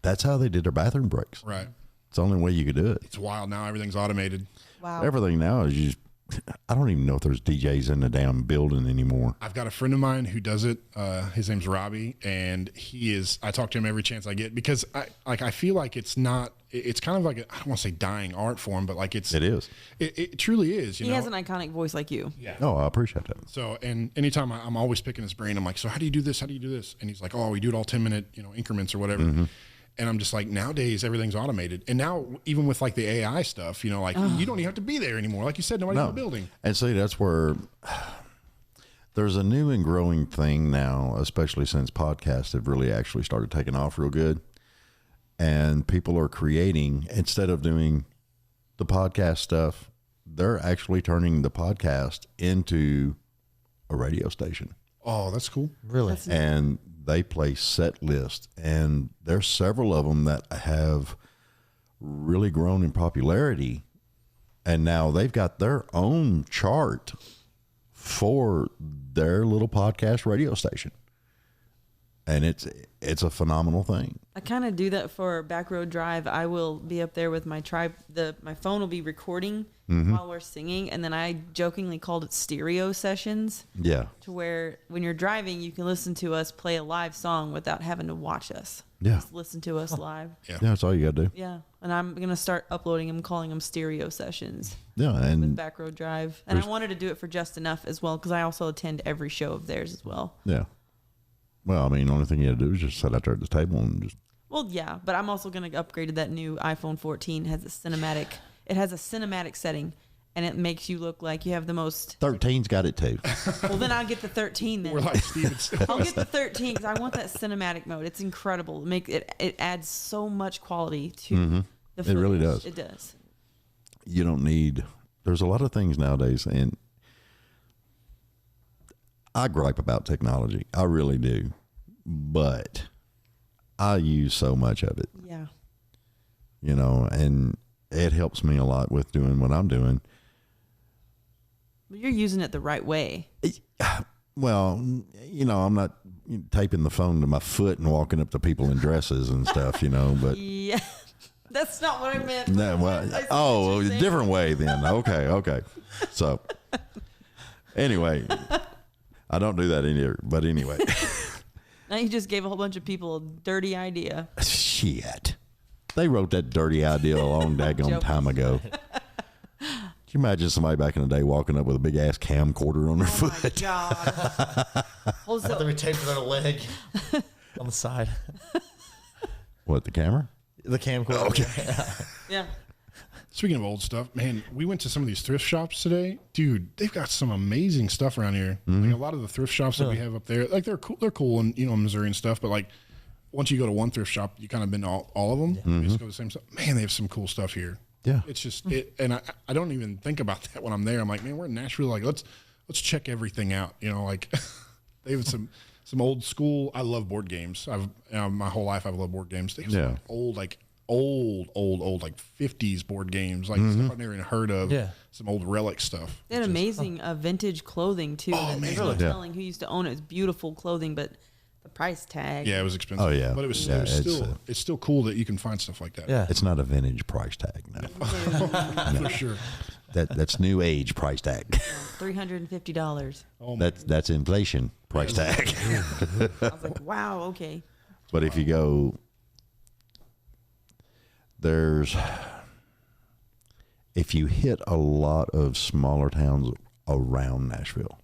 that's how they did their bathroom breaks. Right. It's the only way you could do it. It's wild now. Everything's automated. Wow. Everything now is just, I don't even know if there's DJs in the damn building anymore. I've got a friend of mine who does it. His name's Robbie, and I talk to him every chance I get because I feel like it's kind of like I don't want to say dying art form, but like It is. It truly is. He has an iconic voice like you. Yeah. Oh, I appreciate that. So, and anytime I'm always picking his brain, I'm like, so how do you do this? How do you do this? And he's like, oh, we do it all 10-minute, increments or whatever. Mm-hmm. And I'm just like, nowadays everything's automated. And now even with like the AI stuff, you don't even have to be there anymore. Like you said, nobody's in the building. And see, that's where there's a new and growing thing now, especially since podcasts have really actually started taking off real good. And people are creating, instead of doing the podcast stuff, they're actually turning the podcast into a radio station. Oh, that's cool. Really? And they play set list, and there's several of them that have really grown in popularity, and now they've got their own chart for their little podcast radio station. And it's a phenomenal thing. I kind of do that for Back Road Drive. I will be up there with my my phone will be recording while we're singing, and then I jokingly called it stereo sessions. Yeah. To where when you're driving, you can listen to us play a live song without having to watch us. Yeah. Just listen to us live. Yeah, that's all you got to do. Yeah. And I'm going to start uploading them, calling them stereo sessions. Yeah, With and Back Road Drive. And I wanted to do it for Just Enough as well, because I also attend every show of theirs as well. yeah. Well, I mean, the only thing you got to do is just sit out there at the table and just. Well, yeah, but I'm also going to upgrade to that new iPhone 14. It has a cinematic setting, and it makes you look like you have the most. 13's got it too. Well, then I'll get the 13 then. We're like Steven. I'll get the 13 because I want that cinematic mode. It's incredible. It adds so much quality to the footage. It really does. It does. You don't need. There's a lot of things nowadays, and I gripe about technology. I really do, but I use so much of it. Yeah. And it helps me a lot with doing what I'm doing. But you're using it the right way. Well, I'm not taping the phone to my foot and walking up to people in dresses and stuff, but Yeah. That's not what I meant. no, well, different way then. Okay. So anyway, I don't do that either, but anyway. Now you just gave a whole bunch of people a dirty idea. Shit. They wrote that dirty idea a long daggone time ago. Can you imagine somebody back in the day walking up with a big ass camcorder on their foot? Oh my God. Then we taped it on a leg on the side. What, the camera? The camcorder. Okay. Yeah. Speaking of old stuff, man, we went to some of these thrift shops today. Dude, they've got some amazing stuff around here. Like a lot of the thrift shops that we have up there, like they're cool. They're cool in Missouri and stuff. But like once you go to one thrift shop, you kind of been to all of them. You just go to the same stuff. Man, they have some cool stuff here. Yeah. It's just and I don't even think about that when I'm there. I'm like, man, we're in Nashville. Like let's check everything out. Like they have some old school. I love board games. My whole life I've loved board games. They have some old like 50s board games, like stuff I've never even heard of. Yeah. Some old relic stuff. They had amazing vintage clothing too. Oh, that man. they were Yeah. telling who used to own it. It's beautiful clothing, but the price tag. Yeah, it was expensive. Oh, yeah. But it was Yeah, it's still cool that you can find stuff like that. Yeah. It's not a vintage price tag, no. For sure. That's new age price tag. $350. Oh, my That's inflation price tag. I was like, wow, okay. But if you go, if you hit a lot of smaller towns around Nashville,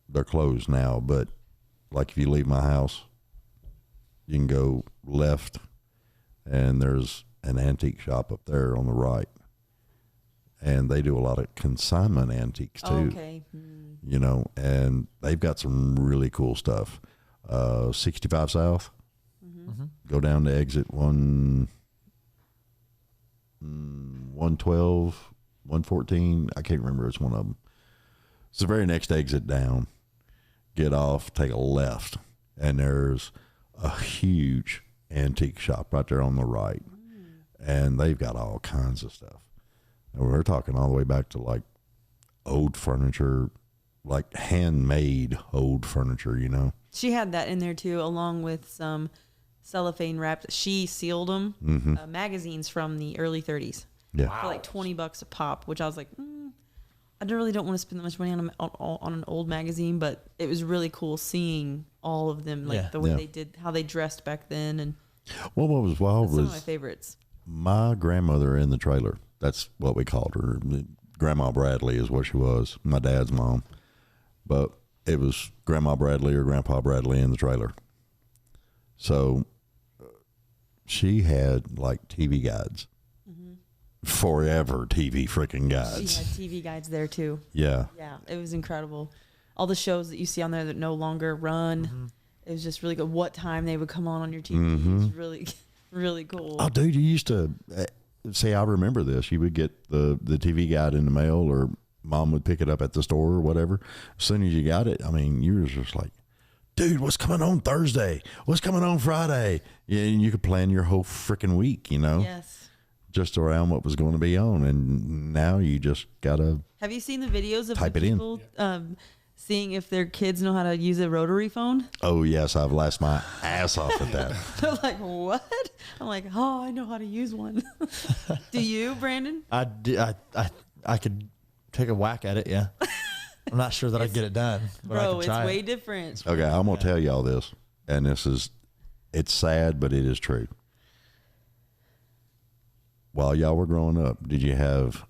they're closed now. But like if you leave my house, you can go left, and there's an antique shop up there on the right, and they do a lot of consignment antiques too. Okay. And they've got some really cool stuff. 65 South. Go down to exit 112, 114. I can't remember. It's one of them. It's the very next exit down. Get off, take a left, and there's a huge antique shop right there on the right. And they've got all kinds of stuff. And we're talking all the way back to like old furniture, like handmade old furniture, She had that in there too, along with some cellophane wrapped. She sealed them magazines from the early 30s Yeah. for like $20 a pop, which I was like, I really don't want to spend that much money on an old magazine, but it was really cool seeing all of them, like the way they did, how they dressed back then, and Well, what was wild some of was my favorites. my grandmother in the trailer. That's what we called her. Grandma Bradley is what she was, my dad's mom. But it was Grandma Bradley or Grandpa Bradley in the trailer. So she had like TV guides. Forever TV freaking guides. She had TV guides there too. Yeah. Yeah, it was incredible. All the shows that you see on there that no longer run. It was just really good. What time they would come on your TV. It was really, really cool. Oh, dude, you used to say, I remember this. You would get the TV guide in the mail, or mom would pick it up at the store or whatever. As soon as you got it, I mean, you were just like, dude, what's coming on Thursday? What's coming on Friday? Yeah, and you could plan your whole freaking week, Yes. just around what was going to be on, and now you just gotta. Have you seen the videos of Type the it in. people seeing if their kids know how to use a rotary phone? Oh yes, I've laughed my ass off at that. They're like, what? I'm like, oh, I know how to use one. Do you, Brandon? I could take a whack at it. Yeah. I'm not sure that I'd get it done, but I Bro, can it's try way it. different. Okay, I'm gonna tell y'all this, and it's sad, but it is true. While y'all were growing up, did you have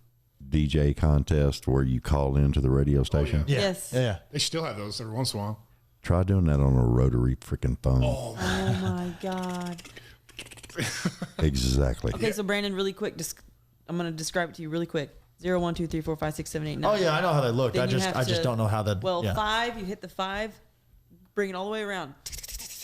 DJ contest where you call into the radio station? Yeah. Yes. Yeah. They still have those every once in a while. Try doing that on a rotary freaking phone. Oh my God. Exactly. Okay, so Brandon, really quick, I'm gonna describe it to you really quick. 0, 1, 2, 3, 4, 5, 6, 7, 8, 9. Oh yeah, I know how they look. Then I you just have to- don't know how the. Well, yeah. 5, you hit the 5, bring it all the way around.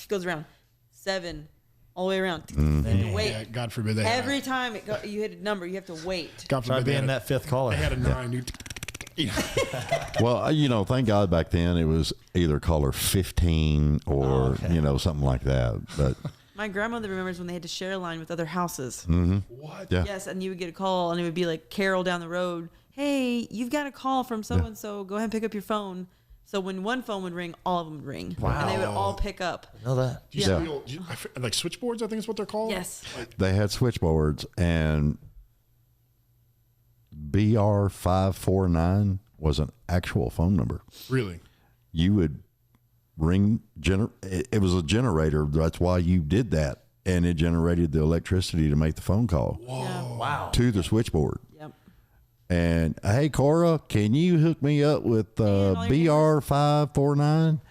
Goes around. 7, all the way around. And wait. Yeah, God forbid they Every time you hit a number, you have to wait. God Try forbid they being had that fifth caller. They had a 9. Well, thank God back then it was either caller 15 or something like that. But My grandmother remembers when they had to share a line with other houses. What? yeah, Yes, and you would get a call, and it would be like Carol down the road. Hey, you've got a call from so and so. Go ahead and pick up your phone. So when one phone would ring, all of them would ring, and they would all pick up. know that. Do you Yeah. like switchboards, I think is what they're called? Yes. they had switchboards, and BR549 was an actual phone number. Really? You would ring it was a generator. That's why you did that, and it generated the electricity to make the phone call Wow. to the switchboard. Yep. And hey, Cora, can you hook me up with all your BR549?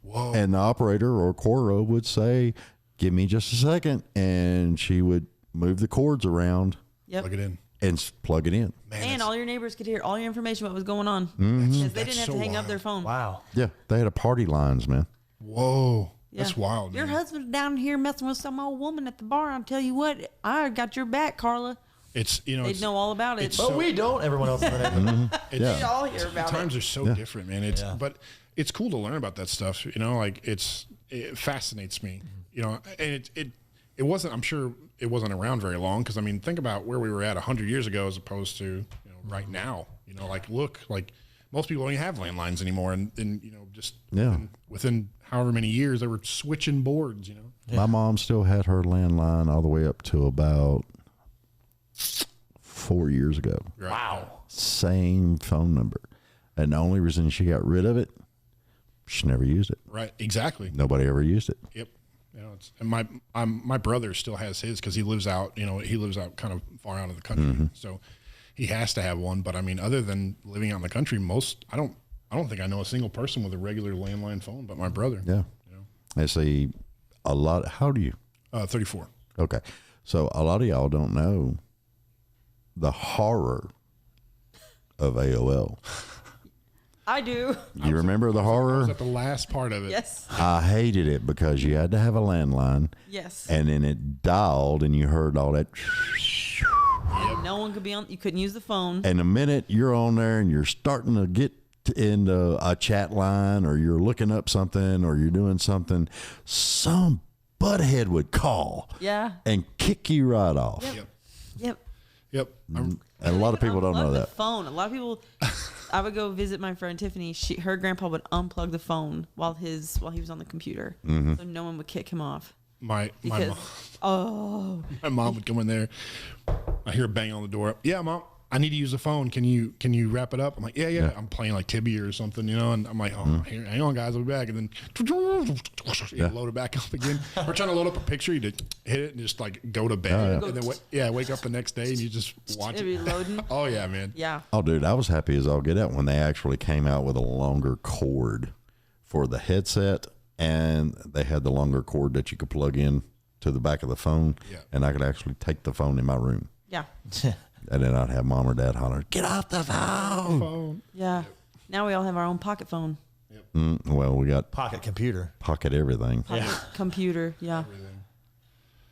Whoa. And the operator or Cora would say, "Give me just a second," and she would move the cords around Yep. Plug it in. and plug it in. Man, And that's- all your neighbors could hear all your information, what was going on. Mm-hmm. Because they That's didn't have so to hang up wild. their phone. Wow. Yeah, they had a party lines, man. Whoa. Yeah. That's wild. Your man. husband's down here messing with some old woman at the bar. I'll tell you what, I got your back, Carla. It's They'd it's, know all about it. it's But so- we don't. Everyone else in the neighborhood. it's, Yeah. They all hear about times it. are so different, man. It's Yeah. but it's cool to learn about that stuff. Like it fascinates me. And it wasn't. I'm sure it wasn't around very long because I mean, think about where we were at 100 years ago as opposed to right now. Look, most people don't even have landlines anymore, and just Yeah. within however many years they were switching boards. My mom still had her landline all the way up to about 4 years ago. Right? Wow. Same phone number. And the only reason she got rid of it, she never used it. Right. Exactly. Nobody ever used it. Yep. And my brother still has his because he lives out. He lives out kind of far out of the country, so he has to have one. But I mean, other than living out in the country, I don't think I know a single person with a regular landline phone, but my brother. Yeah. I see a lot. How old are you? 34. Okay. So a lot of y'all don't know the horror of AOL. I do. You remember the I was horror? at the last part of it. Yes. I hated it because you had to have a landline Yes. and then it dialed and you heard all that. No one could be on. You couldn't use the phone. And the minute you're on there and you're starting to get into a chat line or you're looking up something or you're doing something, some butthead would call Yeah. and kick you right off. Yep. Yep. Yep. And a lot of people don't know Unplug the that. phone. A lot of people. I would go visit my friend Tiffany. Her grandpa would unplug the phone while he was on the computer, Mm-hmm. so no one would kick him off. My Because mom, my mom would come in there. I hear a bang on the door. Yeah, Mom, I need to use the phone. Can you wrap it up? I'm like, yeah. I'm playing like Tibia or something, and I'm like, here, hang on, guys, I'll be back. And then load it back up again. We're trying to load up a picture. You just hit it and just like go to bed, and then wake up the next day and you just watch It'd be it. loading. Oh yeah, man. Yeah. Oh, dude, I was happy as all get out when they actually came out with a longer cord for the headset, and they had the longer cord that you could plug in to the back of the phone, and I could actually take the phone in my room. Yeah. And then I'd have mom or dad holler, "Get off the phone!" Yeah. Now we all have our own pocket phone, Well, we got Pocket computer. pocket everything. pocket computer. Yeah.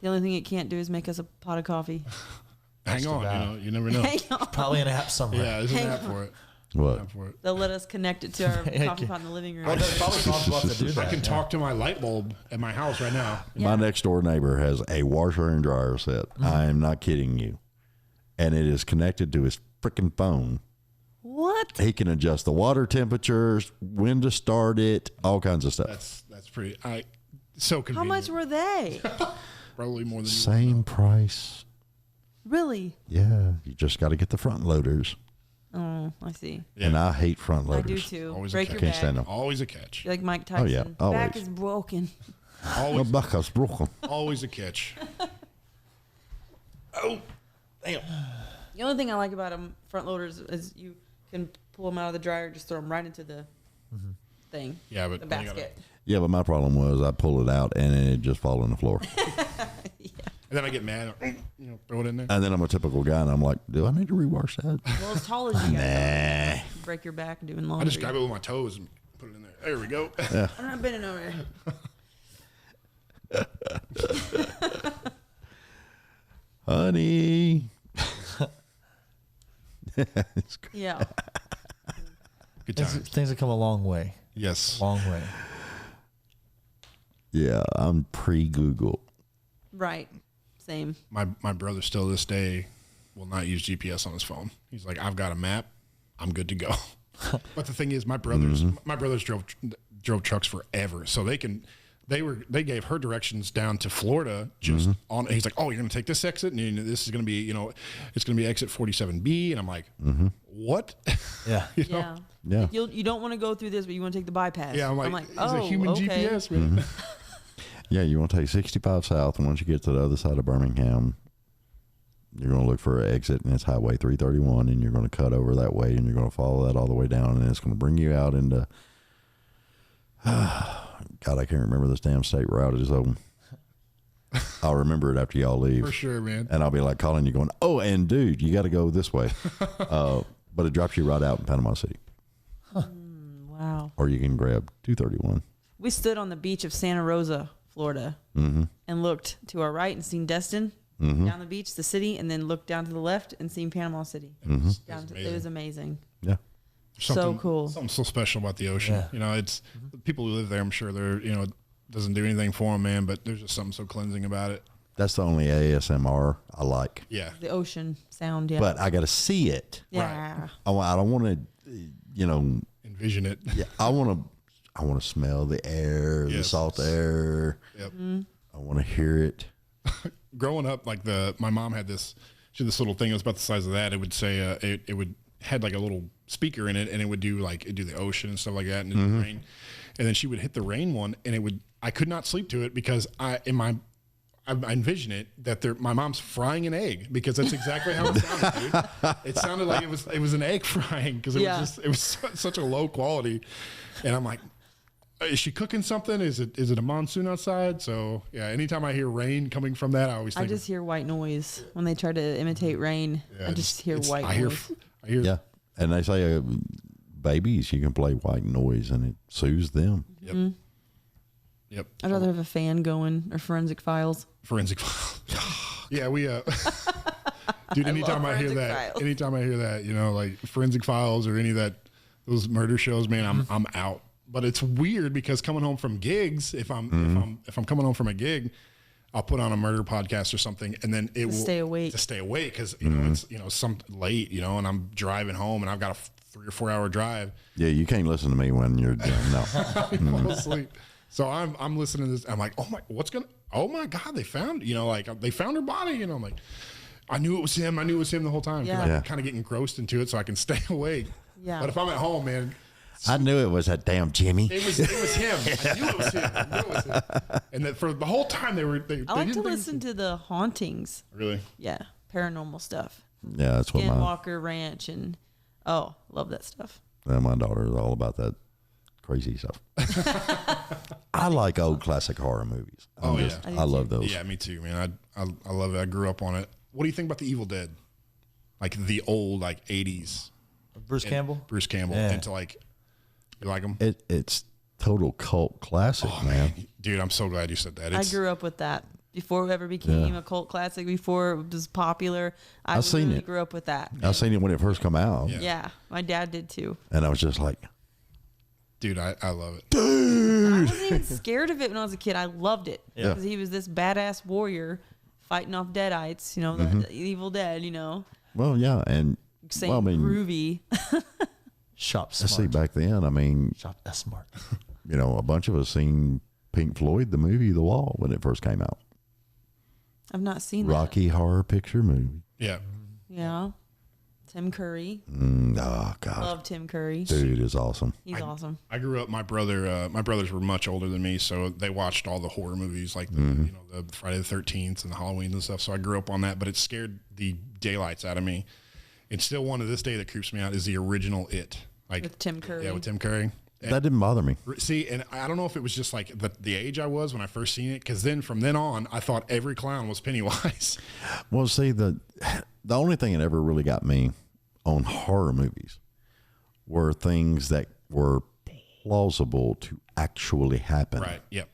The only thing it can't do is make us a pot of coffee. Hang on, you never know. Hang on. Probably an app somewhere. Yeah, there's an app for it. What? Time for it. They'll let us connect it to our coffee pot in the living room. Well, there's probably costs to do that. I can talk to my light bulb at my house right now. My next door neighbor has a washer and dryer set. I am not kidding you. And it is connected to his freaking phone. What? He can adjust the water temperatures, when to start it, all kinds of stuff. That's pretty. So convenient. How much were they? Probably more than Same price. Really? Yeah, you just got to get the front loaders. Oh, I see. Yeah. And I hate front I loaders. do too. Always Break a your Can't back. stand them. Always a catch. You're like Mike Tyson. Oh, yeah, Back always. is broken. My Always, back is broken. always a catch. The only thing I like about them front loaders is you can pull them out of the dryer, just throw them right into the thing. Yeah, but the then you basket. Yeah, but my problem was I pull it out and it just fall on the floor. And then I get mad. Throw it in there. And then I'm a typical guy and I'm like, do I need to rewash that? Well, as tall as you guys are, break your back doing laundry. I just grab it with my toes and put it in there. There we go. I'm not bending over. Honey. Yeah. Good Things, times. things have come a long way. Yes. Long way. Yeah, I'm pre-Google. Right. Same. My brother still to this day will not use GPS on his phone. He's like, I've got a map. I'm good to go. But the thing is, my brothers drove trucks forever, so they gave her directions down to Florida just on. He's like, oh, you're gonna take this exit, and this is gonna be, it's gonna be exit 47B, and I'm like, what? Yeah. Yeah. Yeah. You don't want to go through this, but you want to take the bypass. Yeah, I'm like oh, it's a human okay. GPS, man. Yeah, you want to take 65 south, and once you get to the other side of Birmingham, you're going to look for an exit, and it's Highway 331, and you're going to cut over that way, and you're going to follow that all the way down, and it's going to bring you out into, God, I can't remember this damn state route it is open. I'll remember it after y'all leave. For sure, man. And I'll be like calling you going, oh, and dude, you got to go this way. But it drops you right out in Panama City. Wow. Or you can grab 231. We stood on the beach of Santa Rosa, Florida, and looked to our right and seen Destin down the beach, the city, and then looked down to the left and seen Panama City. It was amazing. Yeah. So cool. Something so special about the ocean. Yeah. It's people who live there. I'm sure they're, it doesn't do anything for them, man. But there's just something so cleansing about it. That's the only ASMR I like. Yeah. The ocean sound, yeah. But I got to see it. yeah. I don't want to, Envision it. yeah, I want to smell the air, the Yes. salt air. Yep. I want to hear it. Growing up, my mom had this. She had this little thing. It was about the size of that. It would say it had like a little speaker in it, and it would do the ocean and stuff like that, and it'd rain. And then she would hit the rain one, and I could not sleep to it because I envision it that my mom's frying an egg, because that's exactly how it sounded, dude. It sounded like it was an egg frying, because it was such a low quality. And I'm like, is she cooking something? Is it a monsoon outside? So yeah, anytime I hear rain coming from that, I always think I just hear white noise when they try to imitate rain. yeah, I just hear white I noise. hear Yeah. And they say babies, you can play white noise and it soothes them. Yep. I'd rather have a fan going or Forensic Files. Forensic Files. Yeah, we dude, anytime I hear Forensic that, Files. like Forensic Files or any of those murder shows, man, I'm out. But it's weird because coming home from gigs, if I'm coming home from a gig, I'll put on a murder podcast or something, and then it will stay awake. to stay awake, because it's some late, and I'm driving home and I've got a 3 or 4 hour drive. Yeah, you can't listen to me when you're done. No. I fall asleep. So I'm listening to this. I'm like, oh my God, they found, they found her body. I'm like, I knew it was him. I knew it was him the whole time. 'Cause Yeah. I kind of get engrossed into it so I can stay awake. Yeah. But if I'm at home, man, I knew it was that damn Jimmy. it was him. I knew it was him. And that for the whole time they I like didn't to think- listen to the hauntings. Really? Yeah. Paranormal stuff. Yeah, that's what Skinwalker Ranch and love that stuff. my daughter is all about that crazy stuff. I like old classic horror movies. Yeah. I love those. Yeah, me too, man. I love it. I grew up on it. What do you think about the Evil Dead? Like the old 80s. Bruce Campbell. Bruce Campbell. Yeah. Into you like them? It's total cult classic, man. Dude, I'm so glad you said that. I grew up with that. before it ever became a cult classic, before it was popular. I seen really it. grew up with that. I seen it when it first come out, Yeah, my dad did too. and I was just like, Dude, I love it. And I wasn't even scared of it when I was a kid. I loved it Yeah. because he was this badass warrior fighting off deadites, you know, the Evil Dead, you know, well, yeah, and saying well, I mean, groovy. Shop I see smart. back then. I mean, Shop that's smart. you know, a bunch of us seen Pink Floyd, the movie, The Wall, when it first came out. I've not seen Rocky Horror Picture Movie. Yeah. that. Yeah. Tim Curry. Oh God, Love Tim Curry. dude is awesome. He's awesome. I grew up. My brothers were much older than me, so they watched all the horror movies, like the, you know, the Friday the 13th and the Halloween and stuff. So I grew up on that, but it scared the daylights out of me. It's still one to this day that creeps me out is the original It, like With Tim Curry. Yeah, with Tim Curry. That didn't bother me. See, and I don't know if it was just like the age I was when I first seen it, because then from then on, I thought every clown was Pennywise. Well, see, the only thing that ever really got me on horror movies were things that were plausible to actually happen. Right. Yep.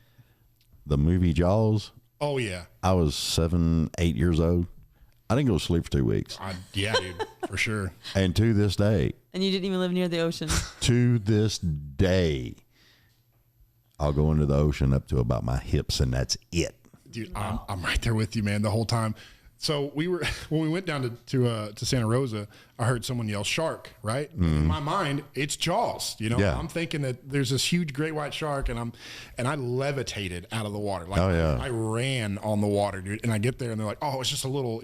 The movie Jaws, Oh yeah. I was 7, 8 years old. I didn't go to sleep for 2 weeks. Yeah, dude, for sure. And to this day, And you didn't even live near the ocean. I'll go into the ocean up to about my hips, and that's it. Dude, I'm right there with you, man, the whole time. So we were when we went down to Santa Rosa, I heard someone yell shark, right? In my mind, it's Jaws. You know, Yeah. I'm thinking that there's this huge great white shark, and I levitated out of the water. Like, Oh, yeah. I ran on the water, dude. And I get there, and they're like, "Oh, it's just a little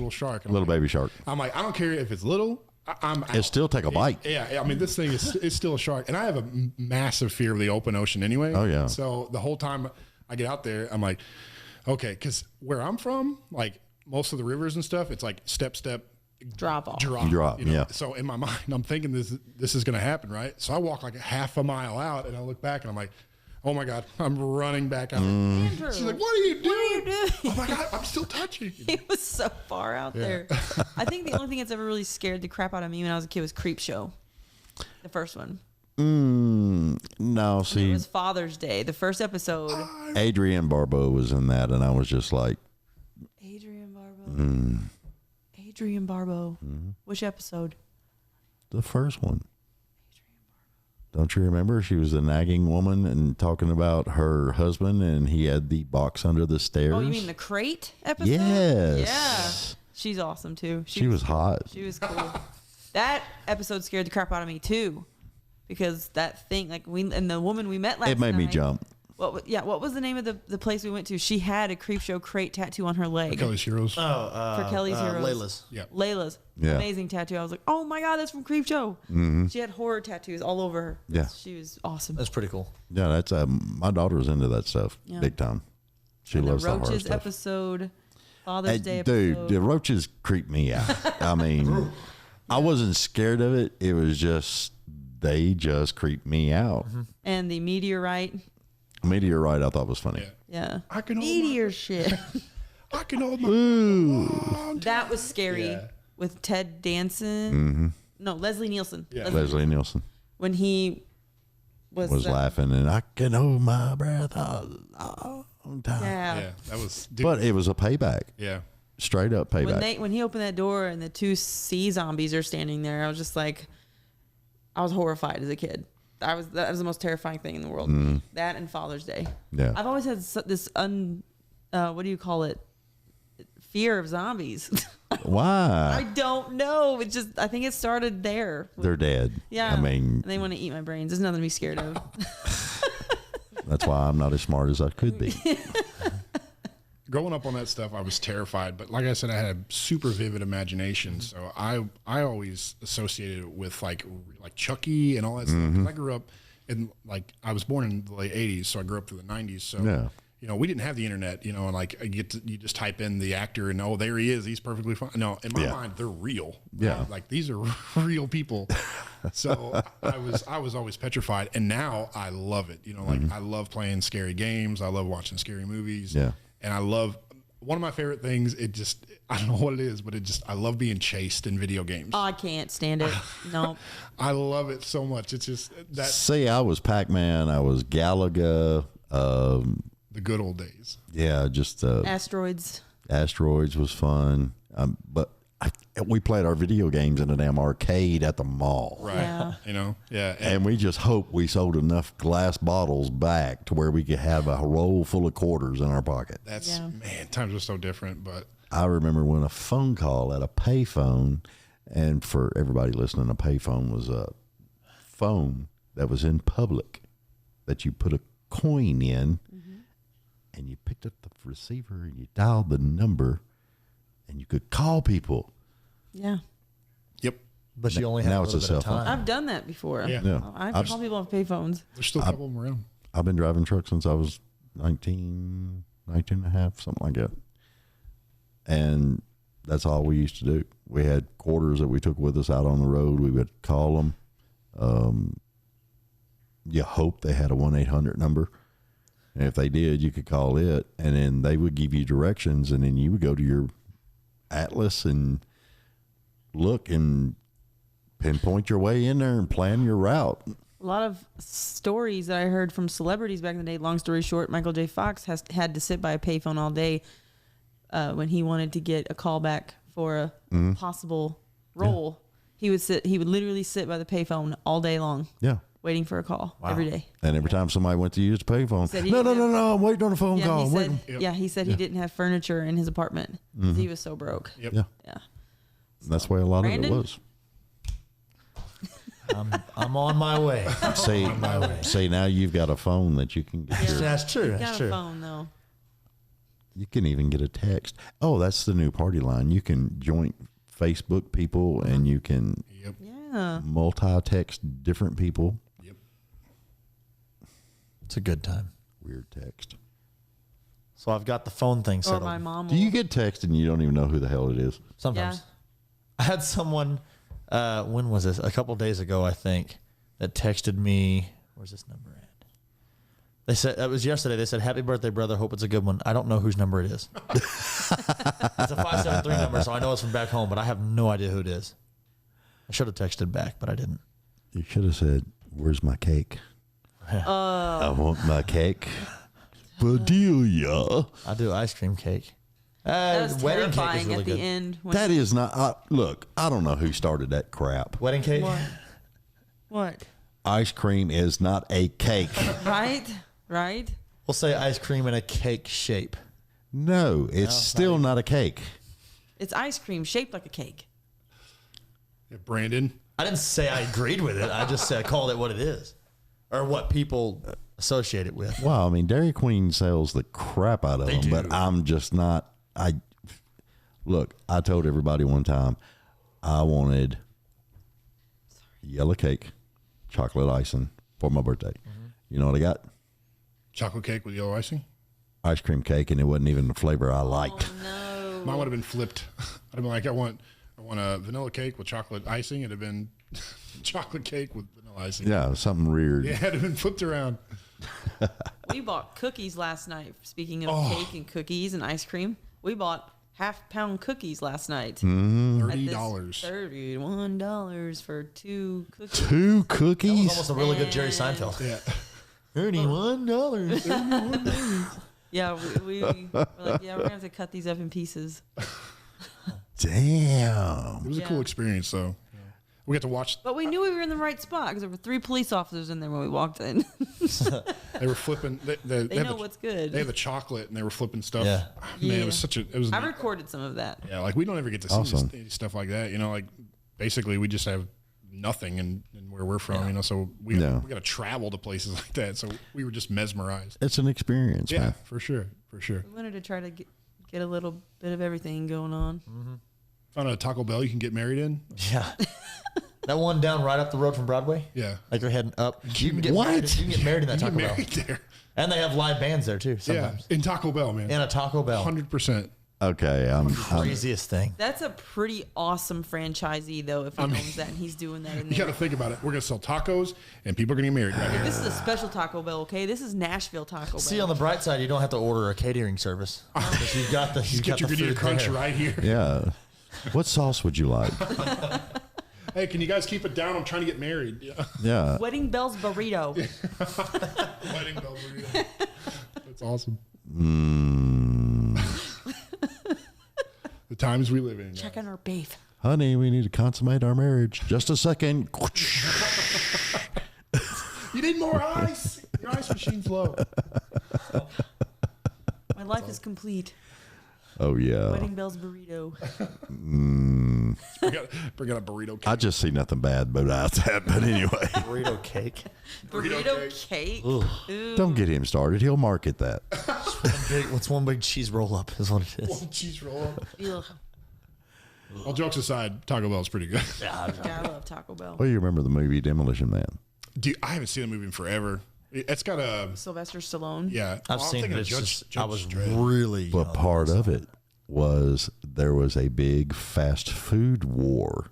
shark." And I'm Little like- baby shark. I'm like, I don't care if it's little. I'm out. It still take a bite. Yeah, I mean, this thing is it's still a shark, and I have a massive fear of the open ocean anyway. Oh, yeah. So the whole time I get out there, I'm like, okay, because where I'm from, like most of the rivers and stuff, it's like step, Drop off. Drop, you know? yeah. So in my mind, I'm thinking this is going to happen, right? So I walk like a half a mile out, and I look back, and I'm like, oh my God, I'm running back out. Andrew, She's like, what are you doing? What are you doing? Oh my God, I'm still touching. He was so far out there. I think the only thing that's ever really scared the crap out of me when I was a kid was Creep Show. The first one. No, It see, was Father's Day. The first episode. Adrienne Barbeau was in that, and I was just like, Adrienne Barbeau. Adrienne Barbeau. Which episode? the first one. Don't you remember? She was a nagging woman and talking about her husband, and he had the box under the stairs. Oh, you mean the crate episode? Yes. Yeah. She's awesome too. She was hot. She was cool. That episode scared the crap out of me too, because that thing, like and the woman we met last night. It made me jump. What was the name of the place we went to? She had a Creep Show crate tattoo on her leg. Kelly's Heroes. For Kelly's Heroes. Layla's. Yeah. Layla's Yeah. amazing tattoo. I was like, oh my God, that's from Creep Show. She had horror tattoos all over her. Yeah. She was awesome. That's pretty cool. Yeah, that's my daughter's into that stuff Yeah. big time. She And loves the the horror Roaches stuff. episode, Father's Day Dude, episode. the roaches creep me out. I mean, I wasn't scared of it. It was just they just creeped me out. And the meteorite. Meteorite, I thought was funny. Yeah. I can hold Meteor shit. I can hold my. That was scary Yeah. with Ted Danson. No, Leslie Nielsen. Yeah. Leslie Nielsen When he was laughing, and I can hold my breath a long time. Yeah. Yeah, that was. Dude, But it was a payback, yeah. straight up payback. When he opened that door and the two sea zombies are standing there, I was just like, I was horrified as a kid. That was the most terrifying thing in the world. That and Father's Day. Yeah. I've always had this what do you call it? Fear of zombies. I Why? don't know. It just I think it started there. They're dead. Yeah. I mean, and they want to eat my brains. There's nothing to be scared of. that's why I'm not as smart as I could be. Growing up on that stuff, I was terrified. But like I said, I had a super vivid imagination, so I always associated it with like Chucky and all that stuff. 'Cause I grew up in I was born in the late '80s, so I grew up through the '90s. So Yeah. you know, we didn't have the internet. You know, and like you just type in the actor and there he is. He's perfectly fine. No, in my Yeah. mind, they're real. Yeah. like these are real people. So I was always petrified, and now I love it. You know, like I love playing scary games. I love watching scary movies. Yeah. And I love one of my favorite things. I don't know what it is, but I love being chased in video games. Oh, I can't stand it. No. I love it so much. It's just that See, I was Pac-Man. I was Galaga. the the good old days. Yeah, just Asteroids. Asteroids was fun. But we played our video games in a damn arcade at the mall. Right. Yeah. You know? Yeah. And we just hope we sold enough glass bottles back to where we could have a roll full of quarters in our pocket. That's, man, times are so different, but. I remember when a phone call at a payphone, and for everybody listening, a payphone was a phone that was in public that you put a coin in, and you picked up the receiver and you dialed the number, and you could call people. Yeah. Yep. But you only have Now a it's little a bit of cell phone. time. I've done that before. Yeah. Yeah. I've called people on payphones. There's still a couple of them around. I've been driving trucks since I was 19 and a half, something like that. And that's all we used to do. We had quarters that we took with us out on the road. We would call them. You hope they had a 1-800 number. And if they did, you could call it, and then they would give you directions, and then you would go to your atlas and look and pinpoint your way in there and plan your route. A lot of stories that I heard from celebrities back in the day. Long story short, Michael J. Fox had to sit by a payphone all day when he wanted to get a call back for a possible role. He would literally sit by the payphone all day long. Yeah. Waiting for a call every day. And every time somebody went to use the payphone, Said he no, didn't I'm waiting on a phone call. I'm waiting. He said he didn't have furniture in his apartment. He was so broke. Yep. Yeah. Yeah. That's why a lot Brandon? of it was. I'm on my way. See, now you've got a phone that you can get. Yeah. That's true. Got That's a true. phone though. You can even get a text. Oh, that's the new party line. You can join Facebook people, and you can Yep. Yeah. multi-text different people. Yep. It's a good time. Weird text. So I've got the phone thing Or settled. my mom. Do you get text and you don't even know who the hell it is? Sometimes. Yeah. I had someone, when was this? A couple days ago, I think, that texted me. Where's this number at? They said, it was yesterday. They said, "Happy birthday, brother. Hope it's a good one." I don't know whose number it is. It's a 573 number, so I know it's from back home, but I have no idea who it is. I should have texted back, but I didn't. You should have said, "Where's my cake? I want my cake." Bedelia. I do ice cream cake. That was Wedding cake is terrifying really at the good. end. When That is not. Look, I don't know who started that crap. Wedding cake? What? Ice cream is not a cake. Right? Right? We'll say ice cream in a cake shape. No, it's still not a cake. It's ice cream shaped like a cake. Yeah, Brandon. I didn't say I agreed with it. I just said I called it what it is, or what people associate it with. Well, I mean, Dairy Queen sells the crap out of them, do. but I'm just not. Look, I told everybody one time I wanted yellow cake, chocolate icing for my birthday. You know what I got? Chocolate cake with yellow icing. Ice cream cake, and it wasn't even the flavor I liked. No. Mine would have been flipped. I'd have been like, I want a vanilla cake with chocolate icing. It'd have been chocolate cake with vanilla icing. Yeah, something weird. Yeah, it'd have been flipped around. We bought cookies last night. Speaking of cake and cookies and ice cream, we bought half-pound cookies last night. $30. $31 for 2 cookies. 2 That was cookies? almost a really good Jerry Seinfeld. Yeah. $31. Yeah, we were like, yeah, we're gonna have to cut these up in pieces. Damn. It was a cool experience, though. We got to watch. But we knew we were in the right spot because there were 3 police officers in there when we walked in. They were flipping. They They know what's good. They had the chocolate, and they were flipping stuff. Yeah. Man, it was such a. It was. I recorded some of that. Yeah, like we don't ever get to see Awesome. stuff like that. You know, like basically we just have nothing in where we're from. You know, so we Yeah. got to travel to places like that. So we were just mesmerized. It's an experience, Yeah, man. for sure. We wanted to try to get a little bit of everything going on. Found a Taco Bell you can get married in. Yeah. That one down right up the road from Broadway? Yeah. Like you're heading up. You can get What? married. You can get married in that You Taco get Bell. married there. And they have live bands there too sometimes. Yeah, in Taco Bell, man. In a Taco Bell. 100%. Okay, I'm Craziest thing. That's a pretty awesome franchisee, though, if he owns that and he's doing that in You got there. to think about it. We're gonna sell tacos, and people are gonna get married right here. This is a special Taco Bell, okay? This is Nashville Taco Bell. See, on the bright side, you don't have to order a catering service. Because you've got the You get your Gordita Crunch there. right here. yeah. What sauce would you like? Hey, can you guys keep it down? I'm trying to get married. Yeah. Yeah. Wedding Bells Burrito. Wedding Bell burrito. That's awesome. Mm. The times we live in. Check on our beef. Honey, we need to consummate our marriage. Just a second. You need more ice. Your ice machine's low. My life is complete. Oh, yeah. Wedding bells burrito. Bring out a burrito cake. I just see nothing bad about that. But anyway, Burrito cake. Burrito cake. Ooh. don't get him started. He'll market that. What's one big cheese roll up is what it is. One cheese roll. Ugh. All jokes aside, Taco Bell's pretty good. Yeah, I love Taco Bell. Well, you remember the movie Demolition Man? Dude, I haven't seen the movie in forever. It's got a Sylvester Stallone. yeah. I've I'm seen thinking it. of It's just, Judge I was Dredd. really But young. part of it was there was a big fast food war.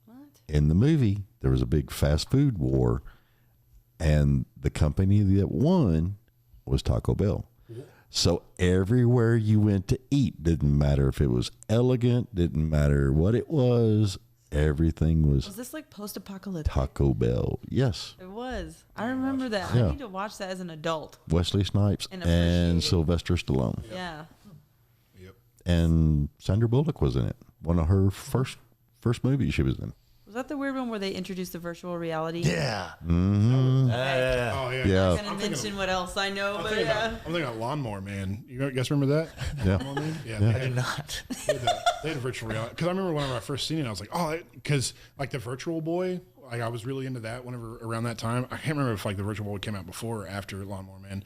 What? In the movie, there was a big fast food war, and the company that won was Taco Bell. So everywhere you went to eat, didn't matter if it was elegant, didn't matter what it was, everything was Was this like post-apocalyptic? Taco Bell. Yes. It was. I remember that. Yeah. I need to watch that as an adult. Wesley Snipes And and appreciate it. Sylvester Stallone. Yeah. Yep. And Sandra Bullock was in it. One of her first movies she was in. Was that the weird one where they introduced the virtual reality? Yeah. Mm-hmm. Yeah. Oh yeah. Yeah. I'm not gonna mention what else I know, but yeah. I'm thinking about Lawnmower Man. You guys remember that? Yeah. Lawnmower Man? Yeah. Yeah. I do not. They had virtual reality. Because I remember whenever I first seen it, I was like, oh, because like the Virtual Boy, like I was really into that whenever around that time. I can't remember if like the Virtual Boy came out before or after Lawnmower Man.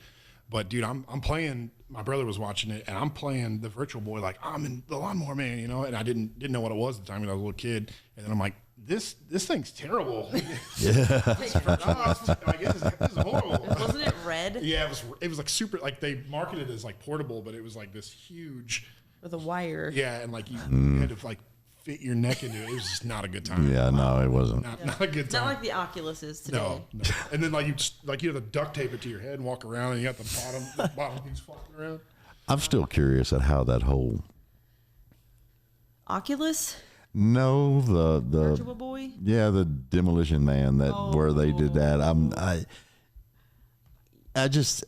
But dude, I'm playing. My brother was watching it, and I'm playing the Virtual Boy like I'm in the Lawnmower Man, you know. And I didn't know what it was at the time when I was a little kid. And then I'm like, this thing's terrible. Yeah. This is horrible. Wasn't it red Yeah, it was like super. Like they marketed it as like portable, but it was like this huge. with a wire? Yeah, and like you had to like fit your neck into it. It was just not a good time. Yeah, no, it wasn't. Not a good time. Not like the Oculus is today. no. And then like you have to duct tape it to your head and walk around, and you got the bottom things flopping around. I'm still curious at how that whole. Oculus? No, the Virtual Boy? yeah, the Demolition Man where they did that. I just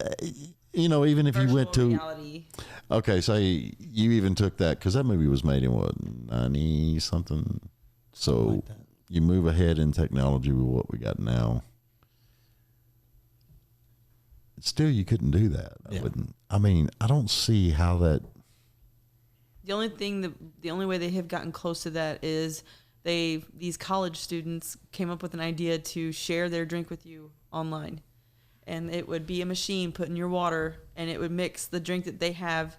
even if you Virtual went to reality. okay, say you even took that because that movie was made in what 90 something. So you move ahead in technology with what we got now. Still, you couldn't do that. Yeah. I wouldn't. I mean, I don't see how that. The only way they have gotten close to that is these college students came up with an idea to share their drink with you online. And it would be a machine put in your water, and it would mix the drink that they have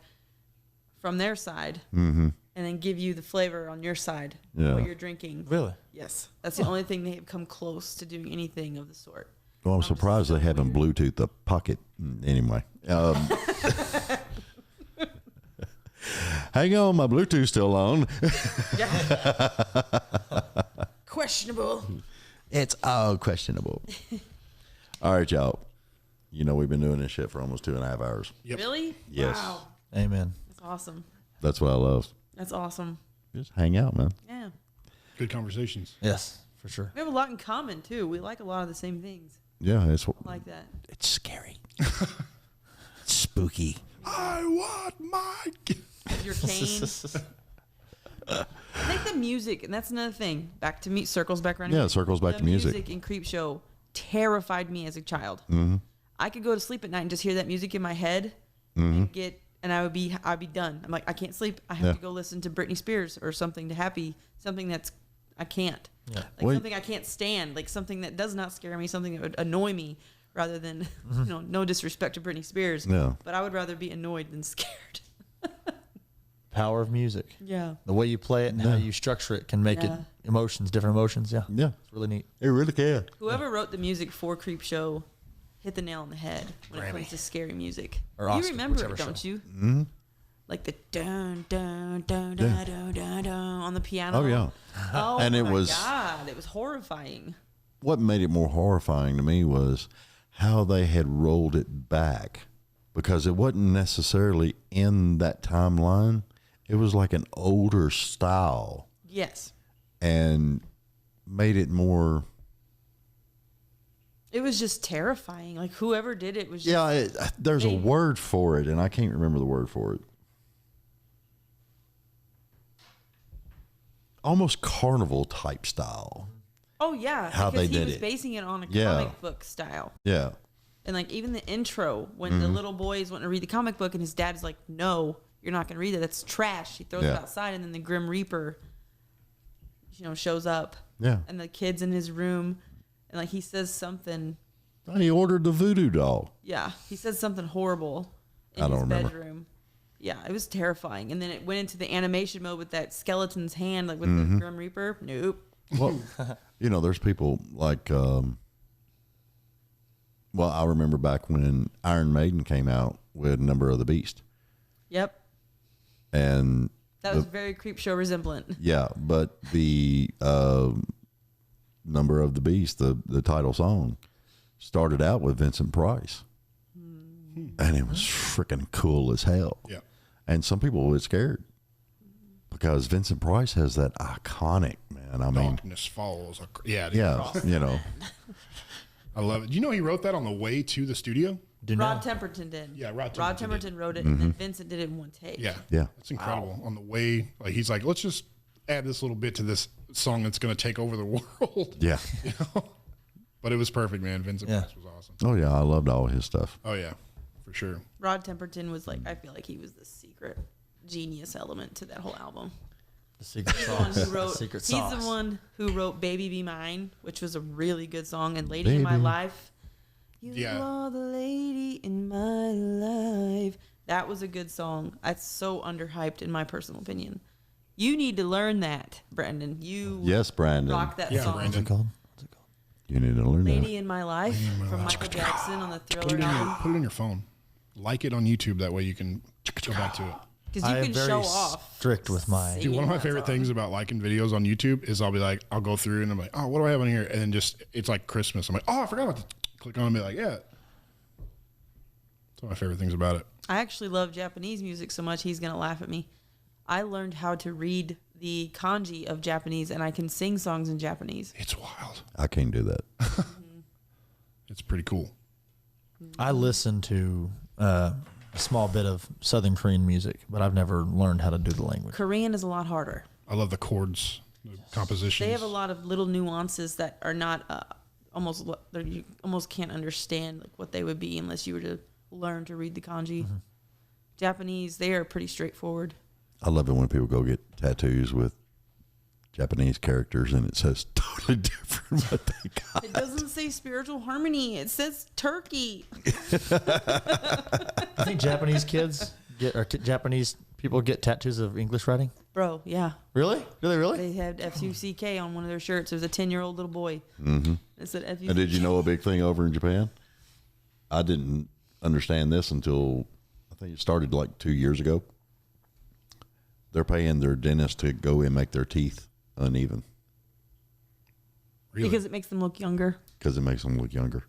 from their side, and then give you the flavor on your side, Yeah. what you're drinking. Really? Yes. That's the only thing they have come close to doing anything of the sort. Well, I'm surprised they haven't Bluetooth the pocket. Anyway, hang on, my Bluetooth's still on. Questionable. It's all questionable. All right, y'all. You know we've been doing this shit for almost 2.5 hours. Yep. Really? Yes. Wow. Amen. That's awesome. That's what I love. That's awesome. Just hang out, man. Yeah. Good conversations. Yes, for sure. We have a lot in common, too. We like a lot of the same things. Yeah, it's I like that. it's scary. It's spooky. I want my. Your cane. I think the music, and that's another thing. Back to me, circles back around. Yeah, again. it circles back The to music. Music in Creep Show terrified me as a child. Mm-hmm. I could go to sleep at night and just hear that music in my head, and I'd be done. I'm like, I can't sleep. I have Yeah. to go listen to Britney Spears or something something that's I can't. Yeah. Like Wait. something I can't stand, like something that does not scare me, something that would annoy me, rather than no disrespect to Britney Spears. No. But I would rather be annoyed than scared. Power of music. Yeah. The way you play it and how you structure it can make Yeah. it different emotions. Yeah. Yeah, It's really neat. it really can. Whoever wrote the music for Creep Show hit the nail on the head when it comes to scary music. Or you Oscar, remember whichever it, don't show. you? Mm-hmm. Like the dun dun dun dun dun dun dun on the piano. Oh yeah. Oh And it my was- God, it was horrifying. What made it more horrifying to me was how they had rolled it back, because it wasn't necessarily in that timeline. It was like an older style Yes. and made it more. It was just terrifying. Like whoever did it was just, Yeah, there's a word for it, and I can't remember the word for it. Almost carnival type style. Oh yeah, How because they he did was it. basing it on a Yeah. comic book style. Yeah. And like even the intro when the little boy is wanting to read the comic book and his dad is like, "No, you're not going to read it. That's trash." He throws it Yeah. outside, and then the Grim Reaper, shows up. Yeah. And the kid's in his room, and like he says something. He ordered the voodoo doll. Yeah, he says something horrible in I don't his remember. bedroom. Yeah, it was terrifying. And then it went into the animation mode with that skeleton's hand, like with the Grim Reaper. Nope. Well, there's people like, I remember back when Iron Maiden came out with Number of the Beast. Yep. And That was very creep show resemblant. yeah, but the Number of the Beast, the title song, started out with Vincent Price. And it was freaking cool as hell. Yeah. And some people were scared because Vincent Price has that iconic, man. I mean, Darkness falls. Yeah. yeah, I love it. You know, he wrote that on the way to the studio. Rod Temperton did. Yeah, Rod Rod Temperton Temperton wrote it, and then Vincent did it in one take. Yeah. Yeah. It's incredible. On the way, like he's like, let's just add this little bit to this song that's going to take over the world. yeah. But it was perfect, man. Vincent Yeah. Price was awesome. Oh yeah, I loved all his stuff. Oh yeah, for sure. Rod Temperton was like, I feel like he was the secret genius element to that whole album. The secret He's the one sauce. who wrote. Secret He's sauce. the one who wrote "Baby Be Mine," which was a really good song, and "Lady in My Baby. Life." You Yeah. are the lady in my life. That was a good song. It's so underhyped, in my personal opinion. You need to learn that, Brandon. You Yes, Brandon. rock that Yeah, song. Brandon. What's it called? What's it called? You need to learn "Lady in My Life" from Life. Michael Jackson on the Put Thriller it album. put it in your phone. Like it on YouTube. That way you can go back to it. Because you I am can very show off. strict with my. singing Dude, one of my that favorite song. things about liking videos on YouTube is I'll go through and I'm like, oh, what do I have on here? And then it's like Christmas. I'm like, oh, I forgot about to click on it and be like, yeah. That's one of my favorite things about it. I actually love Japanese music so much he's gonna laugh at me. I learned how to read the kanji of Japanese, and I can sing songs in Japanese. It's wild. I can't do that. It's pretty cool. I listen to a small bit of Southern Korean music, but I've never learned how to do the language. Korean is a lot harder. I love the chords, the compositions. They have a lot of little nuances that are not you almost can't understand like what they would be unless you were to learn to read the kanji. Japanese, they are pretty straightforward. I love it when people go get tattoos with Japanese characters and it says totally different what they got. It doesn't say spiritual harmony. It says turkey. I think Japanese kids Japanese people get tattoos of English writing. Bro, yeah. Really? Do they really? They had F-U-C-K on one of their shirts. It was a 10-year-old little boy. It said F-U-C-K. And did you know a big thing over in Japan? I didn't understand this until I think it started like 2 years ago. They're paying their dentist to go and make their teeth uneven Really? Because it makes them look younger. because it makes them look younger.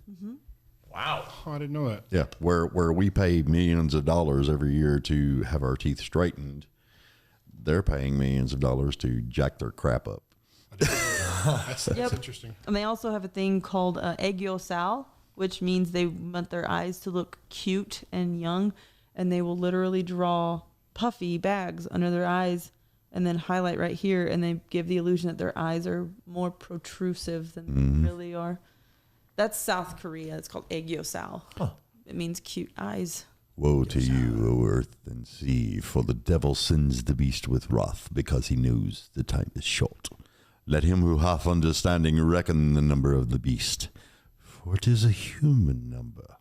Wow. Oh, I didn't know that. Yeah, where we pay millions of dollars every year to have our teeth straightened, they're paying millions of dollars to jack their crap up. That's Yep. interesting. And they also have a thing called Egyo Sal, which means they want their eyes to look cute and young. And they will literally draw puffy bags under their eyes and then highlight right here. And they give the illusion that their eyes are more protrusive than they really are. That's South Korea. It's called Egyo Sal. It means cute eyes. Woe to you, O earth and sea, for the devil sends the beast with wrath, because he knows the time is short. Let him who hath understanding reckon the number of the beast, for it is a human number.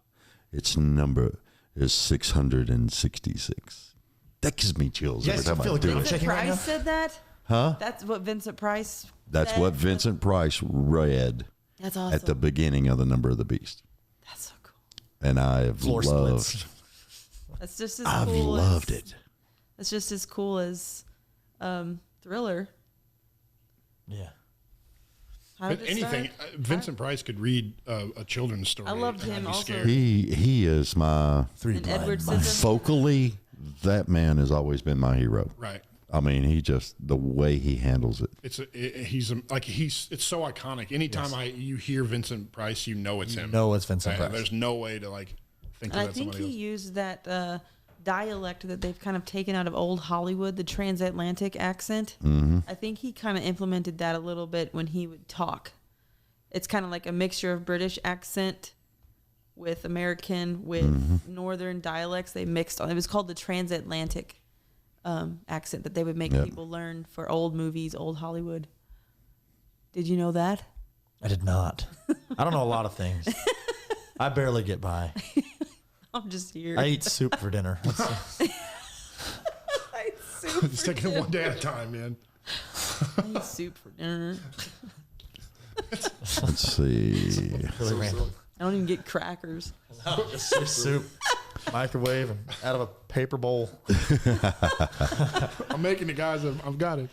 Its number is 666. That gives me chills Yes, every time I feel I like do I'm it. Vincent shaking right now. Price said that? Huh? That's what Vincent Price That's said? what Vincent Price read That's awesome. at the beginning of the number of the beast. That's so cool. And I've Floor loved splits. That's just as I've cool loved as, it. That's just as cool as Thriller. Yeah. How But did it anything, start? Vincent Price could read a children's story. I loved and I'd him be also. scared. He is my Three And blind Edward mice. Scissorhands. vocally, that man has always been my hero. Right. I mean, the way he handles it. It's so iconic. Anytime you hear Vincent Price, you know it's him. It's Vincent Price. There's no way to like think And of I that think somebody he else. used that dialect that they've kind of taken out of old Hollywood, the transatlantic accent. I think he kind of implemented that a little bit when he would talk. It's kind of like a mixture of British accent with American, with Northern dialects. They mixed on. It was called the transatlantic accent that they would make people learn for old movies, old Hollywood. Did you know that? I did not. I don't know a lot of things. I barely get by. I'm just here. I eat soup for dinner. I eat soup. Just taking it one day at a time, man. I eat soup for dinner. Let's see. Really random. I don't even get crackers. Just soup. Microwave and out of a paper bowl. I'm making it, guys. I've got it.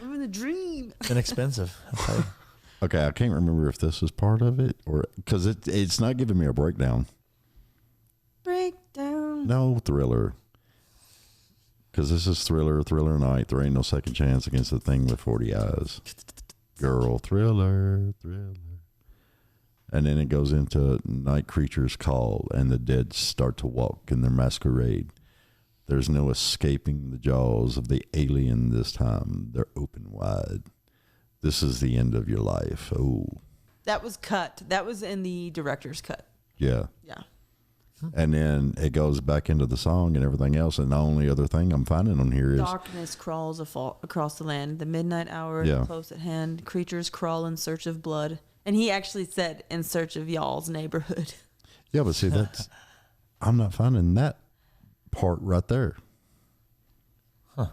I'm in a dream. Inexpensive. Okay. Okay, I can't remember if this is part of it or because it's not giving me a breakdown. Breakdown. No, Thriller. Because this is Thriller Night. There ain't no second chance against the thing with 40 eyes. Girl, Thriller. And then it goes into Night Creatures Call, and the dead start to walk in their masquerade. There's no escaping the jaws of the alien this time. They're open wide. This is the end of your life. Oh. That was cut. That was in the director's cut. Yeah. Yeah. And then it goes back into the song and everything else. And the only other thing I'm finding on here is Darkness crawls across the land. The midnight hour is close at hand. Creatures crawl in search of blood. And he actually said, in search of y'all's neighborhood. yeah, but see, I'm not finding that part right there. Huh.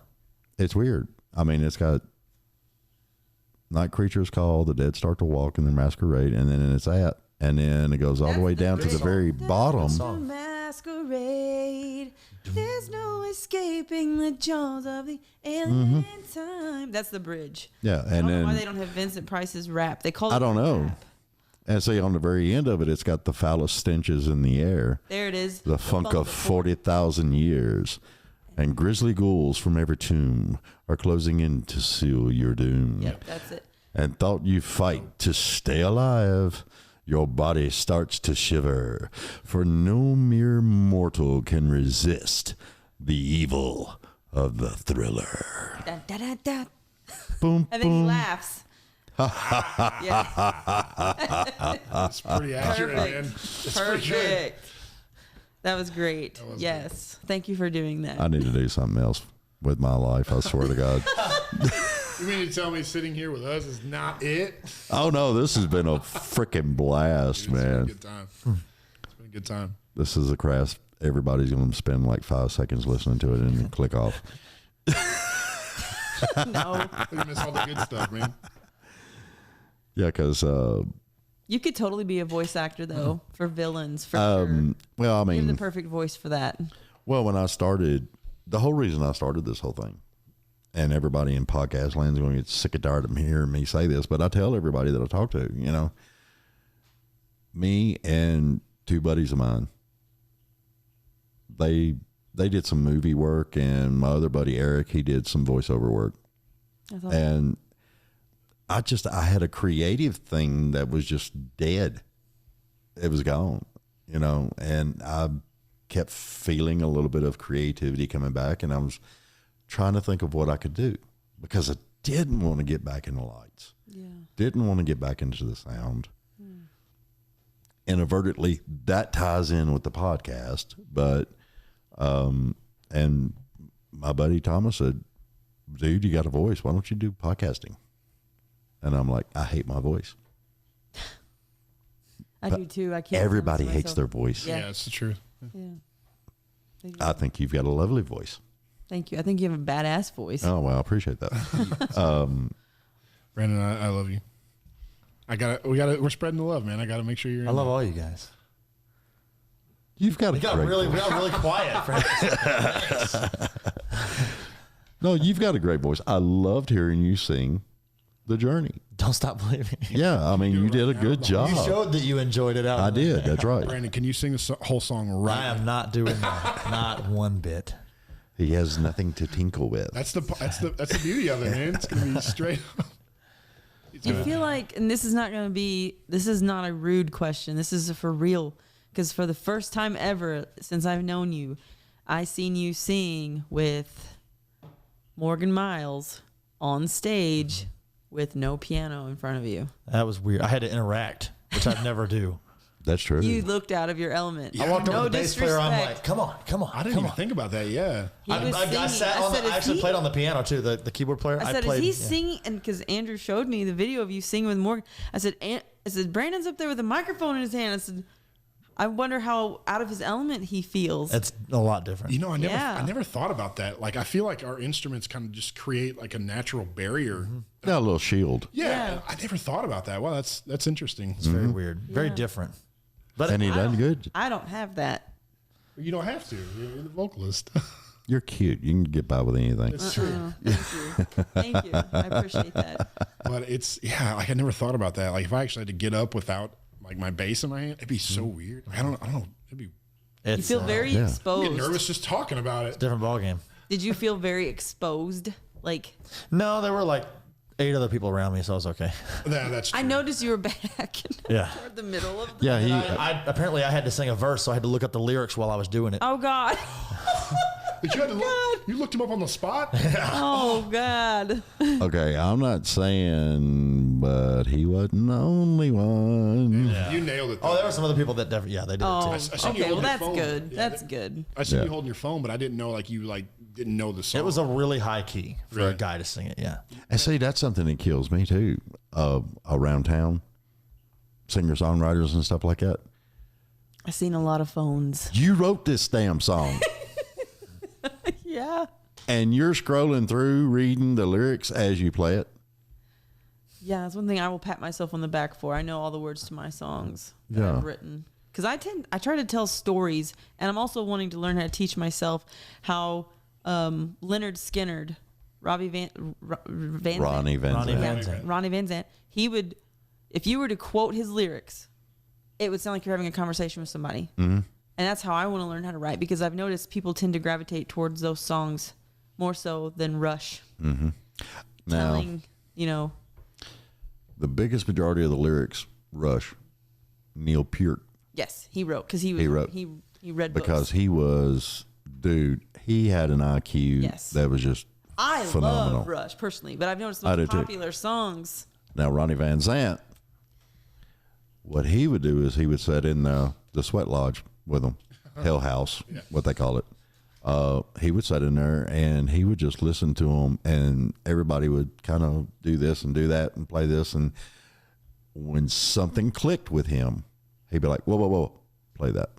It's weird. I mean, it's got Night Creatures Call, the dead start to walk in their masquerade, and then it's at, and then it goes all the way down to the very bottom. The masquerade. There's no escaping the jaws of the alien time. That's the bridge. Yeah, I and don't know then why they don't have Vincent Price's rap. They call it I don't know. rap. And see, on the very end of it, it's got the foulest stenches in the air. There it is. The funk of 40,000 years. And grisly ghouls from every tomb are closing in to seal your doom. Yep, that's it. And thought you fight to stay alive, your body starts to shiver, for no mere mortal can resist the evil of the Thriller. Dun, dun, dun, dun. Boom, And then he boom. laughs. Yeah. It's pretty accurate, man. It's pretty good. Perfect. That was great. Yes. Thank you for doing that. I need to do something else with my life, I swear to God. You mean to tell me sitting here with us is not it? Oh, no, this has been a freaking blast, It's been a man. good time. It's been a good time. This is a craft. Everybody's going to spend like 5 seconds listening to it and then click off. No. You miss all the good stuff, man. Yeah, because, You could totally be a voice actor, though, for villains, for sure. well, I You have mean, the perfect voice for that. well, when I started, the whole reason I started this whole thing, and everybody in podcast land is going to get sick and tired of hearing me say this, but I tell everybody that I talk to, you know, me and 2 buddies of mine, they did some movie work, and my other buddy Eric, he did some voiceover work. That's awesome. And I had a creative thing that was just dead. It was gone, you know, and I kept feeling a little bit of creativity coming back, and I was trying to think of what I could do because I didn't want to get back in the lights. Yeah. Didn't want to get back into the sound. Inadvertently, that ties in with the podcast, but, and my buddy Thomas said, dude, you got a voice. Why don't you do podcasting? And I'm like, I hate my voice. I do too. I can't. Everybody silence hates myself. their voice. Yeah. Yeah, it's the truth. Yeah. They do. I think you've got a lovely voice. Thank you. I think you have a badass voice. Oh, well, I appreciate that. Brandon, I love you. We're spreading the love, man. I gotta make sure you're in I love there. all you guys. You've got We got really quiet. No, you've got a great voice. I loved hearing you sing The Journey. Don't stop believing. Yeah, I mean, you did a good job. You showed that you enjoyed it out. I did. That's right. Brandon, can you sing the whole song right I am not doing that. Not one bit. He has nothing to tinkle with. That's the beauty of it, man. It's gonna be straight up. You feel like, and this is not a rude question. This is for real. Because for the first time ever since I've known you, I seen you sing with Morgan Miles on stage with no piano in front of you. That was weird. I had to interact, which I never do. That's true. You looked out of your element. I walked over no to the bass player. I'm disrespect. like, come on. I didn't even think about that. Yeah. I sat on I actually played on the piano too, the keyboard player. I said, played, is he singing? And because Andrew showed me the video of you singing with Morgan, I said, Brandon's up there with a microphone in his hand. I said, I wonder how out of his element he feels. It's a lot different. You know, I never thought about that. Like, I feel like our instruments kind of just create like a natural barrier. Got a little shield. Yeah, I never thought about that. Wow, that's interesting. It's very weird, very different. But And he done good. I don't have that. You don't have to. You're the vocalist. You're cute. You can get by with anything. It's true. Thank you. I appreciate that. But like I never thought about that. Like if I actually had to get up without like my bass in my hand, it'd be so weird. Like, I don't know. It'd be. You feel very I get exposed. nervous just talking about it. different ball game. Did you feel very exposed? Like, No, there were like 8 other people around me, so I was okay. That's true. I noticed you were back Yeah. toward the middle of the. Yeah, I apparently I had to sing a verse, so I had to look up the lyrics while I was doing it. Oh God. But you had to look. You looked him up on the spot. Oh God. okay, I'm not saying, but he wasn't the only one. You nailed it. Oh, there were some other people that they did it Oh, too. I seen you okay. Well, holding your that's phone. good. Yeah, That's good. I seen Yeah. you holding your phone, but I didn't know like you didn't know the song. It was a really high key for a Really? guy to sing it. Yeah. And see, that's something that kills me too. Around town, singer songwriters and stuff like that. I seen a lot of phones. You wrote this damn song, Yeah. and you're scrolling through reading the lyrics as you play it. Yeah, that's one thing I will pat myself on the back for. I know all the words to my songs that Yeah. I've written. Because I try to tell stories, and I'm also wanting to learn how to teach myself how Leonard Skinnard, Ronnie Van Zant, he would, if you were to quote his lyrics, it would sound like you're having a conversation with somebody. Mm-hmm. And that's how I want to learn how to write, because I've noticed people tend to gravitate towards those songs more so than Rush. Mm-hmm. Now, Telling, the biggest majority of the lyrics, Rush, Neil Peart, yes, he wrote, because he wrote. he read because books. he was, he had an IQ Yes. that was just I phenomenal. love Rush personally, but I've noticed the I do most too. popular songs. Now, Ronnie Van Zant, what he would do is he would sit in the sweat lodge with them, Hell House, what they call it. He would sit in there and he would just listen to them, and everybody would kind of do this and do that and play this. And when something clicked with him, he'd be like, whoa, play that.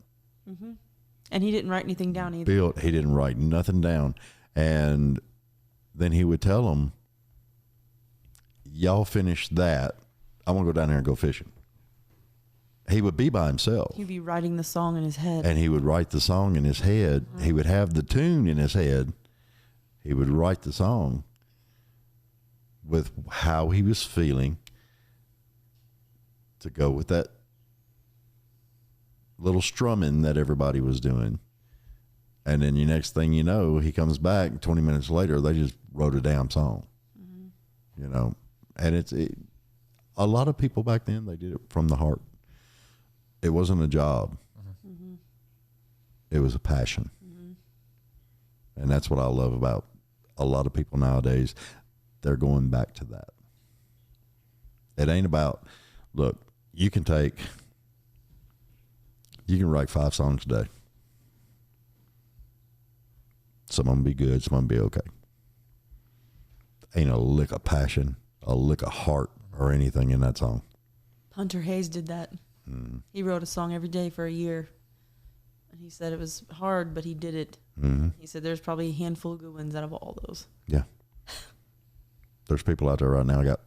And he didn't write anything down either. He didn't write nothing down. And then he would tell them, y'all finish that. I want to go down there and go fishing. He would be by himself. He'd be writing the song in his head. And he would write the song in his head. He would have the tune in his head. He would write the song with how he was feeling to go with that little strumming that everybody was doing. And then the next thing you know, he comes back 20 minutes later, they just wrote a damn song. And a lot of people back then, they did it from the heart. It wasn't a job. It was a passion. And that's what I love about a lot of people nowadays. They're going back to that. It ain't about, look, you can write 5 songs a day. Some of them be good, some of them be okay. Ain't a lick of passion, a lick of heart or anything in that song. Hunter Hayes did that. He wrote a song every day for a year. And he said it was hard, but he did it. He said there's probably a handful of good ones out of all those. Yeah. There's people out there right now got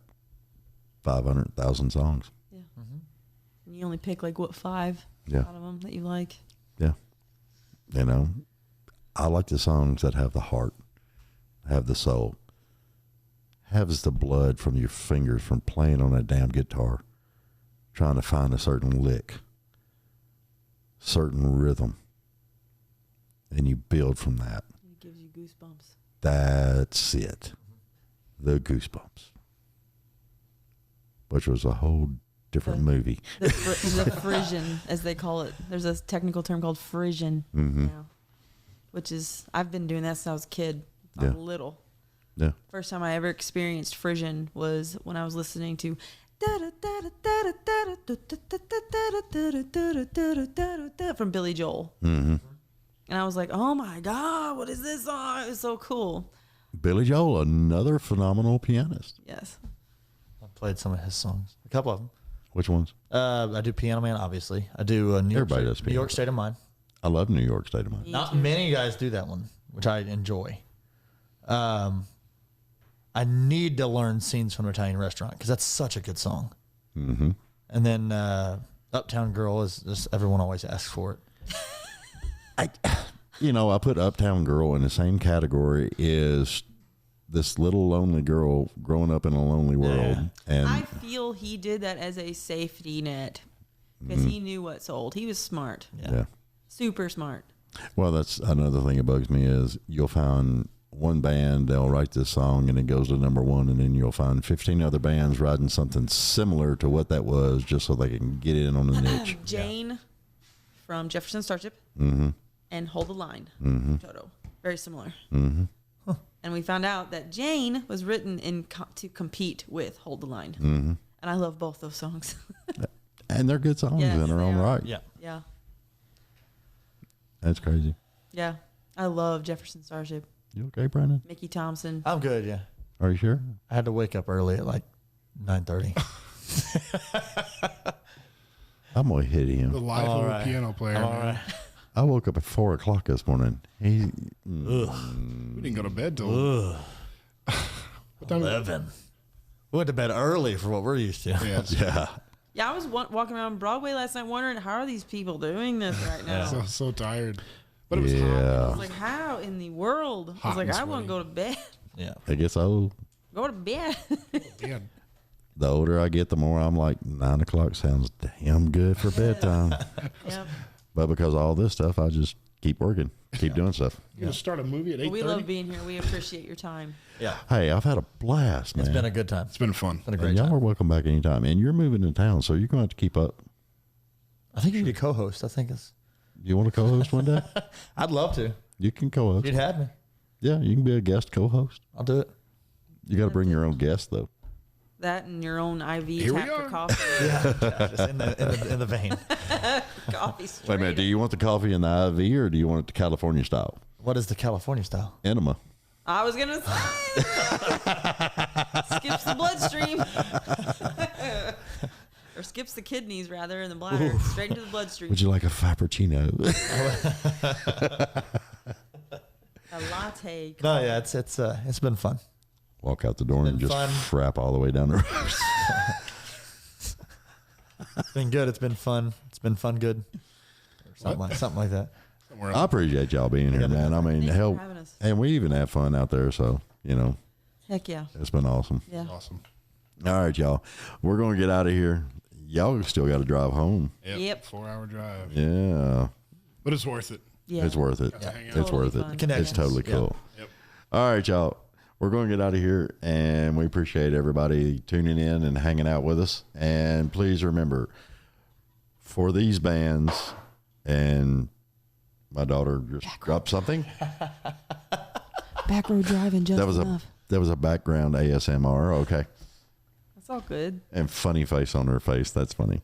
500,000 songs. Yeah. And you only pick 5 Yeah. out of them that you like. Yeah. I like the songs that have the heart, have the soul, has the blood from your fingers from playing on that damn guitar, trying to find a certain lick, certain rhythm, and you build from that. It gives you Goosebumps. That's it. The Goosebumps, which was a whole different movie. The frisson, as they call it. There's a technical term called frisson now, which is, I've been doing that since I was a kid. I was little. Yeah. First time I ever experienced frisson was when I was listening to from Billy Joel. And I was like, oh my God, what is this song? It was so cool. Billy Joel, another phenomenal pianist. Yes. I played some of his songs, a couple of them. Which ones? I do Piano Man, obviously. I do Everybody does New Piano York State of Mind. I love New York State of Mind. Not many guys do that one, which I enjoy. I need to learn Scenes from an Italian Restaurant because that's such a good song. Mm-hmm. And then Uptown Girl is just, everyone always asks for it. I put Uptown Girl in the same category as this little lonely girl growing up in a lonely world. Yeah. And I feel he did that as a safety net because he knew what sold. He was smart. yeah. Super smart. Well, that's another thing that bugs me is you'll find one band, they'll write this song and it goes to number one, and then you'll find 15 other bands writing something similar to what that was just so they can get in on the niche. Jane from Jefferson Starship and Hold the Line. Toto. Very similar. And we found out that Jane was written to compete with Hold the Line. And I love both those songs. And they're good songs Yes, in their they own are. right. Yeah. Yeah. That's crazy. Yeah. I love Jefferson Starship. You okay, Brandon? Mickey Thompson. I'm good, yeah. Are you sure? I had to wake up early at like 9:30. I'm going to hit The him. life of a piano player. All man. right. I woke up at 4 o'clock this morning. We didn't go to bed till what time? 11. We went to bed early for what we're used to. Yeah. Yeah, I was walking around Broadway last night wondering, how are these people doing this right now? So tired. But it was hot. I was like, how in the world? I was Hot like, and I want sweaty. to go to bed. Yeah. It gets old. Go to bed. Yeah. The older I get, the more I'm like, 9 o'clock sounds damn good for bedtime. Yep. But because of all this stuff, I just keep working, keep doing stuff. You're going to start a movie at 8:30? Well, we love being here. We appreciate your time. Yeah. Hey, I've had a blast, man. It's been a good time. It's been fun. Been a And great y'all time. are welcome back anytime. And you're moving to town, so you're going to have to keep up. I think you need a co-host. I think it's. You want to co-host one day? I'd love to. You can co-host. You'd have me. Yeah, you can be a guest co-host. I'll do it. You got to bring your own guest, though. That and your own IV Here we tap for are. coffee. Yeah, just in the vein. Coffee straight. Wait a minute. Do you want the coffee in the IV or do you want it the California style? What is the California style? Enema. I was going to say. Skips the bloodstream. Or skips the kidneys, rather, in the bladder. Straight into the bloodstream. Would you like a frappuccino? A latte. No, yeah, it's been fun. Walk out the door and Been just fun. frap all the way down the road. It's been good. It's been fun. It's been fun good. Or something like that. Somewhere I else. appreciate y'all being here, man. I mean, Thanks hell, for having us. and we even have fun out there. So, Heck yeah. it's been awesome. Yeah. Awesome. All right, y'all. We're going to get out of here. Y'all still got to drive home. Yep. 4-hour drive. Yeah. But it's worth it. Yeah. It's worth it. to hang out. It's worth Totally it. fun. Connections. It's totally Yeah. cool. Yep. All right, y'all. We're going to get out of here, and we appreciate everybody tuning in and hanging out with us. And please remember, for these bands, and my daughter just dropped something. Back road driving just That was a background ASMR. Okay. That's all good. And funny face on her face. That's funny.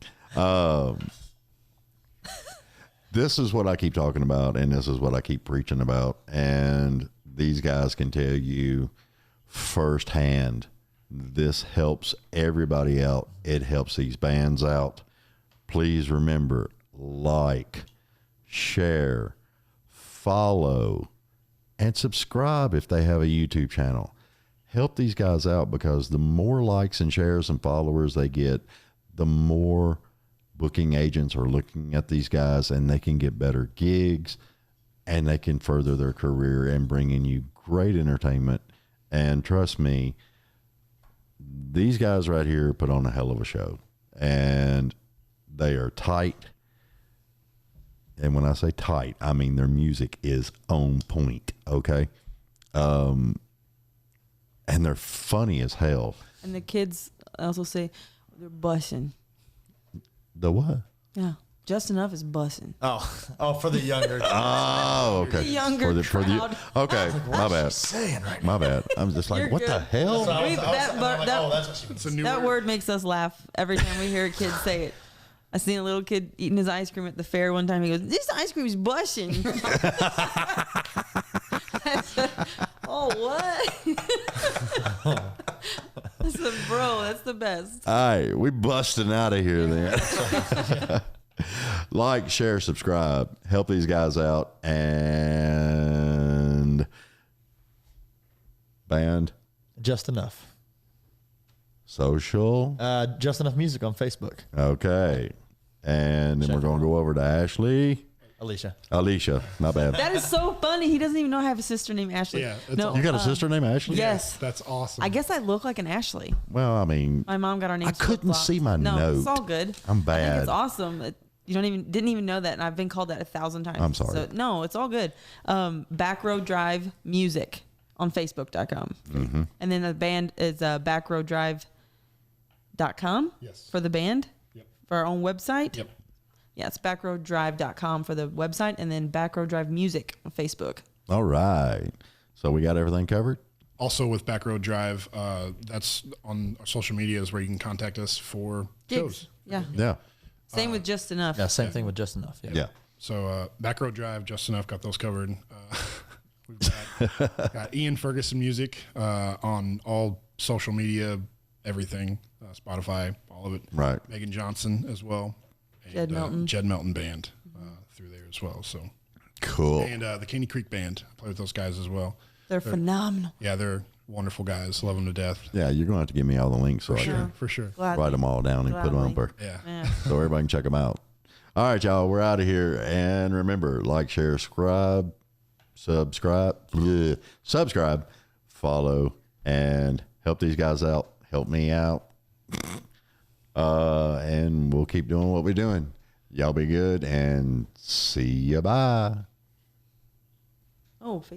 This is what I keep talking about, and this is what I keep preaching about. And these guys can tell you firsthand, this helps everybody out. It helps these bands out. Please remember, like, share, follow, and subscribe if they have a YouTube channel. Help these guys out, because the more likes and shares and followers they get, the more booking agents are looking at these guys, and they can get better gigs, and they can further their career and bring in you great entertainment. And trust me, these guys right here put on a hell of a show, and they are tight. And when I say tight, I mean their music is on point. Okay. and they're funny as hell. And the kids also say they're bussing. The what? Yeah. Just Enough is bussing. Oh, for the younger. Oh, okay. The younger crowd. Okay, my bad. saying right My bad. I'm just like, You're what good. the hell? that's what she It's a new That word. word makes us laugh every time we hear a kid say it. I seen a little kid eating his ice cream at the fair one time. He goes, "This ice cream is bushing." Oh, what? I said, bro, that's the best. All right, we busting out of here then. Like, share, subscribe, help these guys out, and band, Just Enough. social. Just Enough Music on Facebook. Okay, and then we're going to go over to Aliesha, my bad. That is so funny. He doesn't even know I have a sister named Ashley. Yeah, it's no, You got a sister named Ashley? Yes. That's awesome. I guess I look like an Ashley. Well, I mean, My mom got our name. I couldn't flip-flopped. see my no, note. It's all good. I'm I think bad. it's awesome. You didn't even know that, and I've been called that 1,000 times. I'm sorry. So, no, it's all good. Back Row Drive Music on Facebook.com. Mm-hmm. And then the band is backrowdrive.com Yes. for the band, Yep. for our own website. Yep. Yeah, it's backrowdrive.com for the website, and then Back Row Drive Music on Facebook. all right. So we got everything covered? Also with Back Road Drive, that's on our social media is where you can contact us for Gigs. shows. Yeah. Yeah. Same with Just Enough. Yeah, same thing with Just Enough. Yeah. So Back Road Drive, Just Enough, got those covered. We've got Ian Ferguson music on all social media, everything, Spotify, all of it. Right. Megan Johnson as well. And, Jed Melton. Jed Melton Band through there as well. So Cool. and the Caney Creek Band, I play with those guys as well. They're phenomenal. Yeah, they're wonderful guys. Love them to death. Yeah, you're going to have to give me all the links so I can For sure. Gladly. write them all down and put them up Gladly. there. Yeah. Yeah. So everybody can check them out. All right, y'all, we're out of here. And remember, like, share, subscribe, follow, and help these guys out. Help me out. And we'll keep doing what we're doing. Y'all be good and see ya. Bye. Oh,